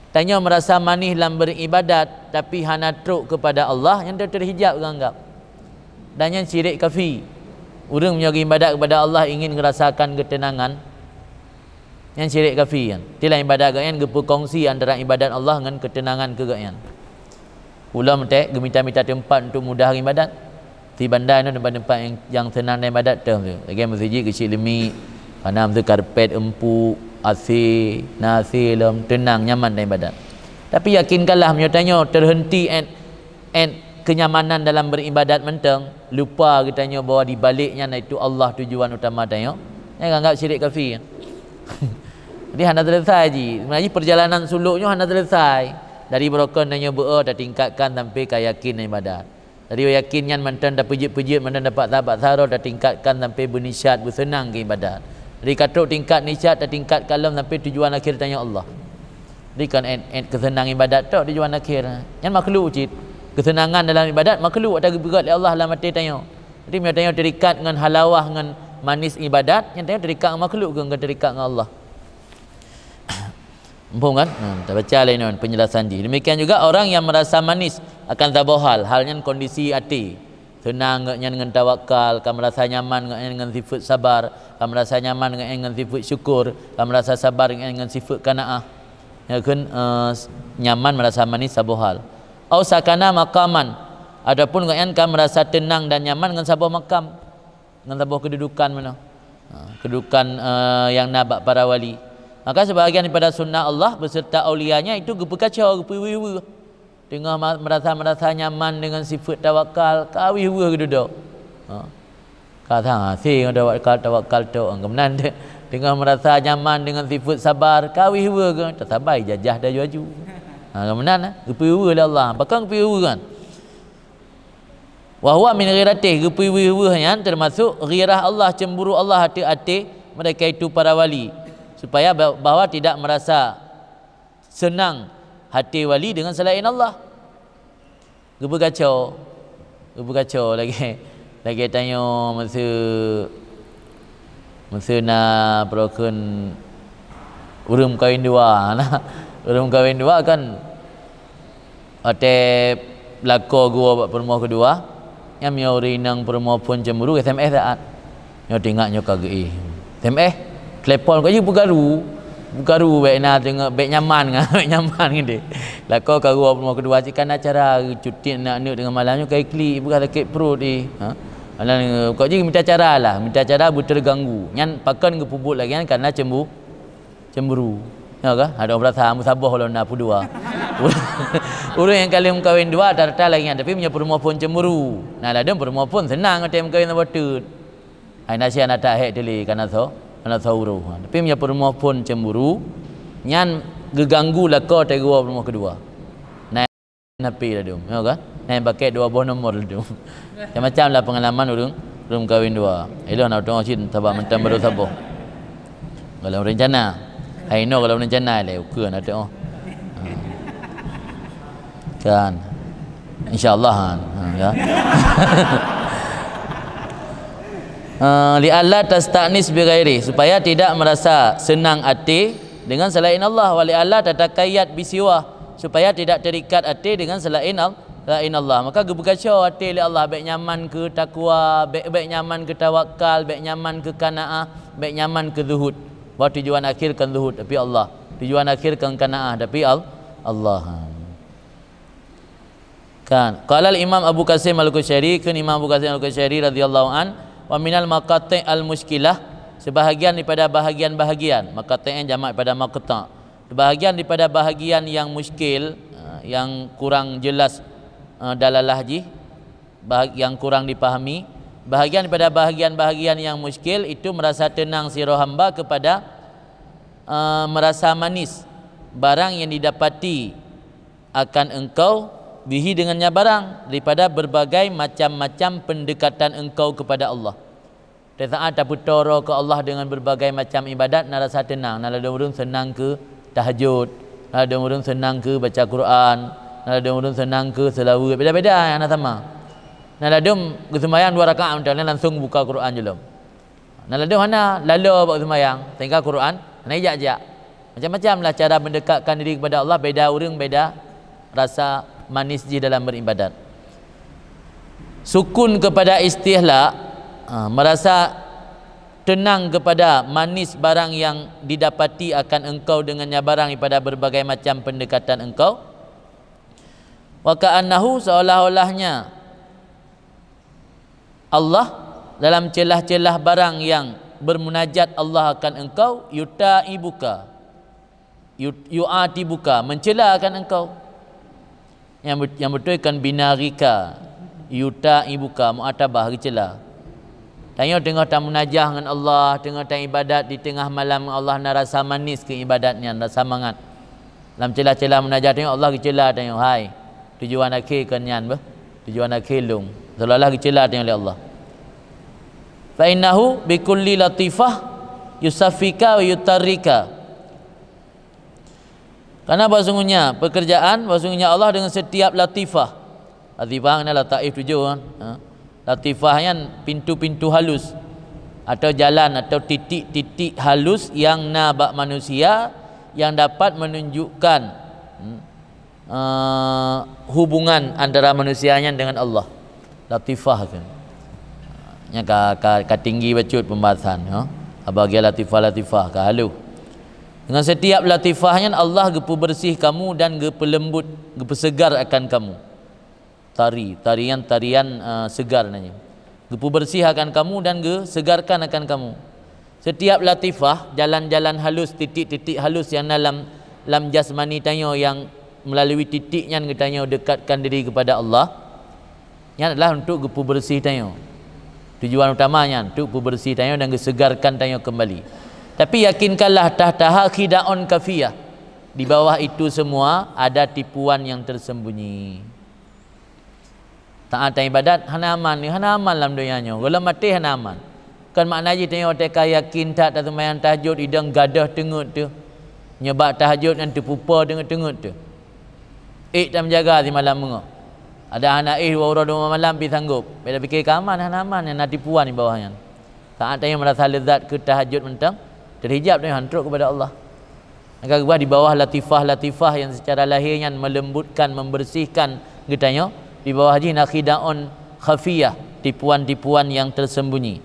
Tanya merasa manis dalam beribadat tapi hana truk kepada Allah, yang terhijab menganggap. Dan yang syirik kafi. Orang punya ibadat kepada Allah ingin merasakan ketenangan, yang syirik kafi kan. Tilah ibadat gayan gepu kongsi antara ibadat Allah dengan ketenangan kegayan. Ulam tek gemita-mita tempat untuk mudah ibadat. Di bandar itu tempat-tempat yang senang dan ibadat tu. Lagi masjid kecil lemi, panam tu karpet empuk, AC, nasi lem, tenang nyaman dan ibadat. Tapi yakinkanlah menyatanya terhenti and kenyamanan dalam beribadat mentang, lupa katanya bahawa di baliknya itu Allah tujuan utama tanya. Jangan anggap syirik kafir. Jadi hana selesai je. Sebenarnya perjalanan suluknya hana selesai. Dari berokon tanya dah tingkatkan sampai ke yakin ibadat. Dari yakinnya mantan dah pejit-pejit, mantan dapat sahabat sarah dah tingkatkan sampai bernisyat, bersenang ke ibadat. Dari katuk tingkat nisyat dah tingkat kalam sampai tujuan akhir tanya Allah. Jadi kan kesenang ibadat tu tujuan akhir. Yang makhluk cit. Kesenangan dalam ibadat makhluk ada berat oleh Allah dalam hati tanya. Jadi dia tanya terikat dengan halawah, dengan manis ibadat, yang tanya terikat dengan makhluk ke enggak terikat dengan Allah. Mumpung kan? Kita baca lain penjelasan dia. Demikian juga orang yang merasa manis akan tabah halnya kondisi hati. Senang dengan tawakal, kan merasa nyaman dengan sifat sabar, kan merasa nyaman dengan sifat syukur, kan merasa sabar dengan sifat qanaah. Ya kan nyaman merasa manis sabah hal. Au sakana maqaman, adapun kan merasa tenang dan nyaman dengan sabah makam, dengan sabah kedudukan mana, kedudukan yang nabak para wali. Maka sebahagian daripada sunnah Allah beserta aulianya itu gepekacau, gepewiwi, tengah merasa nyaman dengan sifat tawakal, kawiwi keduduk. Kata si ada tawakal tu, kemudian tengah merasa nyaman dengan sifat sabar, kawiwi ke, tak sabar jajah dah juaju. Kemudian gepiwi oleh Allah. Bahkan gepiwi kan. Wa huwa min ghiratih, gepiwi yang termasuk ghirah Allah, cemburu Allah hati-hati mereka itu para wali, supaya bahawa tidak merasa senang hati wali dengan selain Allah. Gepekacau lagi tanya masa nak perokon urum kawin dua nah. Urum kawin dua kan ate lako gua buat perempuan kedua yang miori nang perempuan pun cemburu SMS saat nyo tengoknya kagak SMS telepon kau je bugaru baik nak tengok baik nyaman ngah baik nyaman ngede lako kau perempuan kedua cikan acara cuti nak dengan malamnya kai klik bukan sakit perut alang kau je minta cara buter ganggu nyan pakan ngepubut lagi kan karena cemburu. Ya ke? Ada orang berasa musabah kalau nak pudua. Orang yang kali mengkawin dua tarta lagi tapi punya perempuan pun cemburu. Nah, ada perempuan pun senang ada mengkawin sama betul. Ai nasi anak tak hek dili karena so uru. Tapi punya perempuan pun cemburu. Nyan geganggu lah kau tergua rumah kedua. Naik napi dah dum, ya kan? Naik pakai 2 buah nombor dum. Macam-macam lah pengalaman urang kahwin dua. Elok nak tengok cin tabak mentam baru sabar. Kalau rencana, hai no kalau rencana le ukur nak tengok. Kan. InsyaAllah ya. Li'alla tastanis bi ghairi, supaya tidak merasa senang hati dengan selain Allah, wa li'alla tatakayyad bi siwa, supaya tidak terikat hati dengan selain Allah. Maka gebekasyo hati li Allah, baik nyaman ke takwa, baik nyaman ke tawakal, baik nyaman ke qanaah, baik nyaman ke zuhud. Bahawa tujuan akhir kan zuhud tapi Allah, tujuan akhir kan qanaah tapi Allah. Kan qala al-Imam Abu Qasim al-Qushayri, kan Imam Abu Qasim al-Qushayri radhiyallahu an, wa minal maqati' al-muskilah, sebahagian daripada bahagian-bahagian, maqati' jamak pada maqta', sebahagian daripada bahagian yang muskil, yang kurang jelas dalalah ji, yang kurang dipahami, bahagian daripada bahagian-bahagian yang muskil itu merasa tenang si roh hamba kepada merasa manis barang yang didapati akan engkau bihi dengannya barang, daripada berbagai macam-macam pendekatan engkau kepada Allah. Saat taputoro ke Allah dengan berbagai macam ibadat, nak rasa tenang. Nak ada orang senang ke tahajud, nak ada orang senang ke baca Quran, nak ada orang senang ke selawat, beda-beda yang nak sama. Nak ada sembahyang 2 rakaat macam langsung buka Quran je lom. Nak ada mana lalu buat sembahyang, tinggal Quran, nak ijak-ijak. Macam-macam lah cara mendekatkan diri kepada Allah, beda orang beda rasa manis di dalam beribadat. Sukun kepada istihla, merasa tenang kepada manis barang yang didapati akan engkau dengannya barang daripada berbagai macam pendekatan engkau. Wa ka'annahu, seolah-olahnya Allah dalam celah-celah barang yang bermunajat Allah akan engkau, yuta'ibuka, yu'atibuka, mencela akan engkau. Yang betul kan binarika, yuta'ibuka, mu'atabah, dicela. Tengok tak munajah dengan Allah, tengok ibadat di tengah malam Allah, nak rasa manis ke ibadatnya, rasa semangat. Dalam celah-celah munajah tengok Allah dicela, tengok hai tujuan akhir kan nyan bah, tujuan akhir lung, seolah-olah dicela tengok oleh Allah. Fa innahu bi kulli latifah yusaffika wa yutarrika, karena bahasanya pekerjaan, bahasanya Allah dengan setiap latifah. Latifah adalah lataif 7 kan. Latifah kan pintu-pintu halus atau jalan atau titik-titik halus yang nabak manusia, yang dapat menunjukkan hubungan antara manusianya dengan Allah. Latifah kan. Nya ka tinggi bacut pembahasan, bahagian latifah ka halus. Dengan setiap latifahnya Allah gepu bersih kamu dan gepu lembut, gepu segar akan kamu. Tarian segar nanya. Gepu bersih akan kamu dan ge segarkan akan kamu. Setiap latifah, jalan-jalan halus, titik-titik halus yang dalam jasmani tanyo, yang melalui titiknya tanyo dekatkan diri kepada Allah. Yang adalah untuk gepu bersih tanyo. Tujuan utamanya untuk gepu bersih tanyo dan ge segarkan tanyo kembali. Tapi yakinkanlah tahtaha khidaun kafiyah, di bawah itu semua ada tipuan yang tersembunyi. Taat ibadat hanaman ni, hanaman dalam dunianya. Kalau mati hanaman. Kan maknanya tengok teka yakin tak sembahyang tahajud idang gadah tengut tu. Nyebab tahajud nanti pupa tengut tu. Tak menjaga di malam mengo. Ada anak 2 orang 2 malam pergi sanggup. Bila fikir keaman hanaman yang ada tipuan di bawahnya. Taat tengok merasa lezat ke tahajud mentang, terhijab dengan hantruk kepada Allah. Maka di bawah latifah-latifah yang secara lahirnya melembutkan, membersihkan getanya, di bawah haji nakhidaun khafiyah, tipuan-tipuan yang tersembunyi.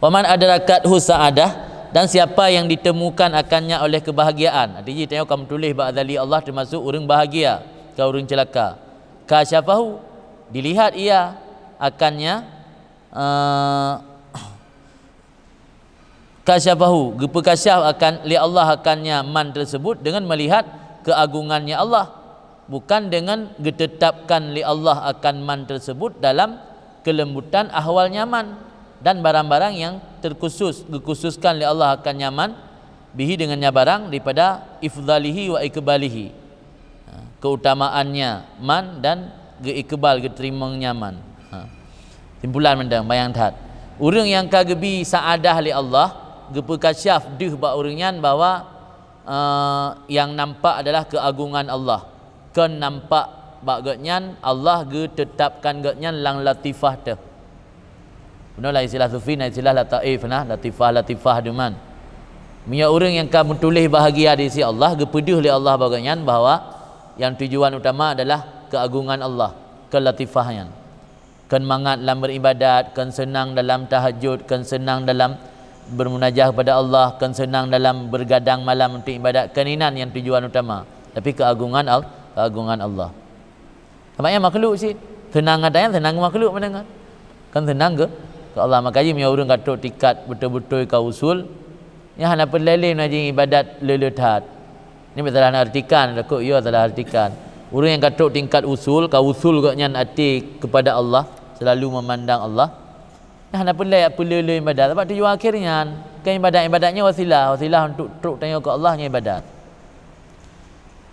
Waman adrakathu sa'adah, dan siapa yang ditemukan akannya oleh kebahagiaan. Artinya tengok kamu tulis ba'dali Allah termasuk orang bahagia ke orang celaka. Kasyafahu, dilihat ia akannya kasyafahu, gepekasyaf akan li Allah akannya man tersebut dengan melihat keagungannya Allah, bukan dengan ditetapkan li Allah akan man tersebut dalam kelembutan ahwal nyaman dan barang-barang yang terkhusus, dikhususkan li Allah akan nyaman bihi dengannya barang daripada ifdalihi wa ikbalihi, keutamaannya man dan ikbal keterimanya man. Simpulan mendang bayang that urang yang kagebi saadah li Allah gepe kasyaf deuh ba urangan bahwa yang nampak adalah keagungan Allah, kan nampak bak gatnyan Allah ge tetapkan gatnyan lang latifah teh. Benar lah istilah sufi, nah istilah lataif nah, latifah deman. Punya orang yang kamu tulis bahagia di sisi Allah, gepeduh oleh Allah bagian bahwa yang tujuan utama adalah keagungan Allah, kelatifahnya. Kan mangat dalam beribadat, kan senang dalam tahajud, kan senang dalam bermunajah kepada Allah, kan senang dalam bergadang malam untuk ibadat. Keninan yang tujuan utama, tapi keagungan Allah. Tampaknya makhluk sih, tenang adanya tenang makhluk mendengar. Kan tenang ke Allah. Makanya punya orang katuk tikat betul-betul ke usul yang hanya peleleh naji ibadat leletat. Ini betul nak artikan, takut ya telah artikan. Orang yang katuk tingkat usul, ka usul gaknya hati kepada Allah, selalu memandang Allah. Yang hanya peleleh ibadat. Sebab tujuan akhirnya kan ibadatnya wasilah untuk truk tanya ke Allahnya ibadat.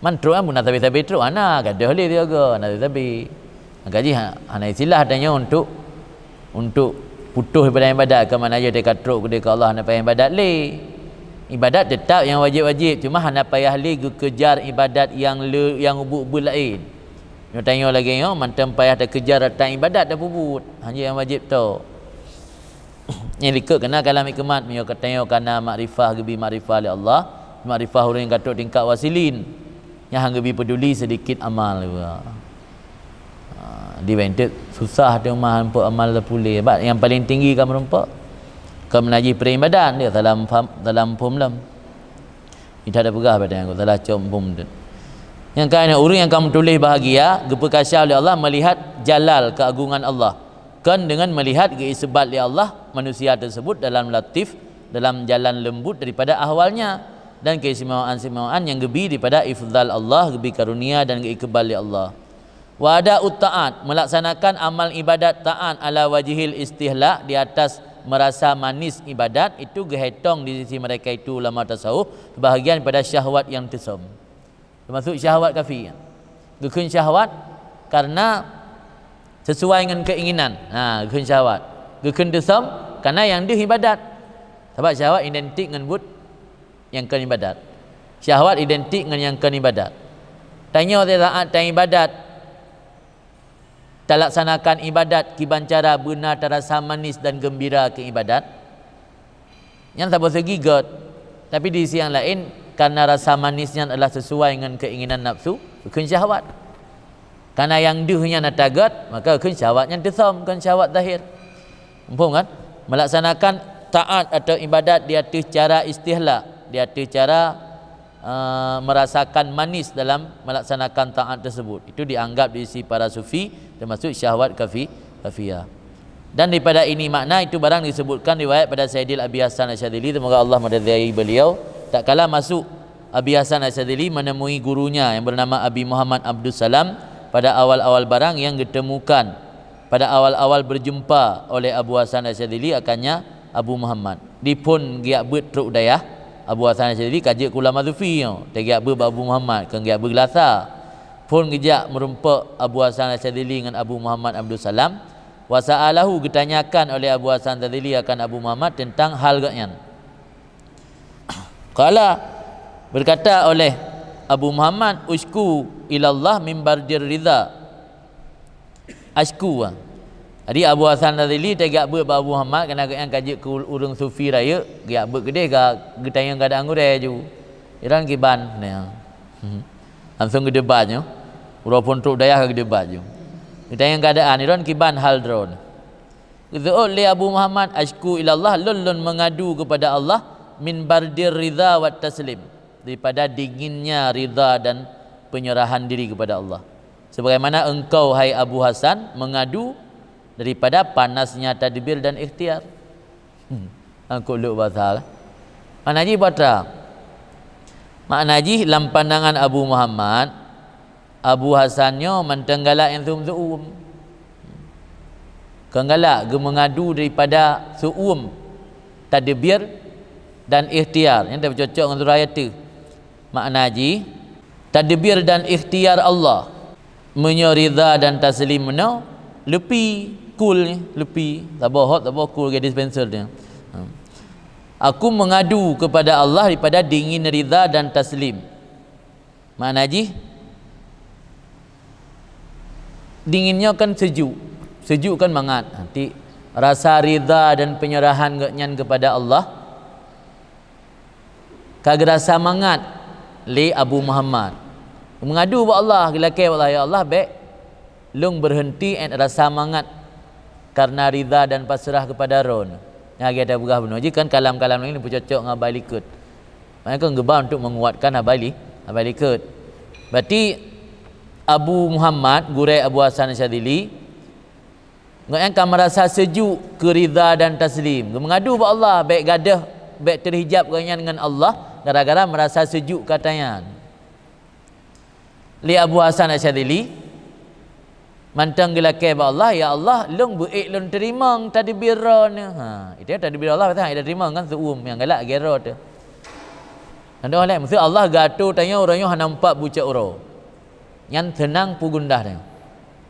Man truk amun nak tabi truk ana gadah le dia ke, nak tabi. Gaji hanya istilah tanya untuk putus daripada ibadat ke mana aja dekat truk ke Allah nak payah ibadat le. Ibadat tetap yang wajib-wajib, cuma hana payah le kejar ibadat yang ubud lain. Yo tanya lagi yo mantam payah dah kejar datang ibadat dah bubut, hanya yang wajib tu. Yang likut kena kalam hikmat yo katanya kana makrifah gebi makrifah li Allah, makrifah orang yang katuk tingkat wasilin. Yang gebi peduli sedikit amal juga. Dibentuk susah dia mah hampa amal pulih. Sebab yang paling tinggi kan merompak ke menaji peribadahan dia dalam pumlam. Kita ada pegah pada yang salah compum tu. Yang kaya orang yang kamu tulis bahagia geperkasa oleh Allah melihat jalal keagungan Allah. Kan dengan melihat keisbat oleh Allah manusia tersebut dalam latif, dalam jalan lembut daripada ahwalnya, dan keistimewaan yang gebi daripada ifdal Allah, gebi karunia dan keikbal oleh Allah. Wa ada taat, melaksanakan amal ibadat taat ala wajhil istihla, di atas merasa manis ibadat, itu gehetong di sisi mereka itu ulama tasawuf bahagian pada syahwat yang tesam, termasuk syahwat kafir. Gekun syahwat karena sesuai dengan keinginan, gekun syahwat. Gekun tesam karena yang dia ibadat. Sebab syahwat identik dengan bud yang kan ibadat, syahwat identik dengan yang kan ibadat. Tanya taat dan ibadat, tak laksanakan ibadat kiban cara benar terasa manis dan gembira ke ibadat yang tak boleh gigot, tapi di sisi yang lain karena rasa manisnya adalah sesuai dengan keinginan nafsu, bukan syahwat. Karena yang duhnya nak tagat, maka bukan syahwatnya tesam, bukan syahwat zahir. Mumpung kan melaksanakan taat atau ibadat di atas cara istihla, di atas cara merasakan manis dalam melaksanakan taat tersebut, itu dianggap di sisi para sufi termasuk syahwat kafiyah. Dan daripada ini makna itu barang disebutkan riwayat pada Sayyidil Abi Hasan Asyadzili, semoga Allah meridai beliau. Tak kala masuk Abi Hasan Asyadzili menemui gurunya yang bernama Abi Muhammad Abdus Salam pada awal-awal barang yang ditemukan pada awal-awal berjumpa oleh Abu Hasan Asyadzili akannya Abu Muhammad dipun giak bet truk dayah Abu Hasan Asyadzili kajak ulama sufi yo tegiak ber Abu Muhammad kan giak bergelasa pun gejak merumpak Abu Hasan Asyadzili dengan Abu Muhammad Abdul Salam. Wasa'alahu ditanyakan oleh Abu Hasan Asyadzili akan Abu Muhammad tentang hal gatnya. Qala berkata oleh Abu Muhammad, usku ilallah min bardir ridha. Asku. Jadi Abu Hasan Asyadzili tegiak ber Abu Muhammad kena yang kajak ke urang sufi raya giak ber gede ga getayang kada angure ju. Iran kiban ne. Langsung gedebatnya. Walaupun truk dayah gedebat ju. Getayang keadaan iran kiban hal drone. Itu oleh Abu Muhammad asku ilallah lulun mengadu kepada Allah min bardir ridha wa taslim, daripada dinginnya ridha dan penyerahan diri kepada Allah. Sebagaimana engkau hai Abu Hasan mengadu daripada panasnya tadbir dan ikhtiar. Angkut luk bahasa. Maknaji bata. Maknaji dalam pandangan Abu Muhammad, Abu Hasannya mentenggalak yang suum. Kenggalak ge mengadu daripada suum tadbir dan ikhtiar. Yang dah bercocok dengan surah ayat tu. Makna haji tadbir dan ikhtiar Allah menyorida dan taslim mana lepi cool ni, lepi tabah hot tabah cool ke dispenser dia. Aku mengadu kepada Allah daripada dingin rida dan taslim. Makna haji dinginnya kan sejuk, sejuk kan mangat. Nanti rasa rida dan penyerahan nyan kepada Allah kagak rasa mangat li Abu Muhammad mengadu kepada Allah gelake Allah, ya Allah baik lung berhenti and rasa mangat karena rida dan pasrah kepada Ron. Yang ada berah benar. Jika kan kalam-kalam ini bercocok dengan abali ikut. Mereka ngebah untuk menguatkan abali ikut. Berarti Abu Muhammad Gurai Abu Hasan Syadzili yang akan merasa sejuk kerida dan taslim. Mengadu kepada Allah baik gadah baik terhijab dengan Allah gara-gara merasa sejuk katanya. Li Abu Hasan Syadzili mantang gelake ba Allah, ya Allah lung buik lung terima tadbiran. Itu tadbir Allah kata ada terima kan suum yang galak gero tu. Ada orang lain mesti Allah gato tanya orangnya nampak bucak oro. Yang tenang pu gundah dia.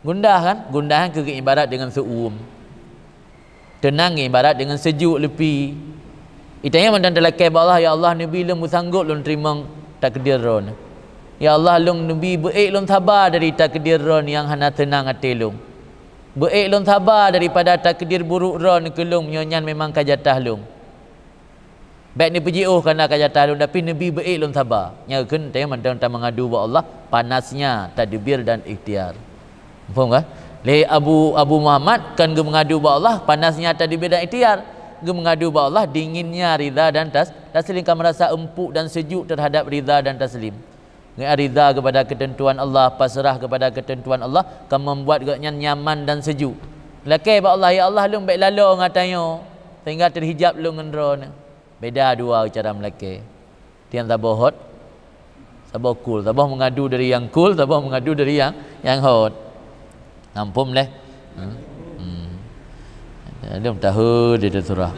Gundah kan? Gundahan ke ibarat dengan suum. Tenang ibarat dengan sejuk lepi. Itanya mantang gelake ba Allah, ya Allah nabi lung sanggup lung terima takdir ron. Ya Allah lung nabi baik lung sabar dari takdir ron yang hana tenang hati lung. Baik lung sabar daripada takdir buruk ron ke lung nyanyan memang kajatah lung. Baik ni puji kerana kajatah lung tapi nabi baik lung sabar. Nya keun tanya mandang ta mengadu ba Allah panasnya tadbir dan ikhtiar. Faham kan? Le Abu Muhammad kan ge mengadu ba Allah panasnya tadbir dan ikhtiar. Ge mengadu ba Allah dinginnya rida dan taslim kan merasa empuk dan sejuk terhadap rida dan taslim. Rida kepada ketentuan Allah, pasrah kepada ketentuan Allah akan membuat gaknya nyaman dan sejuk. Lakai ba Allah, ya Allah lung baik lalu ngatanya sehingga terhijab lung ngendron. Beda dua cara melakai. Tiang tabah hot, tabah cool, tabah mengadu dari yang cool, tabah mengadu dari yang hot. Nampum leh. Belum tahu dia surah.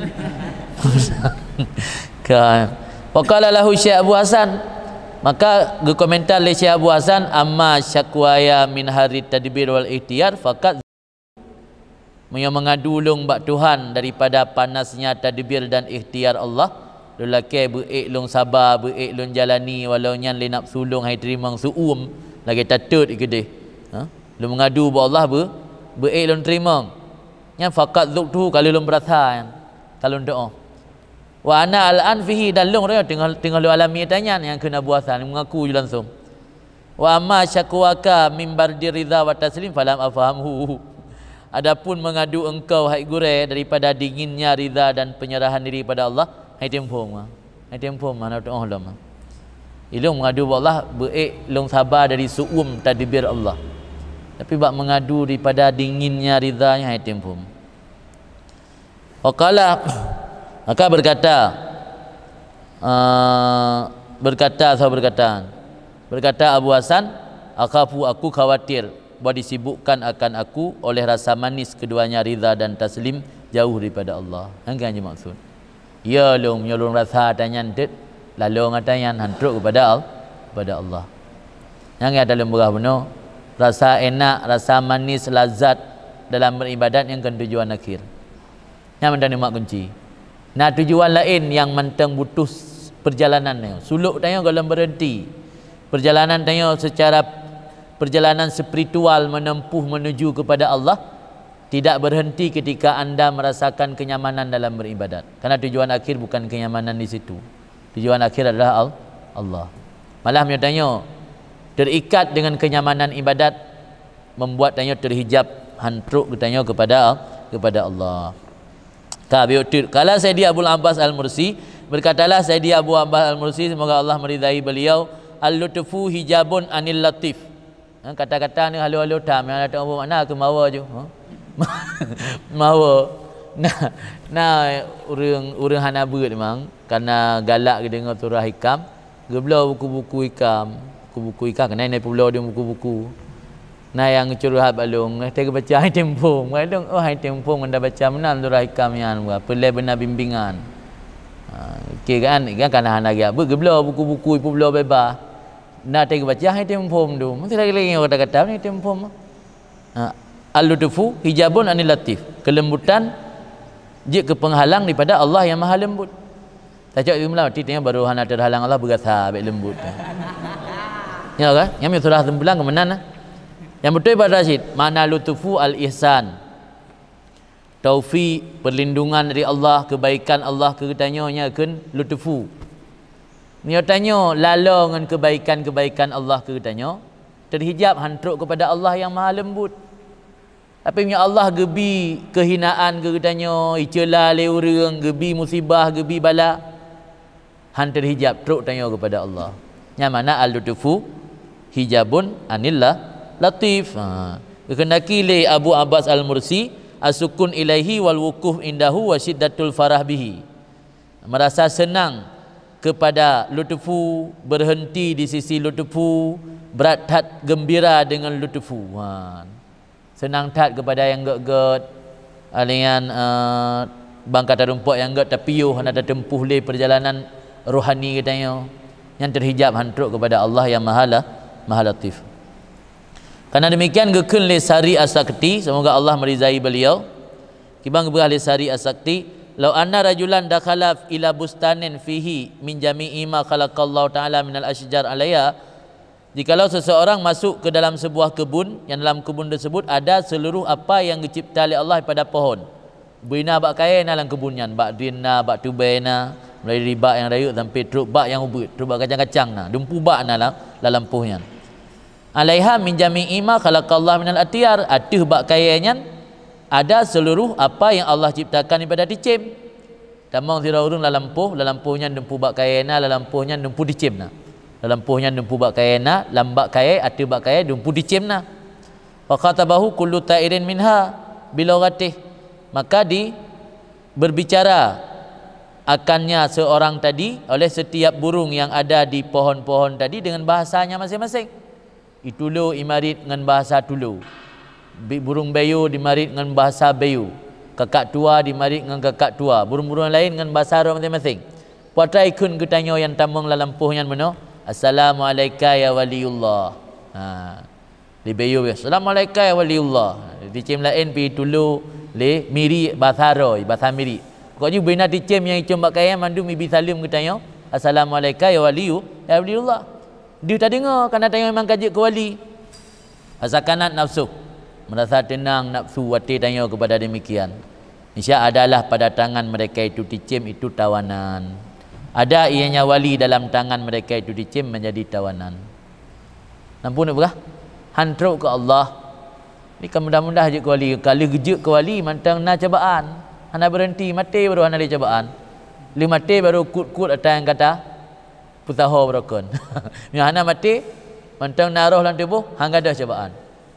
Kan. Waqala lahu Syekh Abu Hasan, maka komentar oleh Syekh Abu Hasan, amma syakwaya min hari tadbir wal ikhtiar faqat mengadu lung bak Tuhan daripada panasnya tadbir dan ikhtiar Allah. Lelaki beik lung sabar, beik lung jalani walau nyan le nafsu lung hai terima suum lagi tatut gede. Lu mengadu ba Allah beik lung terima. Nyan faqat zuktu kalau lung berasa kalau doa. Wa ana al-an fihi dan lung dia tengah lu alami tanya yang kena buasan mengaku je langsung. Wa amma syakwaka min bardi ridha wa taslim falam afhamhu. Adapun mengadu engkau hai Gurai daripada dinginnya ridha dan penyerahan diri pada Allah, hai tempom. Hai tempom mana tu Allah. Ilung mengadu kepada Allah baik lung sabar dari suum tadbir Allah. Tapi bak mengadu daripada dinginnya ridhanya hai tempom. Waqala maka berkata Abu Hasan, aku khawatir bahawa disibukkan akan aku oleh rasa manis keduanya ridha dan taslim jauh daripada Allah. Hanggan je maksud. Ya long nyolong rasa tanyan tet lalu ngatayan hantruk kepada Allah. Yang ada dalam berah benar rasa enak, rasa manis, lazat dalam beribadat yang kan tujuan akhir. Yang mendani mak kunci. Nah tujuan lain yang mentang butuh perjalanannya. Suluk tanya kalau berhenti. Perjalanan tanya secara perjalanan spiritual menempuh menuju kepada Allah tidak berhenti ketika anda merasakan kenyamanan dalam beribadat. Karena tujuan akhir bukan kenyamanan di situ. Tujuan akhir adalah Allah. Malah dia tanya terikat dengan kenyamanan ibadat membuat tanya terhijab hantruk tanya kepada Allah. Kala Sayyidi Abu Abbas Al-Mursi berkatalah Sayyidi Abu Abbas Al-Mursi semoga Allah meridai beliau, al-lutfu hijabun anil latif. Kata-kata ni halu-halu tam yang ada mana ke mawa je. Mawa. Nah urang hanabeut memang karena galak ke dengar surah hikam, geblau buku-buku hikam, buku-buku hikam kena naik pulau dia buku-buku. Nah yang curhat balung kita baca hai tempung balung hai tempung anda baca menan surah hikam yang apa le benar bimbingan Okey kan kana hana dia begeblo buku-buku ipu belo bebas na te baca hai tempom tu mesti lagi kata-kata ni tempom al-lutfu hijabun anil latif, kelembutan je ke penghalang daripada Allah yang maha lembut. Tak cakap jumlah titanya baru hana terhalang Allah berasa baik lembut. Ya kan? Yang surah sembilan ke mana? Yang betul Pak Rashid, makna lutfu al-ihsan. Taufik, perlindungan dari Allah, kebaikan Allah ketanyonya kan lutfu. Ni tanya lala dengan kebaikan-kebaikan Allah ketanyo terhijab hantruk kepada Allah yang maha lembut. Tapi punya Allah gebi kehinaan ketanyo, icela le urang, gebi musibah, gebi bala. Han terhijab truk tanya kepada Allah. Yang mana al-lutfu hijabun anillah latif. Kehendaki le Abu Abbas Al-Mursi asukun ilaihi wal wukuf indahu wa syiddatul farah bihi. Merasa senang kepada lutfu, berhenti di sisi lutfu, berat hat gembira dengan lutfu. Senang tat kepada yang get-get alian bangkata rumput yang get tapiuh ada tempuh le perjalanan rohani katanya yang terhijab hantruk kepada Allah yang maha latif. Karena demikian gekun le Sari As-Sakti, semoga Allah merizai beliau. Kibang berah le Sari As-Sakti, law anna rajulan dakhala ila bustanin fihi min jami'i ma khalaqallahu ta'ala minal asjar alayya. Jikalau seseorang masuk ke dalam sebuah kebun, yang dalam kebun tersebut ada seluruh apa yang dicipta oleh Allah pada pohon. Bina bak kaya dalam kebunnya, bak dina, bak tubaina, mulai dari bak yang rayuk sampai truk bak yang ubut, truk bak kacang-kacang nah, dumpu bak dalam puhnya. Alaiha min jami'i ma khalaqallahu minal atiyar, atuh bak kayanya ada seluruh apa yang Allah ciptakan daripada dicim. Tamang sira urung dalam puhnya dumpu bak kayana, dalam puhnya dumpu dicim nah. Dalam puhnya dumpu bak kayana, lambak kaya, atuh bak kaya dumpu dicim nah. Wa khatabahu kullu ta'irin minha bilughatih. Maka berbicara akannya seorang tadi oleh setiap burung yang ada di pohon-pohon tadi dengan bahasanya masing-masing. Itulu imarit dengan bahasa tulu, burung bayu dimarit dengan bahasa bayu, kakak tua dimarit dengan kakak tua, burung-burung lain dengan bahasa Arab masing-masing. Puatrai kun ketanyo yang tamang dalam pohon yang mana assalamualaikum ya waliullah. Di bayu assalamualaikum ya waliullah. Di cim lain pi tulu le miri bahasa Arab, bahasa miri. Pokoknya bina di cim yang icum bakaya mandu mibi salim ketanyo assalamualaikum ya waliullah. Dia tak dengar kerana tanya memang kaji ke wali. Asakanat nafsu, merasa tenang nafsu wati tanya kepada demikian. Insya adalah pada tangan mereka itu dicim itu tawanan. Ada ianya wali dalam tangan mereka itu dicim menjadi tawanan. Nampak tak? Hantruk ke Allah. Ni kan mudah-mudah je ke wali. Kalau gejuk ke wali mantang na cobaan. Hana berhenti mati baru hana dia cobaan. Lima mati baru kut-kut ada yang kata putaho berokon. Yang hana mati mantang naruh dalam tubuh hangga dah cobaan.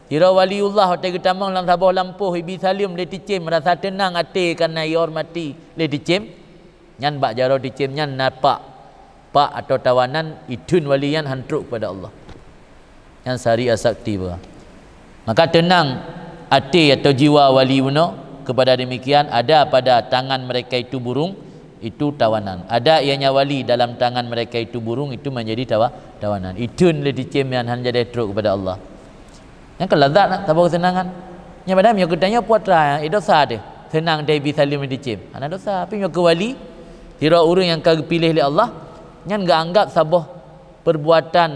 Kira waliullah hotel ketamang dalam sabah lampuh ibi salim le dicim merasa tenang hati kerana ia hormati le dicim. Nyan bak jaro dicim nyan napak pak atau tawanan idun walian hantruk pada Allah. Yang Sari As-Sakti bah. Maka tenang hati atau jiwa wali uno kepada demikian ada pada tangan mereka itu burung itu tawanan. Ada ianya wali dalam tangan mereka itu burung itu menjadi tawanan. Idun le dicim yang han jadi truk kepada Allah. Yang kelazat nak tabur kesenangan. Yang padam yo ketanya puatra dosa dia. Senang dia bisa lim dicim. Ana dosa tapi yo ke wali kira orang yang kau pilih oleh Allah nyan enggak anggap sabah perbuatan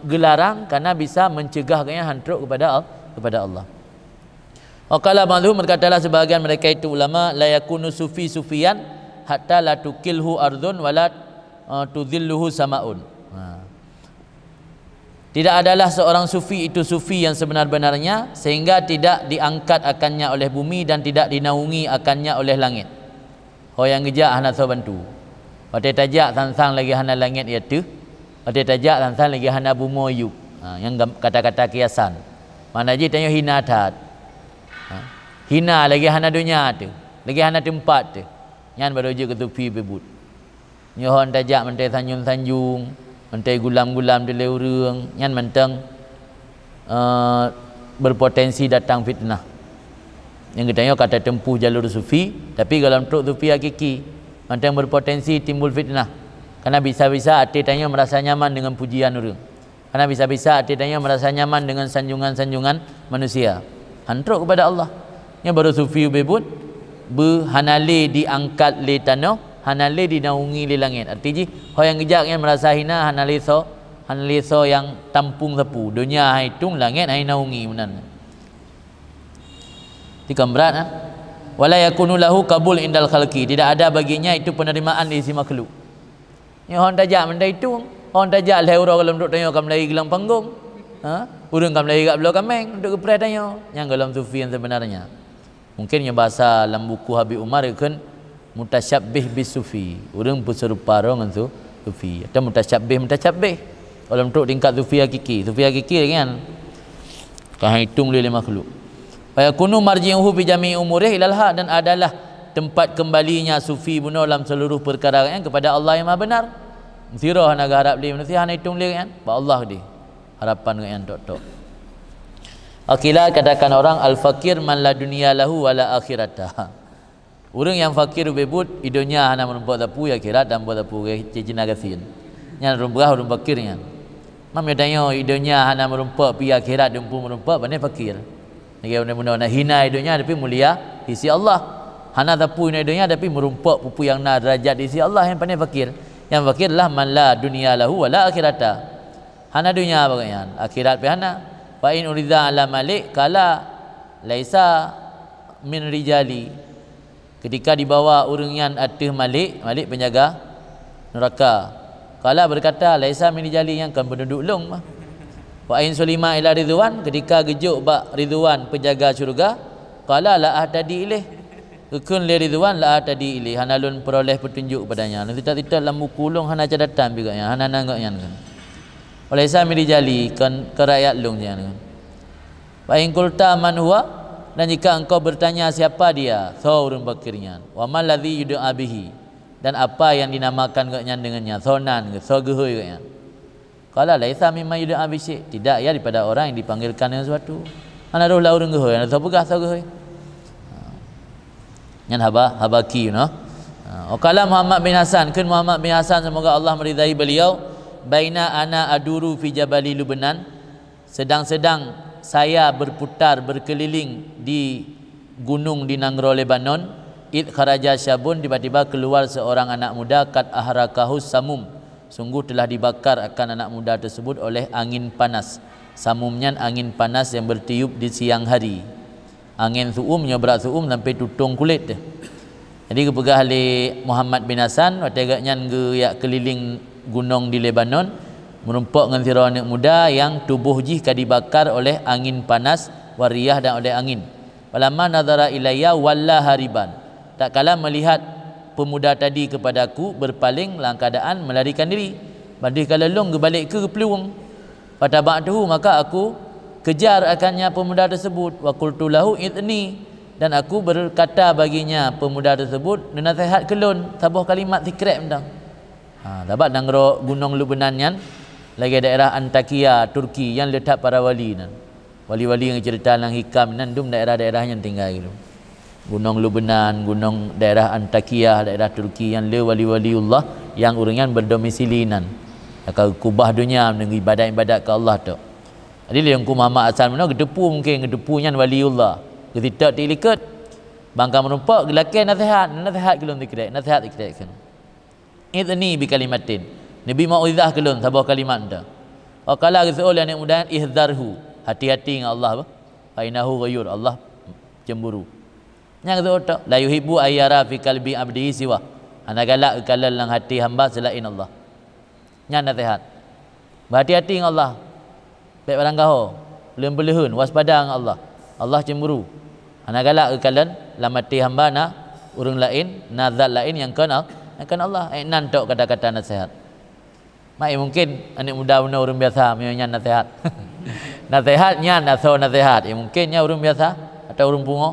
gelarang karena bisa mencegahnya hantruk kepada Allah. Waqala malhum berkatalah sebahagian mereka itu ulama la yakunu sufiyan hatta la tukilhu ardun wala tudhilluhu samaun. Tidak adalah seorang sufi itu sufi yang sebenar-benarnya sehingga tidak diangkat akannya oleh bumi dan tidak dinaungi akannya oleh langit. Yang gejak hana so bantu. Waktu tajak sansang lagi hana langit iatu. Waktu tajak sansang lagi hana bumo yuk. Yang kata-kata kiasan. Mana je tanya hina tat. Hina lagi hana dunia tu, lagi hana tempat tu. Nyan baru je ke tepi bebut. Nyohon tajak mentai sanjung-sanjung, mentai gulam-gulam di leurung. Nyan mentang berpotensi datang fitnah. Yang katanya kata tempuh jalur sufi, tapi kalau untuk sufi hakiki, Yang berpotensi timbul fitnah. Karena bisa-bisa hati tanya merasa nyaman dengan pujian orang. Karena bisa-bisa hati tanya merasa nyaman dengan sanjungan-sanjungan manusia. Antruk kepada Allah. Yang baru sufi bebut hanale diangkat le tanah, hanale dinaungi le langit. Artinya yang ngejak yang merasa hina hanale so yang tampung sapu. Dunia hitung langit hai naungi menan. Tikam berat ha? Wala yakunu lahu qabul indal khalqi. Tidak ada baginya itu penerimaan di sisi makhluk. Ya orang tajak benda itu. Orang tajak lah orang kalau duduk tanya kam lagi gelang panggung. Ha? Urang kam lagi kat belah kameng duduk kepres tanya. Yang dalam sufi yang sebenarnya. Mungkin yang bahasa dalam buku Habib Umar kan mutasyabbih bis sufi. Urang berserupa dengan sufi. Atau mutasyabbih. Kalau untuk tingkat sufi hakiki. Sufi hakiki kan kan hitung oleh makhluk. Fa yakunu marji'uhu fi jami'i umurihi ilal haq, dan adalah tempat kembalinya sufi bunuh dalam seluruh perkara yang kepada Allah yang Maha benar. Sirah nak harap dia manusia hanya hitung dia kan. Ba Allah dia. Harapan dengan tok-tok. Akilah katakan orang al-fakir man la dunya lahu wala akhirata. Orang yang fakir bebut hidupnya hanya merumput tapu akhirat dan buat tapu cicina gasin. Yang rumpah orang fakirnya. Mam dia tanya hidupnya hanya merumput pi akhirat dan pun merumput pandai fakir. Dia benar-benar nak hina hidupnya tapi mulia di sisi Allah. Hana tapu hidupnya tapi merumput pupu yang na derajat di sisi Allah yang pandai fakir. Yang fakir lah man la dunya lahu wala akhirata. Hana dunia bagian, akhirat pe hana. Fa in urida ala malik kala laisa min rijali. Ketika dibawa orang yang atas malik penjaga neraka. Kala berkata laisa min rijali, yang kan penduduk long mah. Wa in sulima ila ridwan, ketika gejuk bak ridwan penjaga syurga, qala la ahtadi ilaih, kekun li ridwan la ahtadi ilaih, hana lun peroleh petunjuk padanya. Nanti tak dalam mukulung hana cadatan juga yang hana nanggaknya kan. Oleh sami dijali kan kerakyat lung jangan. Wa in qulta man huwa, dan jika engkau bertanya siapa dia, saurun bakirnya, wa mal ladzi yud'a bihi, dan apa yang dinamakan dengannya, sonan ke sogehoy katnya. Qala laisa mimma yud'a bihi, tidak ya daripada orang yang dipanggilkan dengan sesuatu. Ana roh la urang gehoy, ana sabugah sagehoy. Yang habaki you know. Qala Muhammad bin Hasan, kun Muhammad bin Hasan semoga Allah meridai beliau, baina ana aduru fi jabali Lubnan, sedang-sedang saya berputar berkeliling di gunung di Nangro Lebanon, id kharaja syabun, tiba-tiba keluar seorang anak muda, kat ahrakahus samum, sungguh telah dibakar akan anak muda tersebut oleh angin panas. Samumnya angin panas yang bertiup di siang hari. Angin suum nyobrak suum sampai tutung kulit dia. Jadi kepegah oleh Muhammad bin Hasan wategaknya ge keliling gunung di Lebanon, merumpuk dengan sirah anak muda yang tubuh jika dibakar oleh angin panas wariyah dan oleh angin. Falamma nadhara ilayya walla hariban, tak kala melihat pemuda tadi kepadaku berpaling dalam keadaan melarikan diri. Badih kala long balik ke peluang. Pada ba'dahu, maka aku kejar akannya pemuda tersebut. Wa qultu lahu idni, dan aku berkata baginya pemuda tersebut, nasihat kelon sabuh kalimat zikrat bentang. Dapat nangro gunung Lubnan yang lagi daerah Antakya Turki yang letak para wali nan. Wali-wali yang cerita nang hikam nan dum daerah-daerah yang tinggal gitu. Gunung Lubnan, gunung daerah Antakya, daerah Turki yang le wali-waliullah yang uringan berdomisili nan. Akan kubah dunia dengan ibadat-ibadat ke Allah tu. Jadi yang ku Muhammad asal mana gedepu mungkin gedepunya waliullah. Ketika diikut bangka menumpak gelakan nasihat kelon dikira, nasihat dikira kan. Idni bi kalimatin. Nabi mauizah kelon sebuah kalimat dah. Wa qala rasul yang mudahan ihdzarhu, hati-hati dengan Allah. Fa innahu ghayur, Allah cemburu. Yang tu tak la yuhibbu ayyara fi qalbi abdi siwa. Ana galak kalal lang hati hamba selain Allah. Nya nasihat. Berhati-hati dengan Allah. Baik barang gaho, belum-belehun, waspada dengan Allah. Allah cemburu. Ana galak kalan lam hati hamba na urang lain, nazat lain yang kana akan Allah. Nan tok kata-kata nasihat. Mai mungkin anak muda benar orang biasa punya nasihat. Nasihatnya atau nasihat. Mungkinnya orang biasa atau orang pungo.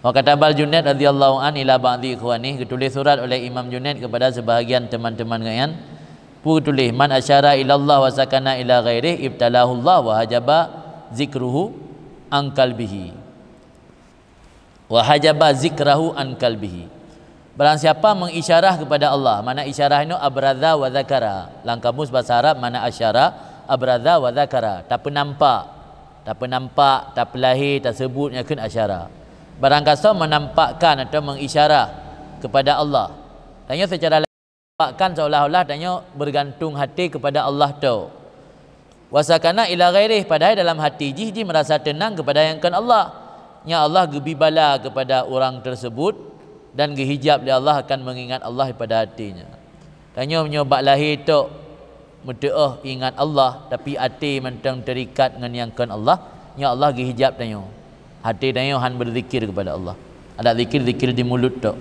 Wa katabal Junaid radhiyallahu an ila ba'di ikhwani, ditulis surat oleh Imam Junaid kepada sebahagian teman-teman ngayan. Tulis man asyara ila Allah wa sakana ila ghairihi ibtalahu Allah wa hajaba zikruhu an qalbihi. Wa hajaba zikrahu an qalbihi. Barang siapa mengisyarah kepada Allah, mana isyarah itu abradha wa zakara. Dalam kamus bahasa Arab mana asyara, abradha wa zakara. Tak nampak, tak pelahir, tak sebut yakun asyara. Barang kasa menampakkan atau mengisyarah kepada Allah. Tanya secara nampakkan seolah-olah tanya bergantung hati kepada Allah tu. Wasakana ila ghairih, padahal dalam hati ji merasa tenang kepada yang kan Allah. Ya Allah gebibala kepada orang tersebut dan gehijab dia Allah akan mengingat Allah pada hatinya. Tanya menyobak lahir tu muta'ah ingat Allah tapi hati mentang terikat dengan yang kan Allah. Ya Allah gehijab tanya. Hati tanya han berzikir kepada Allah. Ada zikir di mulut tu.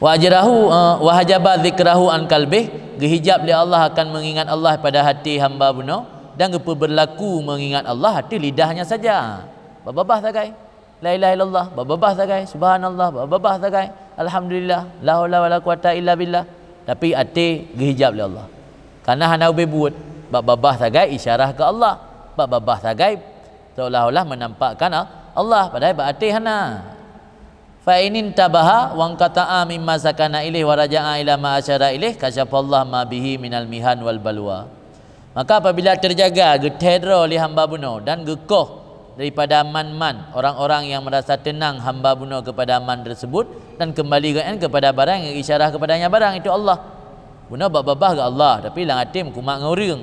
Wa ajrahu wa hajaba zikrahu an qalbih, gehijab dia Allah akan mengingat Allah pada hati hamba benar dan gepa berlaku mengingat Allah hati lidahnya saja. Babah sagai la ilaha illallah, babah sagai subhanallah, babah sagai alhamdulillah, la haula wala quwata illa billah. Tapi hati gehijab dia Allah. Karena hana buat babah sagai isyarah ke Allah, babah sagai seolah-olah menampakkan Allah padahal hati hana. Fa inin tabaha wa qata'a mimma sakana ilaih wa raja'a ila ma asyara ilaih kasyafallah ma bihi minal mihan wal balwa. Maka apabila terjaga getedra oleh hamba bunuh dan gekoh daripada man-man orang-orang yang merasa tenang hamba bunuh kepada man tersebut dan kembali kepada barang yang isyarah kepadanya barang itu Allah. Bunuh babah ke Allah tapi lang hati mekumak dengan orang.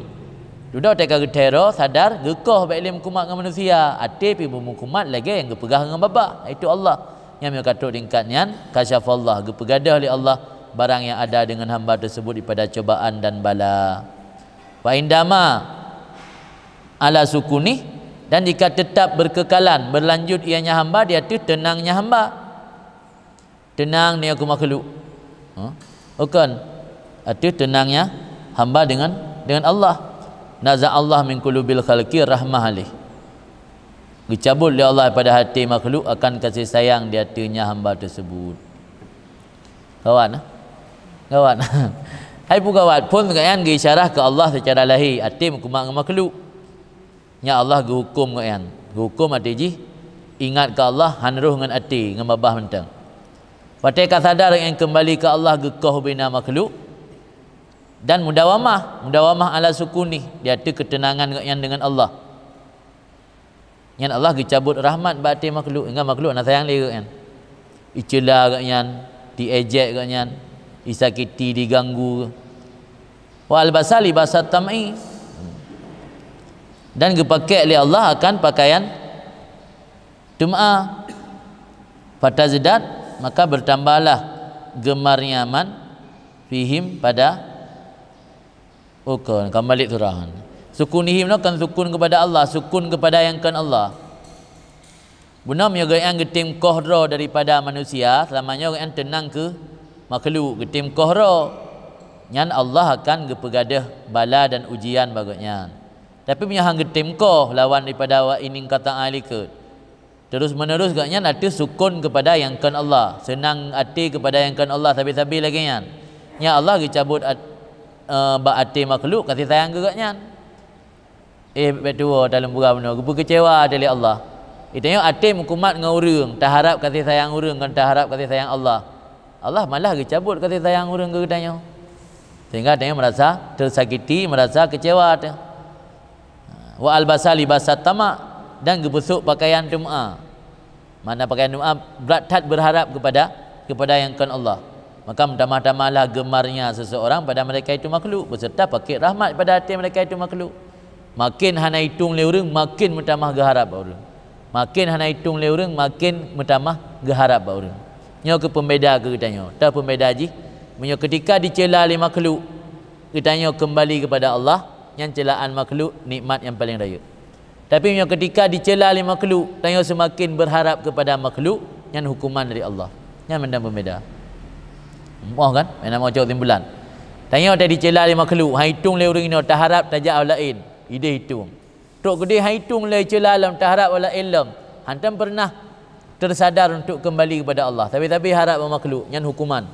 Duda teka getedra sadar gekoh baik ilmu kumat dengan manusia. Hati pi bermukumat lagi yang gepegah dengan babah itu Allah. Yang mengatakan tingkatnya kasyafallah gepegadah oleh Allah barang yang ada dengan hamba tersebut daripada cobaan dan bala. Wa indama ala sukuni, dan jika tetap berkekalan berlanjut ianya hamba dia tu tenangnya hamba. Tenang ni aku makhluk. Bukan. Itu tenangnya hamba dengan Allah. Naza Allah min qulubil khalqi rahmah alih. Dicabut oleh Allah pada hati makhluk akan kasih sayang di hatinya hamba tersebut. Kawan, kawan. Hai pun kawan pun kan isyarah ke Allah secara lahir, hati mekumak dengan makhluk. Ya Allah hukum kan. Hukum hati ji ingat ke Allah hanruh dengan hati dengan babah mentang. Patika sadar yang kembali ke Allah gekoh bina makhluk dan mudawamah ala sukuni, dia tu ketenangan yang dengan Allah. Yang Allah dicabut rahmat bati makhluk, dengan makhluk nak sayang dia kan. Icela katnya, diejek katnya, disakiti, diganggu. Wa albasali basat tam'i. Dan dipakai oleh Allah akan pakaian tum'a. Fatazdat, maka bertambahlah gemarnya man fihim pada kembali surah. Sukunihim no kan sukun kepada Allah, sukun kepada yang kan Allah. Bunam yoga yang getim kohro daripada manusia, selamanya yang tenang ke makhluk getim kohro. Nyan Allah akan gepegadah bala dan ujian bagusnya. Tapi punya hang getim koh lawan daripada wa inin kata alika. Terus menerus gaknya nanti sukun kepada yang kan Allah, senang hati kepada yang kan Allah sabi-sabi lagi nyan. Ya Allah dicabut hati makhluk kasih sayang gaknya. Betul dalam burau benar. Gupu kecewa dari Allah. Itanya hati mukumat dengan orang, tak harap kasih sayang orang kan tak harap kasih sayang Allah. Allah malah dicabut kasih sayang orang ke katanya. Sehingga dia merasa tersakiti, merasa kecewa. Wa albasali basat tamak, dan gebusuk pakaian tum'a. Mana pakaian tum'a berat berharap kepada yang kan Allah. Maka tambah-tambahlah gemarnya seseorang pada mereka itu makhluk beserta pakai rahmat pada hati mereka itu makhluk. Makin hana hitung le urang makin bertambah geharap urang. Makin hana hitung le urang makin bertambah geharap urang. Nyo ke pembeda ke katanya. Tak pembeda ji. Menyo ketika dicela oleh makhluk, katanya kembali kepada Allah, yang celaan makhluk nikmat yang paling raya. Tapi menyo ketika dicela oleh makhluk, tanya semakin berharap kepada makhluk, yang hukuman dari Allah. Yang mendam pembeda. Moh kan? Mana mau jauh timbulan. Tanya tadi dicela oleh makhluk, hitung le urang ini tak harap tajak lain. Ide hitung. Tok gede hitung le celah alam tak harap wala ilm. Hantam pernah tersadar untuk kembali kepada Allah. Tapi harap makhluk yang hukuman.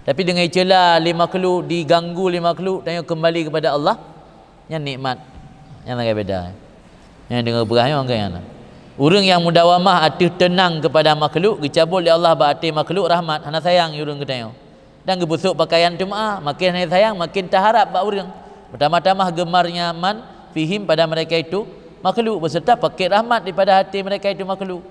Tapi dengan celah le makhluk diganggu le makhluk tanya kembali kepada Allah yang nikmat. Yang agak beda. Yang dengar berah yang kan. Urang yang mudawamah arti tenang kepada makhluk, dicabut oleh Allah berarti makhluk rahmat, hana sayang urang ketanya. Dan gebusuk pakaian jemaah, makin hana sayang, makin terharap bak urang. Pertama-tama gemar nyaman fihim pada mereka itu makhluk, beserta pakai rahmat daripada hati mereka itu makhluk.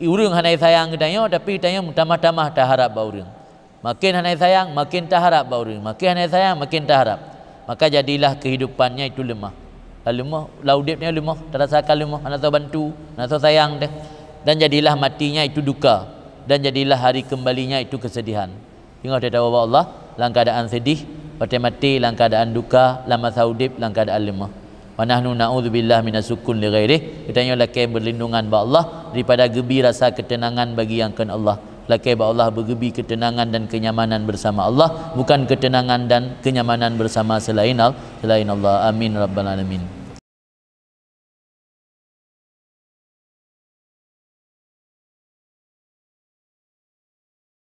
Urang hana sayang ketanya, tapi tanya pertama-tama terharap bak urang. Makin hana sayang, makin terharap bak urang. Makin hana sayang, makin terharap. Maka jadilah kehidupannya itu lemah. Lemah, laudipnya lemah, terasakan lemah, anak tahu bantu, anak tahu sayang dia. Dan jadilah matinya itu duka, dan jadilah hari kembalinya itu kesedihan. Ingat dia tahu Allah dalam keadaan sedih, pada mati dalam keadaan duka, lama saudip dalam keadaan lemah. Wa nahnu na'udzubillah minasukun li ghairihi. Kita lakai berlindungan ba Allah daripada gebi rasa ketenangan bagi yang kan Allah. Lakai ba Allah bergebi ketenangan dan kenyamanan bersama Allah, bukan ketenangan dan kenyamanan bersama selain Allah. Amin rabbal alamin.